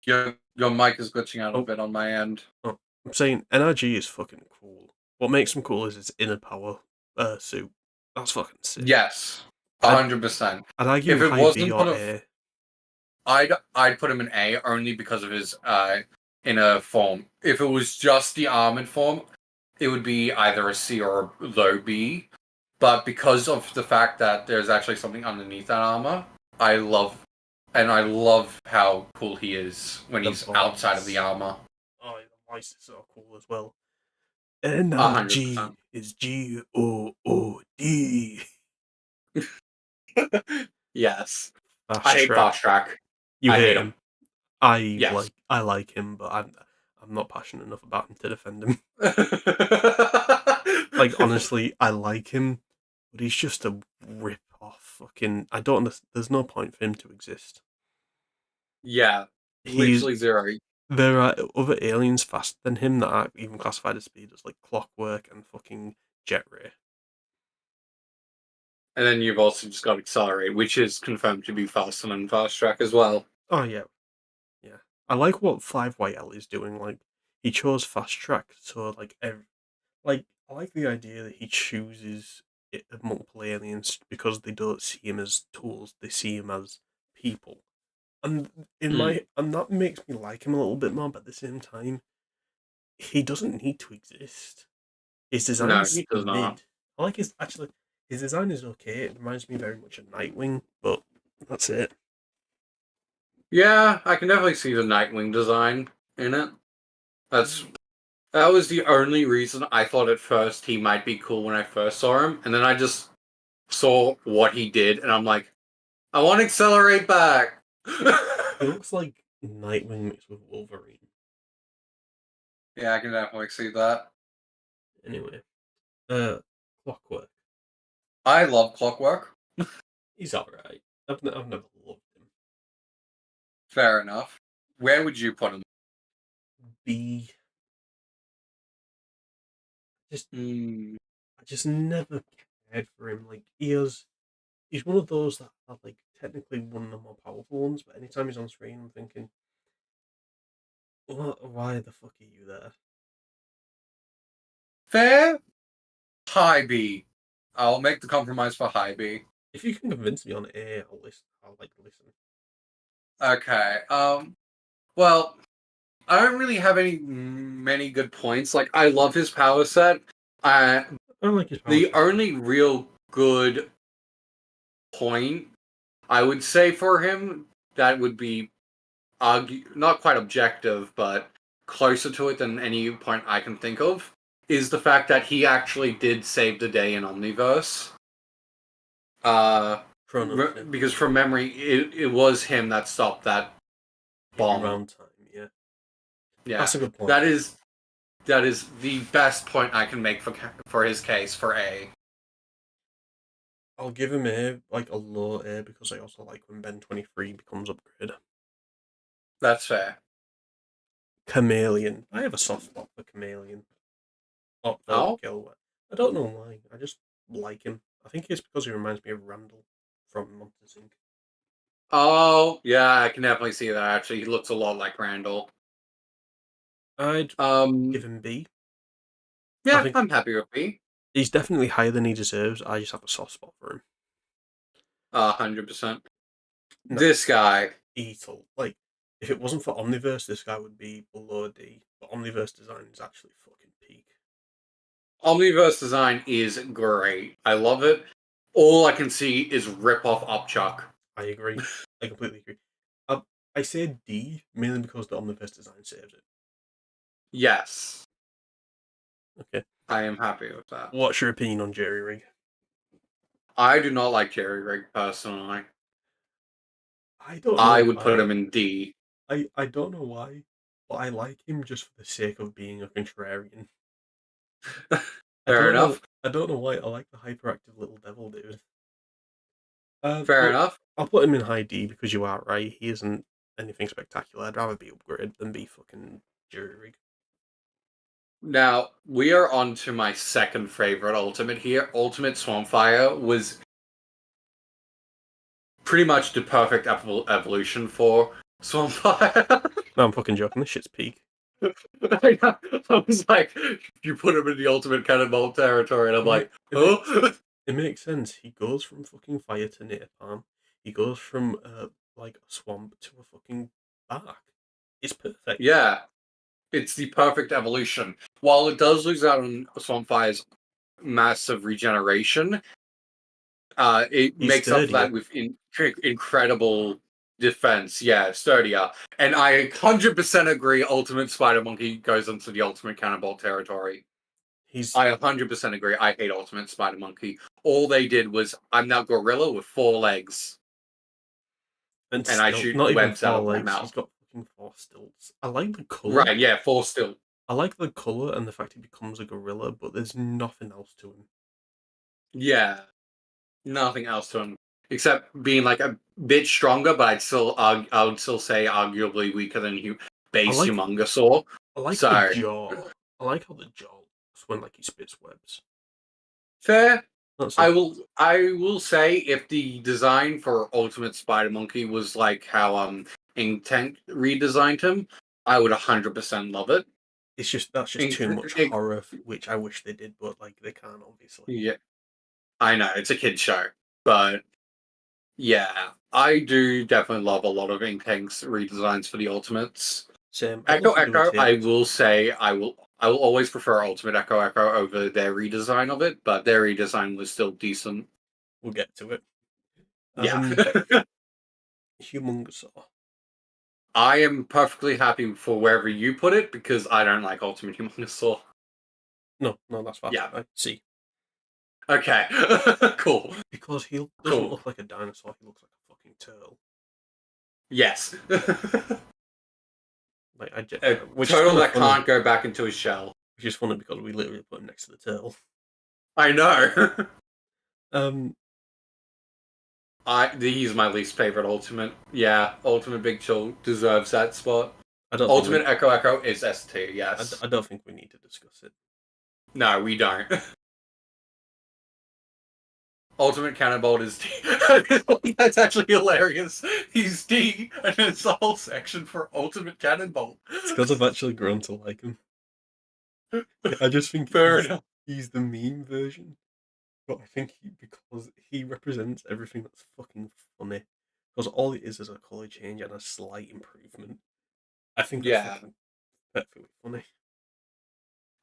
your mic is glitching out a
Oh,
bit on my end.
oh, I'm saying NRG is fucking cool. What makes him cool is his inner power suit. That's fucking sick.
Yes,
I'd
100%.
I'd argue
If it
high B
wasn't for
or
the,
A.
I'd put him in A only because of his inner form. If it was just the armored form, it would be either a C or a low B. But because of the fact that there's actually something underneath that armor, I love, and I love how cool he is when
The
he's outside of the
voice.
armor.
Oh, the voice is so cool as well.
100%.
NRG is GOOD.
Yes. I
Fast
hate
track.
Fast Track.
You
I
hate
hate
him.
him.
I
Yes.
like him, but I'm not passionate enough about him to defend him. Like honestly, I like him, but he's just a rip off fucking. I don't. There's no point for him to exist.
Yeah.
He's
Literally zero.
There are other aliens faster than him that aren't even classified as speeders, like Clockwork and fucking Jet Ray.
And then you've also just got Accelerate, which is confirmed to be faster than Fast Track as well.
Oh yeah, yeah. I like what 5YL is doing. Like he chose fast track, so like I like the idea that he chooses multiple aliens because they don't see him as tools; they see him as people. And
Mm.
and that makes me like him a little bit more. But at the same time, he doesn't need to exist. His design
No,
is
he does not.
mid. I like his design is okay. It reminds me very much of Nightwing, but that's it.
Yeah, I can definitely see the Nightwing design in it. That was the only reason I thought at first he might be cool when I first saw him, and then I just saw what he did, and I'm like, I want to accelerate back.
He looks like Nightwing mixed with Wolverine.
Yeah, I can definitely see that.
Anyway, Clockwork.
I love Clockwork.
He's alright. I've never loved him.
Fair enough. Where would you put him?
B. Just
Mm,
I just never cared for him. Like he's one of those that are like technically one of the more powerful ones, but anytime he's on screen, I'm thinking, what? Why the fuck are you there?
Fair? High B. I'll make the compromise for high B.
If you can convince me on A, I'll listen. I'll like listen.
Okay. Well, I don't really have many good points. Like, I love his power set. Uh,
I don't like his power
the
set.
only real good point I would say for him that would be not quite objective, but closer to it than any point I can think of, is the fact that he actually did save the day in Omniverse.
Chronos, yeah.
Because from memory, it was him that stopped that
Every
bomb.
round time, yeah.
Yeah,
That's a good point.
that is the best point I can make for his case for A.
I'll give him A, like a low A, because I also like when Ben 23 becomes upgrade.
That's fair.
Chameleon. I have a soft spot for Chameleon. Oh,
oh,
Overkill. I don't know why. I just like him. I think it's because he reminds me of Randall from Monsters Inc.
oh, yeah, I can definitely see that. Actually, he looks a lot like Randall.
I'd give him B. I
Yeah,
think
I'm happy with B.
he's definitely higher than he deserves. I just have a soft spot for him.
100%.
No,
This guy,
Beetle. Like, if it wasn't for Omniverse, this guy would be below D. But Omniverse design is actually fucking peak.
Omniverse design is great. I love it. All I can see is rip off Upchuck.
I agree. I completely agree. I say D mainly because the Omniverse design saves it.
Yes,
Okay.
I am happy with that.
What's your opinion on Jerry Rig?
I do not like Jerry Rig personally.
I don't know
I would put
why.
him in D.
I don't know why, but I like him just for the sake of being a contrarian.
Fair enough.
I don't know why I like the hyperactive little devil dude.
Fair
But
enough.
I'll put him in high D because you are right. He isn't anything spectacular. I'd rather be upgraded than be fucking jury rig.
Now we are on to my second favorite ultimate here. Ultimate Swampfire was pretty much the perfect evolution for Swampfire.
No, I'm fucking joking. This shit's peak.
I was like, you put him in the ultimate cannonball territory, and I'm like, oh.
It makes sense. He goes from fucking fire to napalm. He goes from like a swamp to a fucking bark. It's perfect.
Yeah, it's the perfect evolution. While it does lose out on Swampfire's massive regeneration, it
He's
makes up for
sturdier.
that with incredible defense. Yeah, sturdier. And I 100% agree. Ultimate Spider Monkey goes into the ultimate cannonball territory. I 100% agree. I hate Ultimate Spider Monkey. All they did was, I'm now gorilla with 4 legs,
and
and I
still
shoot
not even
webs out
4
of my
legs. He's
mouth.
got fucking 4 stilts. I like the color.
Right? Yeah, 4 still.
I like the color and the fact he becomes a gorilla, but there's nothing else to him.
Yeah, nothing else to him except being like a bit stronger, but I would still say arguably weaker than base
like-
Humongosaur.
I like
So
the jaw. I like how the jaw looks when like he spits webs.
fair.
That's
I will say if the design for Ultimate Spider Monkey was like how Intent redesigned him, I would 100% love it.
It's just that's just too much horror, which I wish they did, but like they can't obviously.
Yeah, I know it's a kid show, but yeah, I do definitely love a lot of Inktank's redesigns for the Ultimates.
Same.
Echo Echo, I will say I will always prefer Ultimate Echo Echo over their redesign of it, but their redesign was still decent.
We'll get to it.
Yeah.
Humongosaur.
I am perfectly happy for wherever you put it because I don't like Ultimate Humongosaur.
No, that's fine.
Yeah.
I see.
Okay. Cool.
Because he doesn't
Cool.
look like a dinosaur, he looks like a fucking turtle.
Yes.
Like
A
which
turtle
is
that
funny,
can't go back into his shell.
which is funny because we literally put him next to the turtle.
I know. He's my least favorite Ultimate. Yeah, Ultimate Big Chill deserves that spot. Ultimate Echo Echo is S2, yes.
I don't think we need to discuss it.
No, we don't. Ultimate Cannonball is D. That's actually hilarious. He's D, and it's a whole section for Ultimate Cannonball.
It's because I've actually grown to like him. I just think he's the meme version. But I think because he represents everything that's fucking funny. Because all it is a colour change and a slight improvement. I think that's fucking perfectly funny.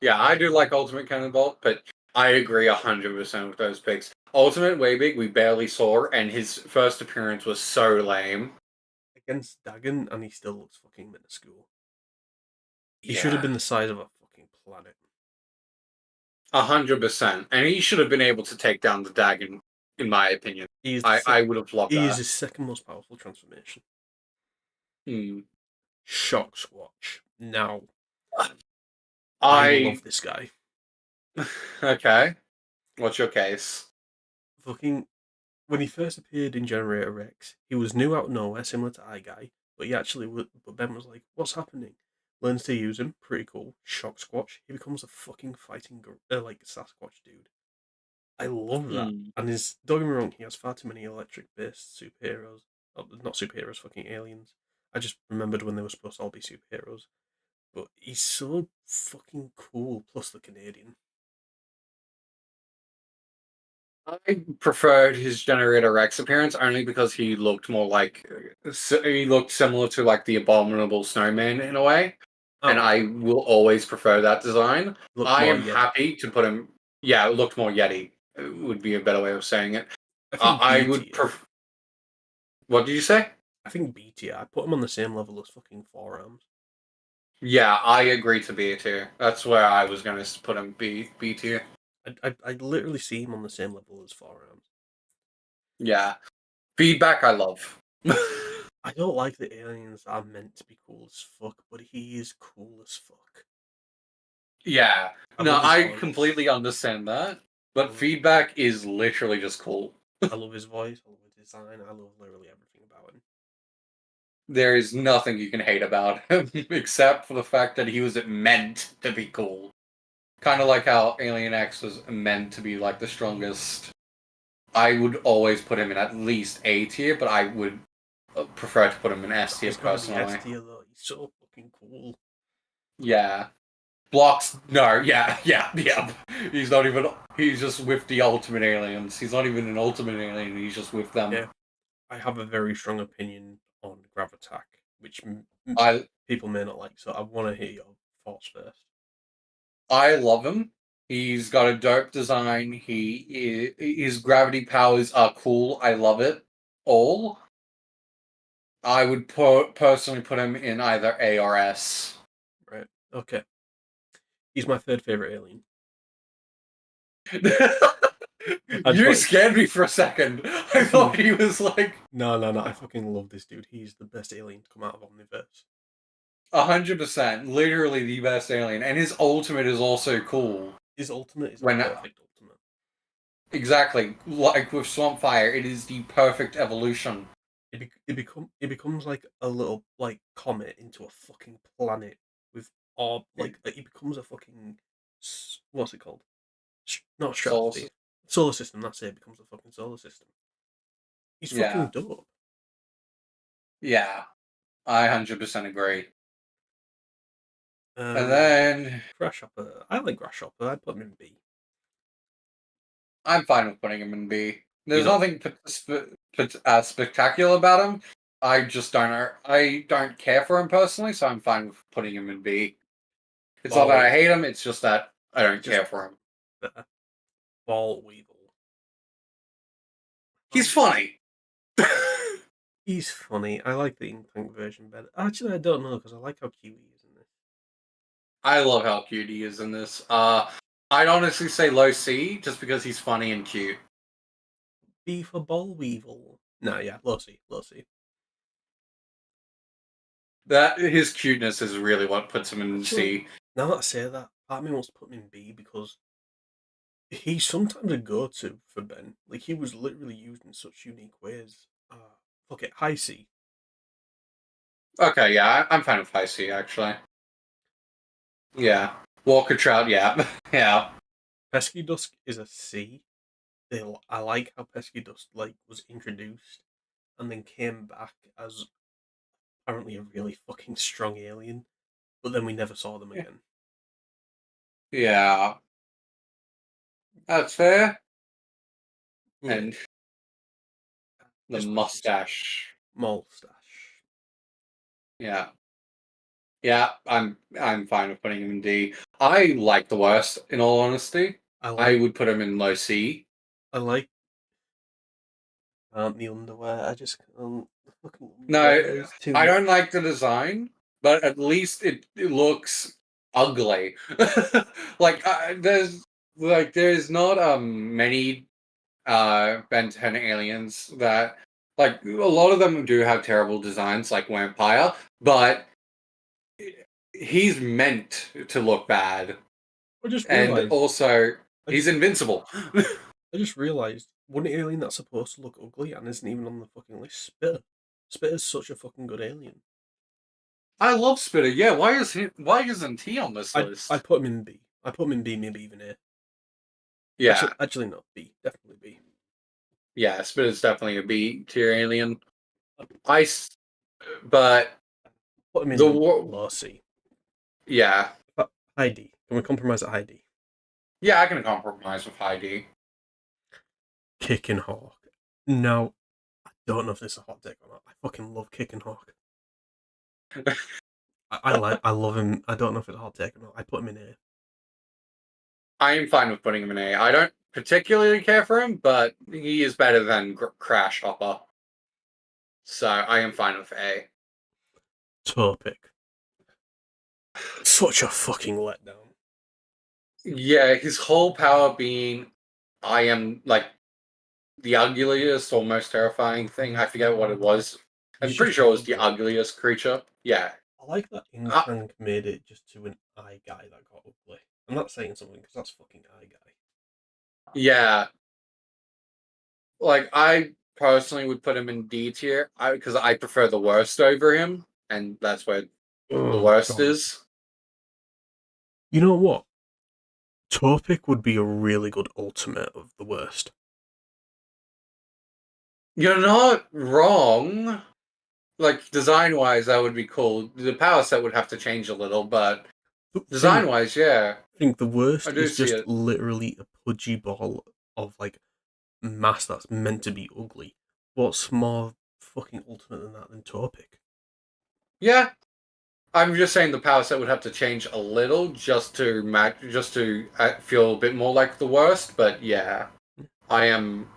Yeah, I do like Ultimate Cannonball, but I agree 100% with those picks. Ultimate Weibig, we barely saw, and his first appearance was so lame.
Against Dagon, and he still looks fucking minuscule. He should have been the size of a fucking planet.
100%. And he should have been able to take down the Dagon, in my opinion. I would have loved that.
He is his second most powerful transformation. Shock Squatch. Now, I love this guy.
Okay. What's your case?
Fucking, when he first appeared in Generator X, he was new out of nowhere, similar to iGuy, but but Ben was like, "What's happening?" Learns to use him, pretty cool. Shock Squatch. He becomes a fucking fighting like Sasquatch dude. I love that. And don't get me wrong, he has far too many electric-based superheroes. Oh, not superheroes, fucking aliens. I just remembered when they were supposed to all be superheroes. But he's so fucking cool, plus the Canadian.
I preferred his Generator Rex appearance only because he looked more like he looked similar to like the Abominable Snowman in a way, and I will always prefer that design. I am happy to put him. Yeah, it looked more Yeti. It would be a better way of saying it. I would prefer. What did you say?
I think B tier. I put him on the same level as fucking Forearms.
Yeah, I agree to B tier. That's where I was going to put him B tier.
I literally see him on the same level as Forearms.
Yeah. Feedback I love.
I don't like that aliens are meant to be cool as fuck, but he is cool as fuck.
Yeah.
I
No,
love his
I
voice.
completely understand that. But
love-
feedback is literally just cool.
I love his voice. I love his design. I love literally everything about him.
There is nothing you can hate about him except for the fact that he was meant to be cool. Kind of like how Alien X was meant to be like the strongest. I would always put him in at least A tier, but I would prefer to put him in S tier
He's got to be
personally.
S tier though. He's so fucking cool.
Yeah. Blocks. No, yeah. He's not even. He's just with the Ultimate Aliens. He's not even an Ultimate Alien. He's just with them.
Yeah. I have a very strong opinion on Gravitak, which
I
people may not like. So I want to hear your thoughts first.
I love him. He's got a dope design. His gravity powers are cool. I love it all. I would personally put him in either A or S.
Right. Okay. He's my third favorite alien.
You scared me for a second. I thought he was like
No. I fucking love this dude. He's the best alien to come out of Omniverse.
100%, literally the best alien, and his ultimate is also cool.
His ultimate is
When
a perfect ultimate.
exactly like with Swampfire, it is the perfect evolution.
It becomes like a little like comet into a fucking planet with like it becomes a fucking what's it called? Not stratosphere. Solar system. That's it. It becomes a fucking solar system. He's fucking dope.
Yeah, I 100% agree. And
Um,
then
Grasshopper. I like Grasshopper. I'd put him in B.
I'm fine with putting him in B. There's
You know,
nothing spectacular about him. I just don't. I don't care for him personally, so I'm fine with putting him in B. It's not that I hate him; it's just that I don't care for him.
better. Ball Weevil.
He's funny.
He's funny. I like the Inkling version better. Actually, I don't know because I like how cute he is in this.
I love how cute he is in this. I'd honestly say low C, just because he's funny and cute.
B for Ball Weevil. No, yeah, low C.
That his cuteness is really what puts him in
Actually,
C.
now that I say that, part of me wants to put him in B because he's sometimes a go-to for Ben. Like he was literally used in such unique ways. Fuck it, high C.
Okay, yeah, I'm fine with high C actually. Yeah, Walker Trout, yeah, yeah.
Pesky Dusk is a C. I like how Pesky Dusk like was introduced and then came back as apparently a really fucking strong alien, but then we never saw them again.
Yeah, that's fair.
Yeah.
And the
Just
mustache.
mustache.
Yeah. Yeah, I'm fine with putting him in D. I like the worst, in all honesty. I would put him in low C.
I like the underwear. I just fucking
No, I don't like the design, but at least it looks ugly. Like there's not many Ben 10 aliens that like a lot of them do have terrible designs like Vampire, but he's meant to look bad.
I just
And
realized.
also he's invincible.
I just realized one alien that's supposed to look ugly and isn't even on the fucking list. Spitter. Spitter's such a fucking good alien.
I love Spitter. Yeah, why isn't he on this list?
I put him in B. I put him in B, maybe even A.
Yeah.
Actually not B. Definitely B.
Yeah, Spitter's definitely a B tier alien. But
put him in low C.
Yeah.
High D. Can we compromise at high D?
Yeah, I can compromise with high D.
Kicking Hawk. No, I don't know if this is a hot take or not. I fucking love Kicking Hawk. I love him. I don't know if it's a hot take or not. I put him in A.
I am fine with putting him in A. I don't particularly care for him, but he is better than Crash Hopper. So I am fine with A.
Topic. Such a fucking letdown.
Yeah, his whole power being I am like the ugliest or most terrifying thing. I forget what it was. I'm pretty sure it was the ugliest creature. Yeah.
I like that Inktank made it just to an eye guy that got ugly. I'm not saying something because that's fucking high guy.
Yeah. Like, I personally would put him in D tier because I prefer the worst over him, and that's where the
Oh
worst
god.
is.
You know what? Torpik would be a really good ultimate of the worst.
You're not wrong. Like, design wise, that would be cool. The power set would have to change a little, but
The
design wise, yeah,
think the
I
worst
do
is
see
just
it.
literally a pudgy ball of like mass that's meant to be ugly. What's more fucking ultimate than that than Torpik?
Yeah, I'm just saying the power set would have to change a little just to match, just to feel a bit more like the worst. But yeah, I am.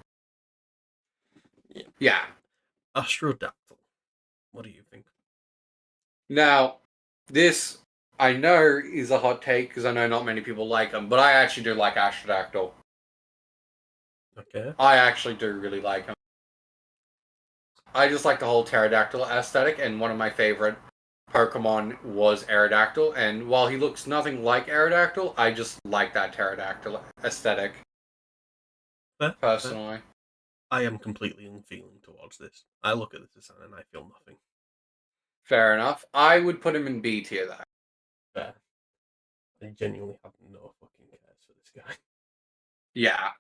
Yeah.
Yeah.
Astrodactyl. What do you think?
Now, this I know is a hot take because I know not many people like him, but I actually do like Astrodactyl.
Okay.
I actually do really like him. I just like the whole pterodactyl aesthetic, and one of my favorite Pokemon was Aerodactyl. And while he looks nothing like Aerodactyl, I just like that pterodactyl aesthetic
Fair, fair.
personally.
I am completely unfeeling towards this. I look at this design and I feel nothing.
Fair enough. I would put him in B tier though.
Fair. I genuinely have no fucking cares for this guy.
Yeah,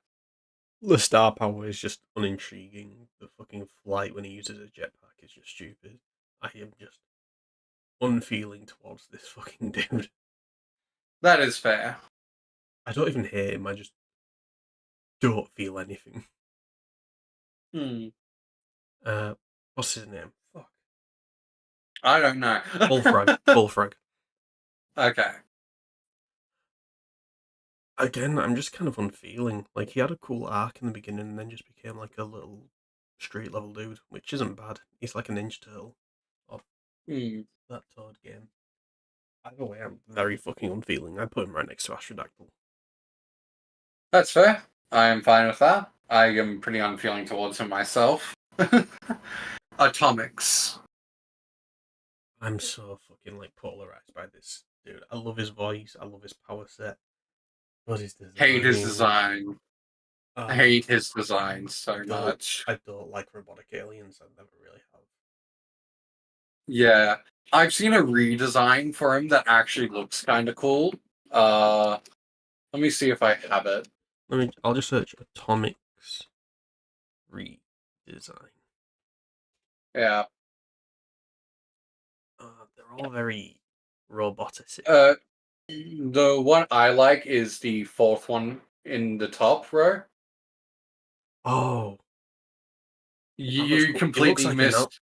The star power is just unintriguing. The fucking flight when he uses a jetpack is just stupid. I am just unfeeling towards this fucking dude.
that is fair.
I don't even hate him. I just don't feel anything.
Hmm.
What's his name? Fuck.
I don't know.
Bullfrog. Bullfrog.
Okay.
Again, I'm just kind of unfeeling. Like he had a cool arc in the beginning, and then just became like a little street level dude, which isn't bad. He's like a Ninja Turtle of
Hmm.
that Toad game. Either way, I'm very fucking unfeeling. I put him right next to Astrodactyl.
That's fair. I am fine with that. I am pretty unfeeling towards him myself. Atomics.
I'm so fucking like polarized by this dude. I love his voice. I love his power set. But his
Hate his
design.
design. I
Uh,
hate his design
I
so
don't.
much.
I don't like robotic aliens. I never really have.
Yeah. I've seen a redesign for him that actually looks kind of cool. Uh, Let me see if I have it.
I'll just search Atomics redesign.
Yeah.
They're all very robotic.
The one I like is the fourth one in the top row.
Oh, that looks
You
cool. He looks
completely
like an
missed.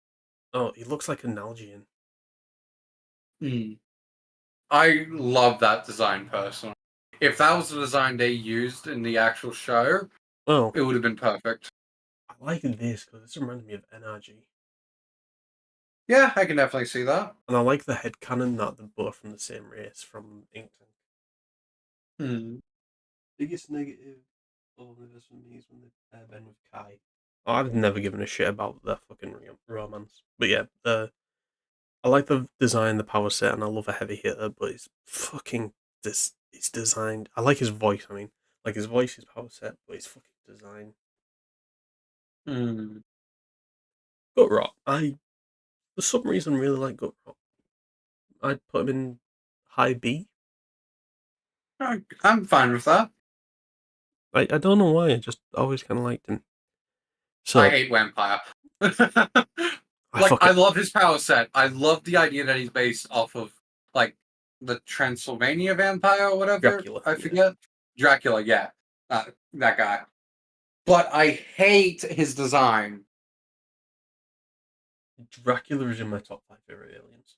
Oh, he looks like an Nalgene.
Hmm. I love that design personally. If that was the design they used in the actual show,
Oh,
it would have been perfect.
I like this because this reminds me of NRG.
Yeah, I can definitely see that.
And I like the head cannon that they're both from the same race from Inktank.
Hmm.
Biggest negative of this for me is when they airbend with Kai. Oh, I've never given a shit about their fucking romance. But yeah, I like the design, the power set, and I love a heavy hitter, but it's fucking this. It's designed. I like his voice. I mean, like his voice is power set, but his fucking design.
Hmm.
Gut Rot. I for some reason really like Gut Rot. I'd put him in high B.
I'm fine with that.
I don't know why. I just always kind of liked him.
I
So
hate Vampire.
I
Like,
fuck
I
it.
love his power set. I love the idea that he's based off of, like, the Transylvania vampire or whatever.
Dracula.
I
Yeah.
forget. Dracula, yeah. That guy. But I hate his design.
Dracula is in my top 5 favorite aliens.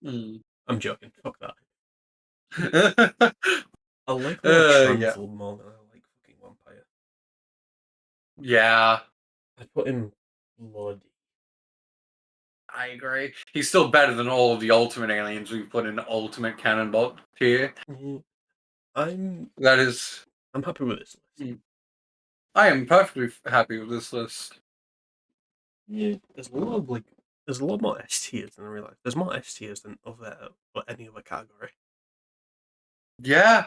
Mm.
I'm joking. Fuck that. I like Lord
Yeah.
Transil more than I like fucking Vampire.
Yeah,
I put him Lord.
I agree. He's still better than all of the Ultimate aliens we've put in the Ultimate Cannonball tier.
Mm, I'm
That is.
I'm happy with this list.
I am perfectly happy with this list.
Yeah, there's a lot more S tiers than I realised. There's more S tiers than other or any other category.
Yeah.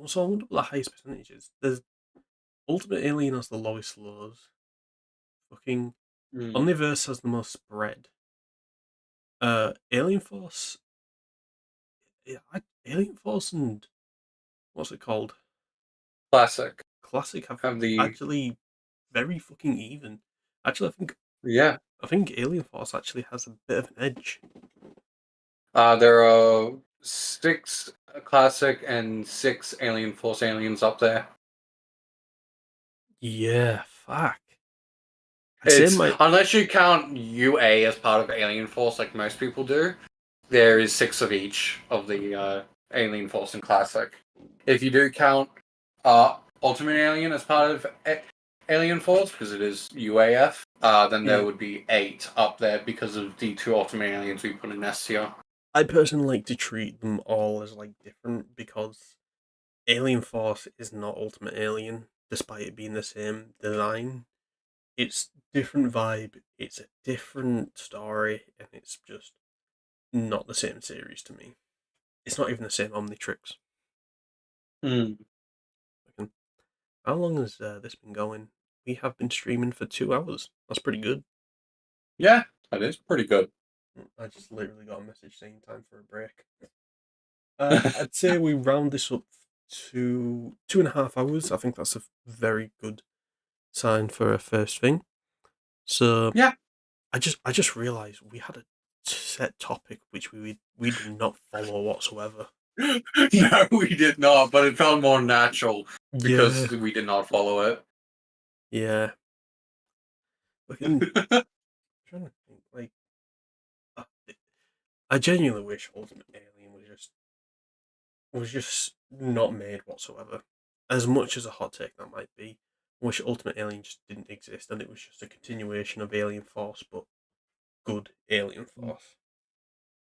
So I wonder what the highest percentage is. There's Ultimate Alien has the lowest lows. Fucking
Mm.
Omniverse has the most spread. Alien Force, yeah, Alien Force and what's it called?
Classic.
Classic have
Have the
actually very fucking even. Actually,
yeah.
I think Alien Force actually has a bit of an edge.
There are 6 classic and 6 Alien Force aliens up there.
Yeah, fuck. I'd say
It's
my
unless you count UA as part of Alien Force, like most people do. There is 6 of each of the Alien Force and Classic. If you do count Ultimate Alien as part of Alien Force, because it is UAF, then
yeah.
there would be 8 up there because of the 2 Ultimate Aliens we put in S tier.
I personally like to treat them all as like different because Alien Force is not Ultimate Alien, despite it being the same design. It's different vibe, it's a different story, and it's just not the same series to me. It's not even the same Omnitrix.
Hmm.
How long has this been going? We have been streaming for 2 hours. That's pretty good.
Yeah, that is pretty good.
I just literally got a message saying time for a break. I'd say we round this up to 2.5 hours. I think that's a very good sign for a first thing. So
Yeah.
I just realised we had a set topic which we did not follow whatsoever.
No, we did not, but it felt more natural
Yeah,
because we did not follow it.
yeah. Fucking trying to think. Like, uh, I genuinely wish Ultimate Alien was just not made whatsoever. As much as a hot take that might be, I wish Ultimate Alien just didn't exist and it was just a continuation of Alien Force, but good Alien Force.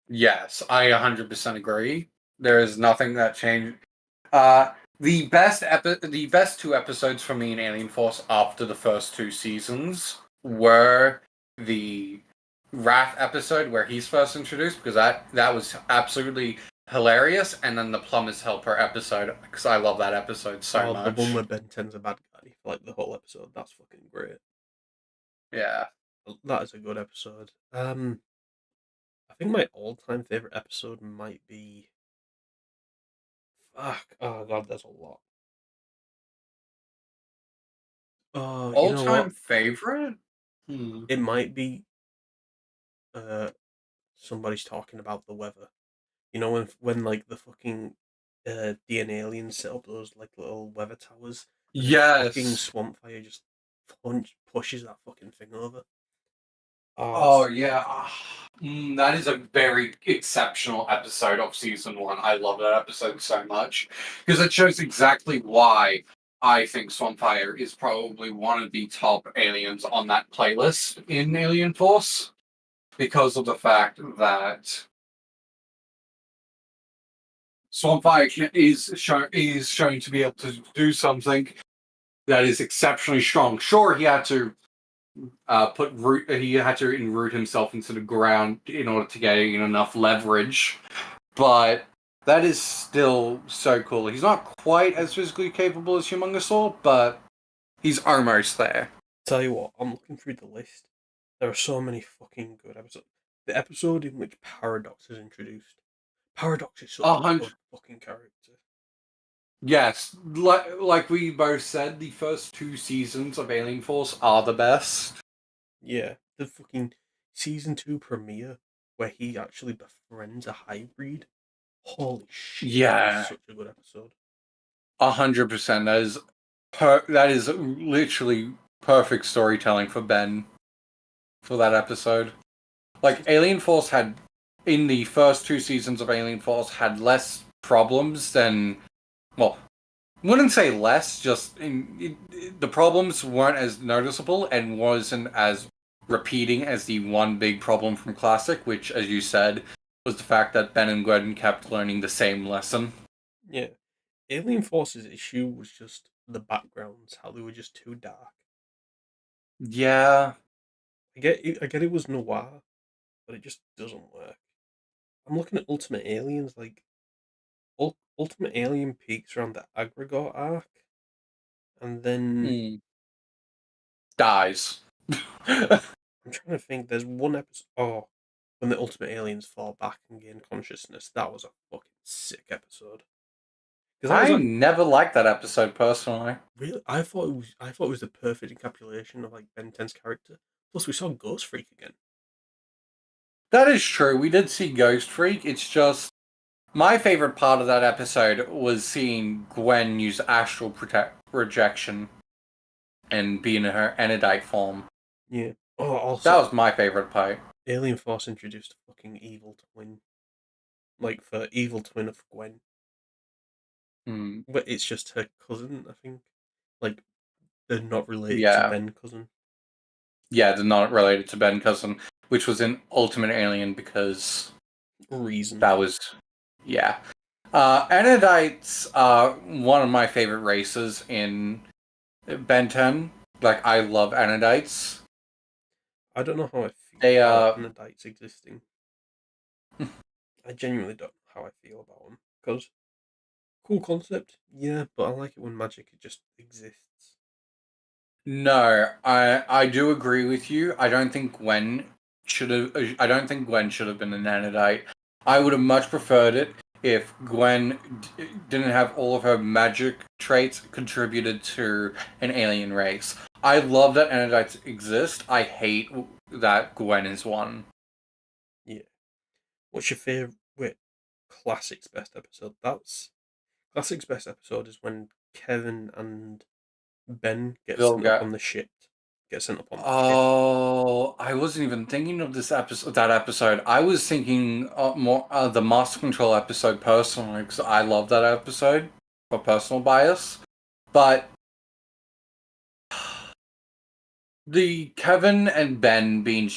Yes, I 100% agree. There is nothing that changed. Uh, the best 2 episodes for me in Alien Force after the first 2 seasons were the Wrath episode where he's first introduced, because that was absolutely hilarious, and then the Plumber's Helper episode, because I love that episode so
Oh, the one
much.
where Ben 10's a bad guy, like the whole episode. That's fucking great.
Yeah.
That is a good episode. I think my all-time favorite episode might be. Fuck. Oh god, there's a lot. Oh, you
All
know
time
what?
favorite? Hmm.
It might be. Uh, somebody's talking about the weather. You know when like the fucking DNA aliens set up those like little weather towers, and then fucking
Yes.
Swampfire just pushes that fucking thing over. Oh,
Oh
it's
yeah, that is a very exceptional episode of season 1. I love that episode so much because it shows exactly why I think Swampfire is probably one of the top aliens on that playlist in Alien Force, because of the fact that is shown to be able to do something that is exceptionally strong. Sure, he had to enroot himself into the ground in order to gain enough leverage, but that is still so cool. He's not quite as physically capable as Humongousaur, but he's almost there.
tell you what, I'm looking through the list. There are so many fucking good episodes. The episode in which Paradox is introduced. Paradox is such
A
a
hundred.
good fucking character.
Yes, like we both said, the first 2 seasons of Alien Force are the best.
Yeah, the fucking season 2 premiere where he actually befriends a hybrid. Holy shit, that is
Yeah,
such a good episode.
100%. That is literally perfect storytelling for Ben for that episode.
It's
Like
just
Alien Force had in the first 2 seasons of Alien Force had less problems than, well, wouldn't say less, just the problems weren't as noticeable and wasn't as repeating as the one big problem from Classic, which, as you said, was the fact that Ben and Gwen kept learning the same lesson.
yeah. Alien Force's issue was just the backgrounds, how they were just too dark.
Yeah.
I get it was noir, but it just doesn't work. I'm looking at Ultimate Aliens, like Ultimate Alien peaks around the Aggregate arc, and then
Dies.
I'm trying to think. There's one episode. Oh, when the Ultimate Aliens fall back and gain consciousness. That was a fucking sick episode. Because that was
I
like
never liked that episode personally.
really. I thought it was the perfect encapsulation of like Ben 10's character. Plus, we saw Ghost Freak again.
That is true. We did see Ghost Freak. It's just my favorite part of that episode was seeing Gwen use astral projection and be in her Enidite form.
Yeah. Oh,
That
also,
was my favorite part.
Alien Force introduced a fucking evil twin. Like for evil twin of Gwen,
Hmm.
but it's just her cousin. I think. Like they're not related to
Yeah.
Ben cousin.
Yeah, they're not related to Ben Cousin, which was in Ultimate Alien because
Reason.
that was, yeah. Enidites are one of my favorite races in Ben 10. Like, I love Enidites.
I don't know how I feel
They,
about Anadites existing. I genuinely don't know how I feel about them. Because, cool concept, yeah, but I like it when magic just exists.
No, I do agree with you. I don't think Gwen should have. I don't think Gwen should have been an Anidite. I would have much preferred it if Gwen didn't have all of her magic traits contributed to an alien race. I love that Anidites exist. I hate that Gwen is one.
Yeah. What's your favourite Classic's best episode? Classic's best episode is when Kevin and Ben get sent up
Vilga.
on the ship. Get sent up on the ship.
Oh, I wasn't even thinking of this episode. That episode, I was thinking more the Master Control episode personally because I love that episode for personal bias. But the Kevin and Ben being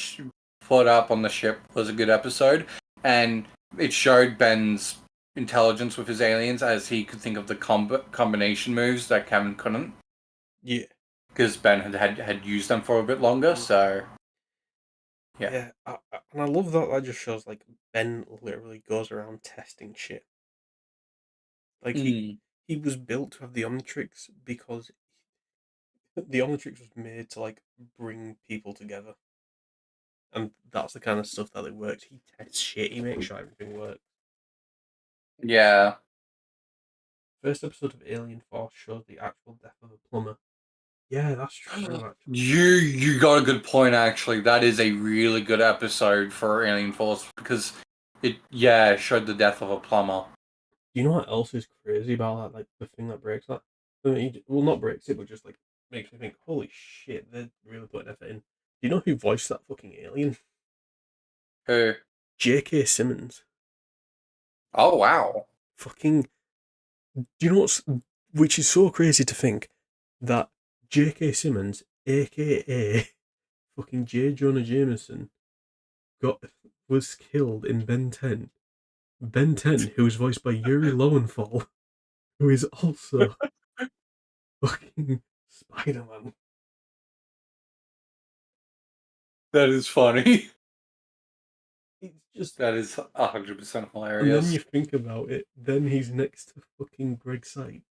put up on the ship was a good episode, and it showed Ben's intelligence with his aliens as he could think of the combination moves that Kevin couldn't.
Yeah.
Because Ben had used them for a bit longer, so
Yeah, and I love that. That just shows like Ben literally goes around testing shit. Like he was built to have the Omnitrix because the Omnitrix was made to like bring people together, and that's the kind of stuff that it works. He tests shit. He makes sure everything works.
yeah.
First episode of Alien Force shows the actual death of a plumber. Yeah, that's true. Actually.
You got a good point actually. That is a really good episode for Alien Force because it showed the death of a plumber.
You know what else is crazy about that? Like the thing that breaks that. I mean, well, not breaks it, but just like makes me think, holy shit, they're really putting effort in. Do you know who voiced that fucking alien?
Who?
J.K. Simmons.
Oh wow.
Fucking. Do you know what's. Which is so crazy to think that J.K. Simmons, aka fucking J. Jonah Jameson, was killed in Ben 10. Ben 10, who was voiced by Yuri Lowenthal, who is also fucking Spider Man.
That is funny.
It's just.
That is 100%
And then
hilarious.
you think about it, then he's next to fucking Greg Sykes,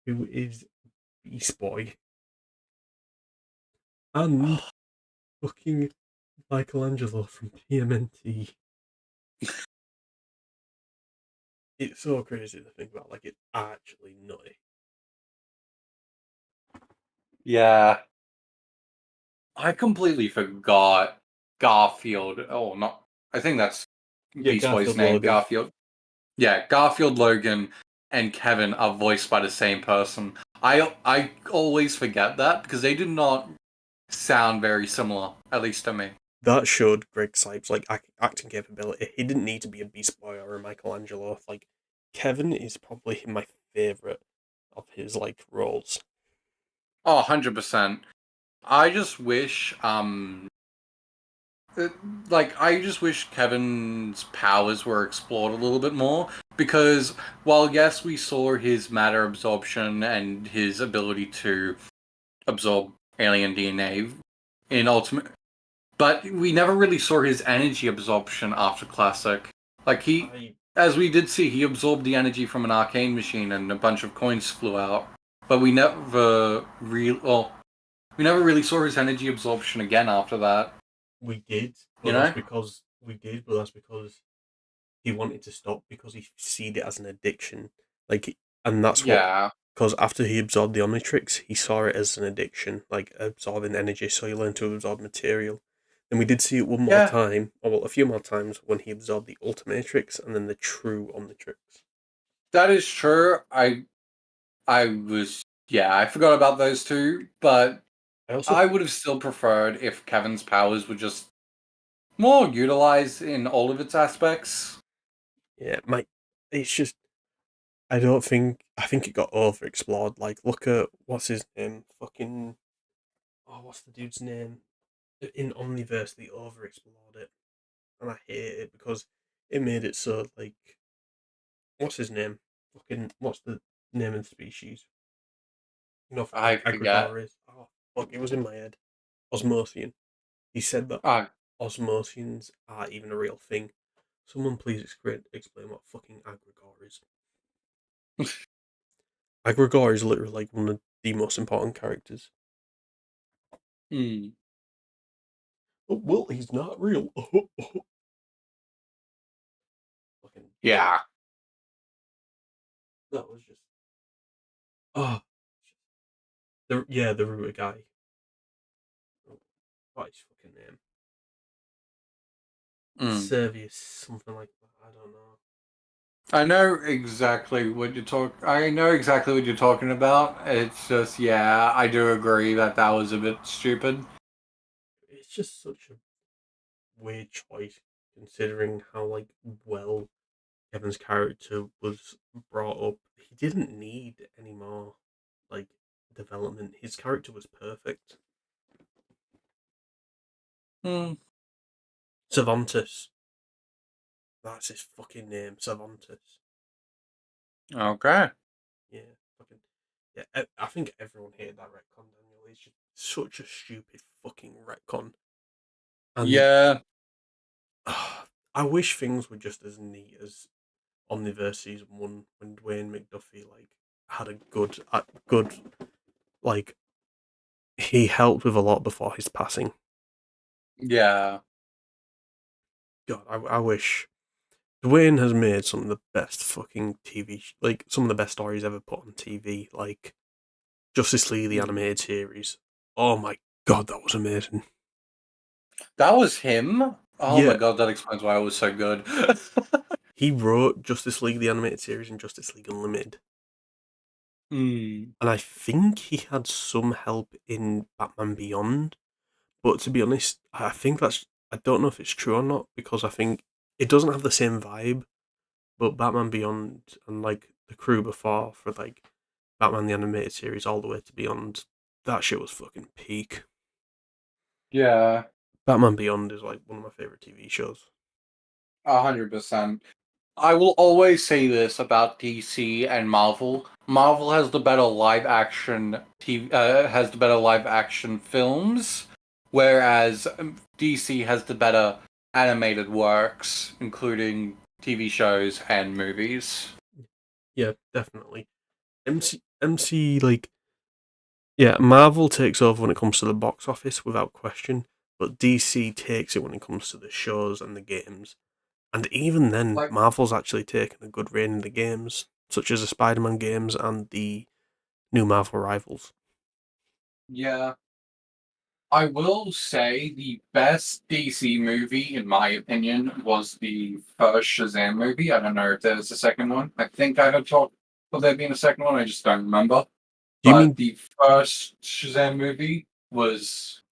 who is Beast Boy. And fucking Michelangelo from TMNT. It's so crazy to think about, like, it's actually nutty.
Yeah. I completely forgot Garfield. Oh, not. I think that's
Yeah,
Beast Boy's
Garfield
name.
Logan.
Garfield. Yeah, Garfield, Logan, and Kevin are voiced by the same person. I always forget that because they do not sound very similar, at least to me.
That showed Greg Sykes, like, acting capability. He didn't need to be a Beast Boy or a Michelangelo. Like, Kevin is probably my favourite of his, like, roles.
Oh, 100%. I just wish, I just wish Kevin's powers were explored a little bit more because while yes, we saw his matter absorption and his ability to absorb alien DNA in Ultimate, but we never really saw his energy absorption after Classic. Like he,
as we did see, he absorbed the energy from an arcane machine, and a bunch of coins flew out. But we never really saw his energy absorption again after that.
We did, but
You
that's
know?
because he wanted to stop because he seed it as an addiction. Like, and that's what.
Yeah.
Because after he absorbed the Omnitrix, he saw it as an addiction, like absorbing energy. So he learned to absorb material. Then we did see it one more
Yeah.
time, or well, a few more times when he absorbed the Ultimatrix and then the true Omnitrix.
That is true. I forgot about those two, but
I also,
I would have still preferred if Kevin's powers were just more utilized in all of its aspects.
yeah, it's just I don't think I think it got overexplored. Like, look at what's his name, fucking what's the dude's name? In Omniverse, they overexplored it, and I hate it because it made it so like what's his name? Fucking what's the name of the species? You know,
I forget.
Aggregor is. Oh fuck, it was in my head. Osmosian. He said that
Ah,
Osmosians are even a real thing. Someone please explain what fucking Aggregor is. Aggregor is literally like one of the most important characters.
hmm.
Oh, well, he's not real. Fucking
Yeah.
that was just oh the Ruta guy. Oh, what is his fucking name?
Mm.
Servius, something like that. I don't know.
I know exactly what you're talking about. It's just, yeah, I do agree that that was a bit stupid.
It's just such a weird choice considering how like well Kevin's character was brought up. He didn't need any more like development. His character was perfect.
Hmm.
Cervantes. That's his fucking name, Cervantes.
Okay.
Yeah, fucking yeah. I think everyone hated that retcon. Daniel, it's just such a stupid fucking retcon. And
Yeah.
I wish things were just as neat as Omniverse season one when Dwayne McDuffie like had a good like he helped with a lot before his passing.
Yeah.
God, I wish Dwayne has made some of the best fucking like some of the best stories ever put on TV, like Justice League the
Hmm.
animated series. Oh my god, that was amazing.
That was him? Oh my
Yeah,
god, that explains why it was so good.
he wrote Justice League the animated series and Justice League Unlimited,
Hmm.
and I think he had some help in Batman Beyond. But to be honest, I think I don't know if it's true or not because I think it doesn't have the same vibe. But Batman Beyond and like the crew before for like Batman the animated series all the way to Beyond, that shit was fucking peak.
Yeah,
Batman Beyond is like one of my favorite TV shows.
100%. I will always say this about DC and Marvel. Marvel has the better live action has the better live action films, whereas DC has the better animated works, including TV shows and movies.
Yeah, definitely. MC like yeah, Marvel takes over when it comes to the box office without question, but DC takes it when it comes to the shows and the games. And even then,
Like,
Marvel's actually taken a good reign in the games, such as the Spider-Man games and the new Marvel Rivals.
yeah, I will say the best DC movie, in my opinion, was the first Shazam movie. I don't know if there's a second one. I think I had talked of there being a second one. I just don't remember.
Do you
But
mean
the first Shazam movie was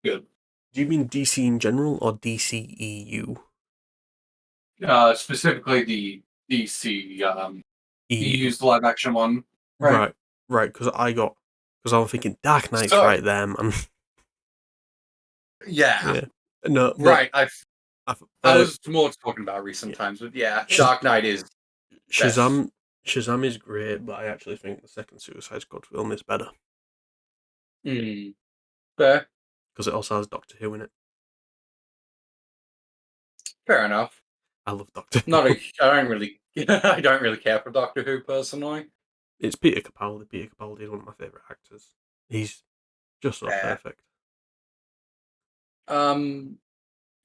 good.
Do you mean DC in general or DCEU?
Specifically the DC
EU.
EU's live action one, right?
Right, right. Because I was thinking Dark Knight's
So
right there, man.
yeah,
Yeah. No, but
right. I
uh,
was more talking about recent
yeah.
times, but yeah,
Sh-
Dark Knight is best.
Shazam is great, but I actually think the second Suicide Squad film is better
Hmm. Fair,
because it also has Doctor Who in it.
fair enough.
I love Doctor Who.
Not a. I don't really. I don't really care for Doctor Who personally.
It's Peter Capaldi. Peter Capaldi is one of my favourite actors. He's just so
Yeah.
perfect.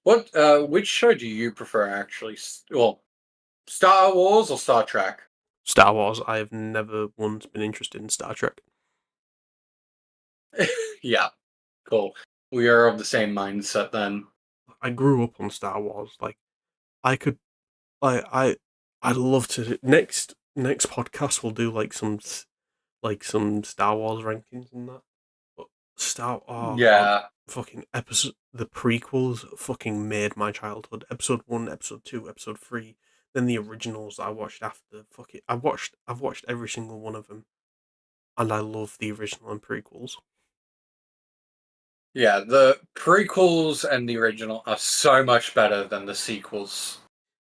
What? Which show do you prefer? Actually, well, Star Wars or Star Trek?
Star Wars. I have never once been interested in Star Trek.
Yeah. Cool. We are of the same mindset then.
I grew up on Star Wars. Like I could, I'd love to. Next podcast we'll do like some Star Wars rankings and that. But oh god,
Yeah.
fucking episode the prequels fucking made my childhood. Episode 1, episode 2, episode 3, then the originals I watched after. Fuck it, I've watched every single one of them, and I love the original and prequels.
Yeah, the prequels and the original are so much better than the sequels.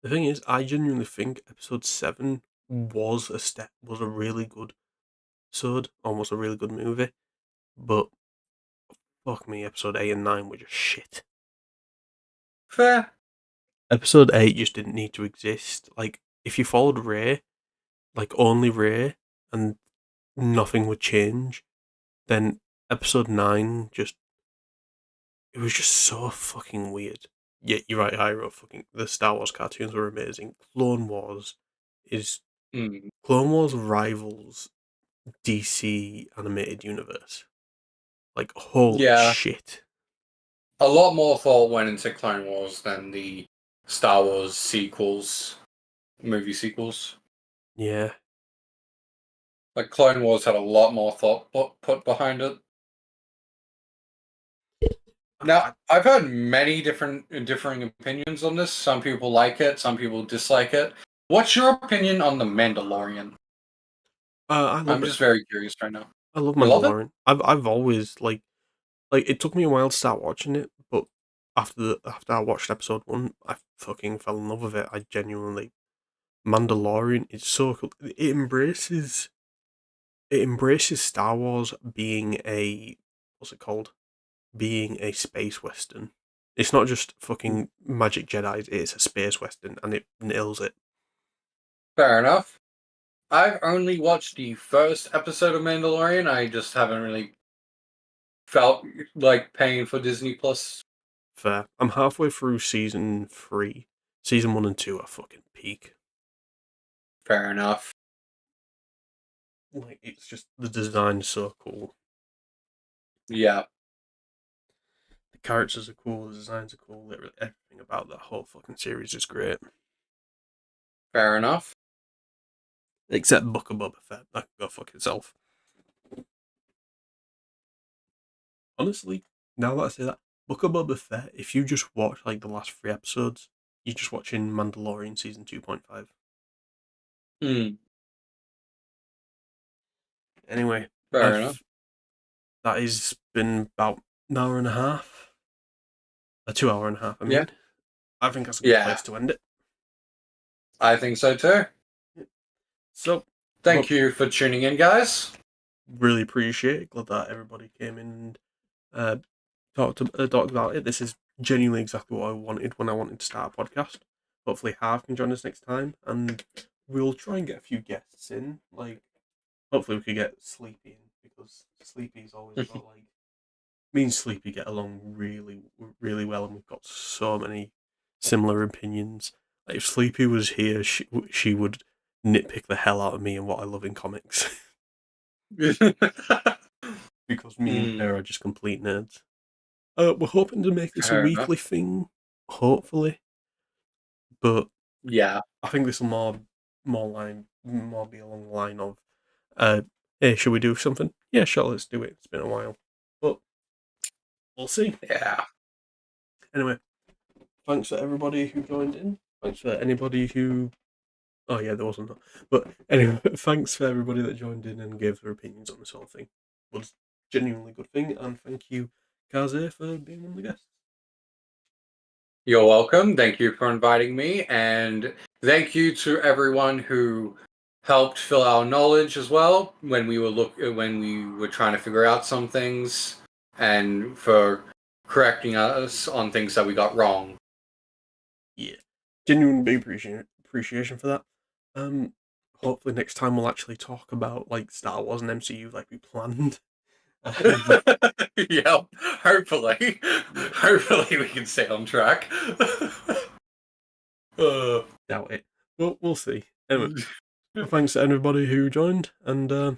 The thing is, I genuinely think episode 7 was a really good episode, almost a really good movie, but fuck me, episode 8 and 9 were just shit.
Fair.
Episode 8 just didn't need to exist. Like, if you followed Rey, like only Rey, and nothing would change, then episode 9 it was just so fucking weird. Yeah, you're right, Hyro. Fucking the Star Wars cartoons were amazing. Is
Mm.
Clone Wars rivals DC animated universe. Like holy
Yeah.
shit.
A lot more thought went into Clone Wars than the Star Wars sequels, movie sequels.
Yeah.
Like Clone Wars had a lot more thought put behind it. Now, I've heard many differing opinions on this. Some people like it, some people dislike it. What's your opinion on The Mandalorian?
I love
I'm
it.
just very curious right now.
I love
You love it?
Mandalorian. I've always like it took me a while to start watching it, but after I watched episode 1, I fucking fell in love with it. I genuinely Mandalorian is so cool. It embraces Star Wars being a what's it called? Being a space western. It's not just fucking magic Jedi's, it's a space western and it nails it.
Fair enough. I've only watched the first episode of Mandalorian. I just haven't really felt like paying for Disney Plus.
Fair. I'm halfway through season 3. Season 1 and 2 are fucking peak.
Fair enough.
Like it's just the design's so cool.
Yeah.
The characters are cool, the designs are cool, everything about that whole fucking series is great.
Fair enough.
Except Book of Boba Fett. That can go fuck itself. Honestly, now that I say that, Book of Boba Fett, if you just watch like the last 3 episodes, you're just watching Mandalorian season 2.5.
Hmm.
Anyway,
Fair enough.
that has been about an hour and a half. A 2 hour and a half, I mean.
Yeah.
I think that's a good place to end it.
I think so too.
So,
Thank you for tuning in, guys.
Really appreciate it. Glad that everybody came in and talked about it. This is genuinely exactly what I wanted when I wanted to start a podcast. Hopefully Harv can join us next time, and we'll try and get a few guests in. Like, hopefully we could get Sleepy in, because Sleepy's always got like me and Sleepy get along really, really well, and we've got so many similar opinions. Like, if Sleepy was here, she would nitpick the hell out of me and what I love in comics. Because me and her are just complete nerds. We're hoping to make this a weekly thing, hopefully. But
yeah,
I think this will more be along the line of, hey, should we do something? Yeah, sure, let's do it. It's been a while, but we'll see.
Yeah.
Anyway, thanks for everybody who joined in. Thanks for anybody who. Oh yeah, there wasn't. But anyway, thanks for everybody that joined in and gave their opinions on this whole thing. It was a genuinely good thing, and thank you, Kaze, for being one of the guests.
You're welcome. Thank you for inviting me, and thank you to everyone who helped fill our knowledge as well when we were trying to figure out some things, and for correcting us on things that we got wrong.
Yeah. genuine big appreciation for that. Hopefully next time we'll actually talk about like Star Wars and MCU like we planned.
Yeah, hopefully. Hopefully we can stay on track.
Doubt it. We'll see. Anyway, thanks to everybody who joined, and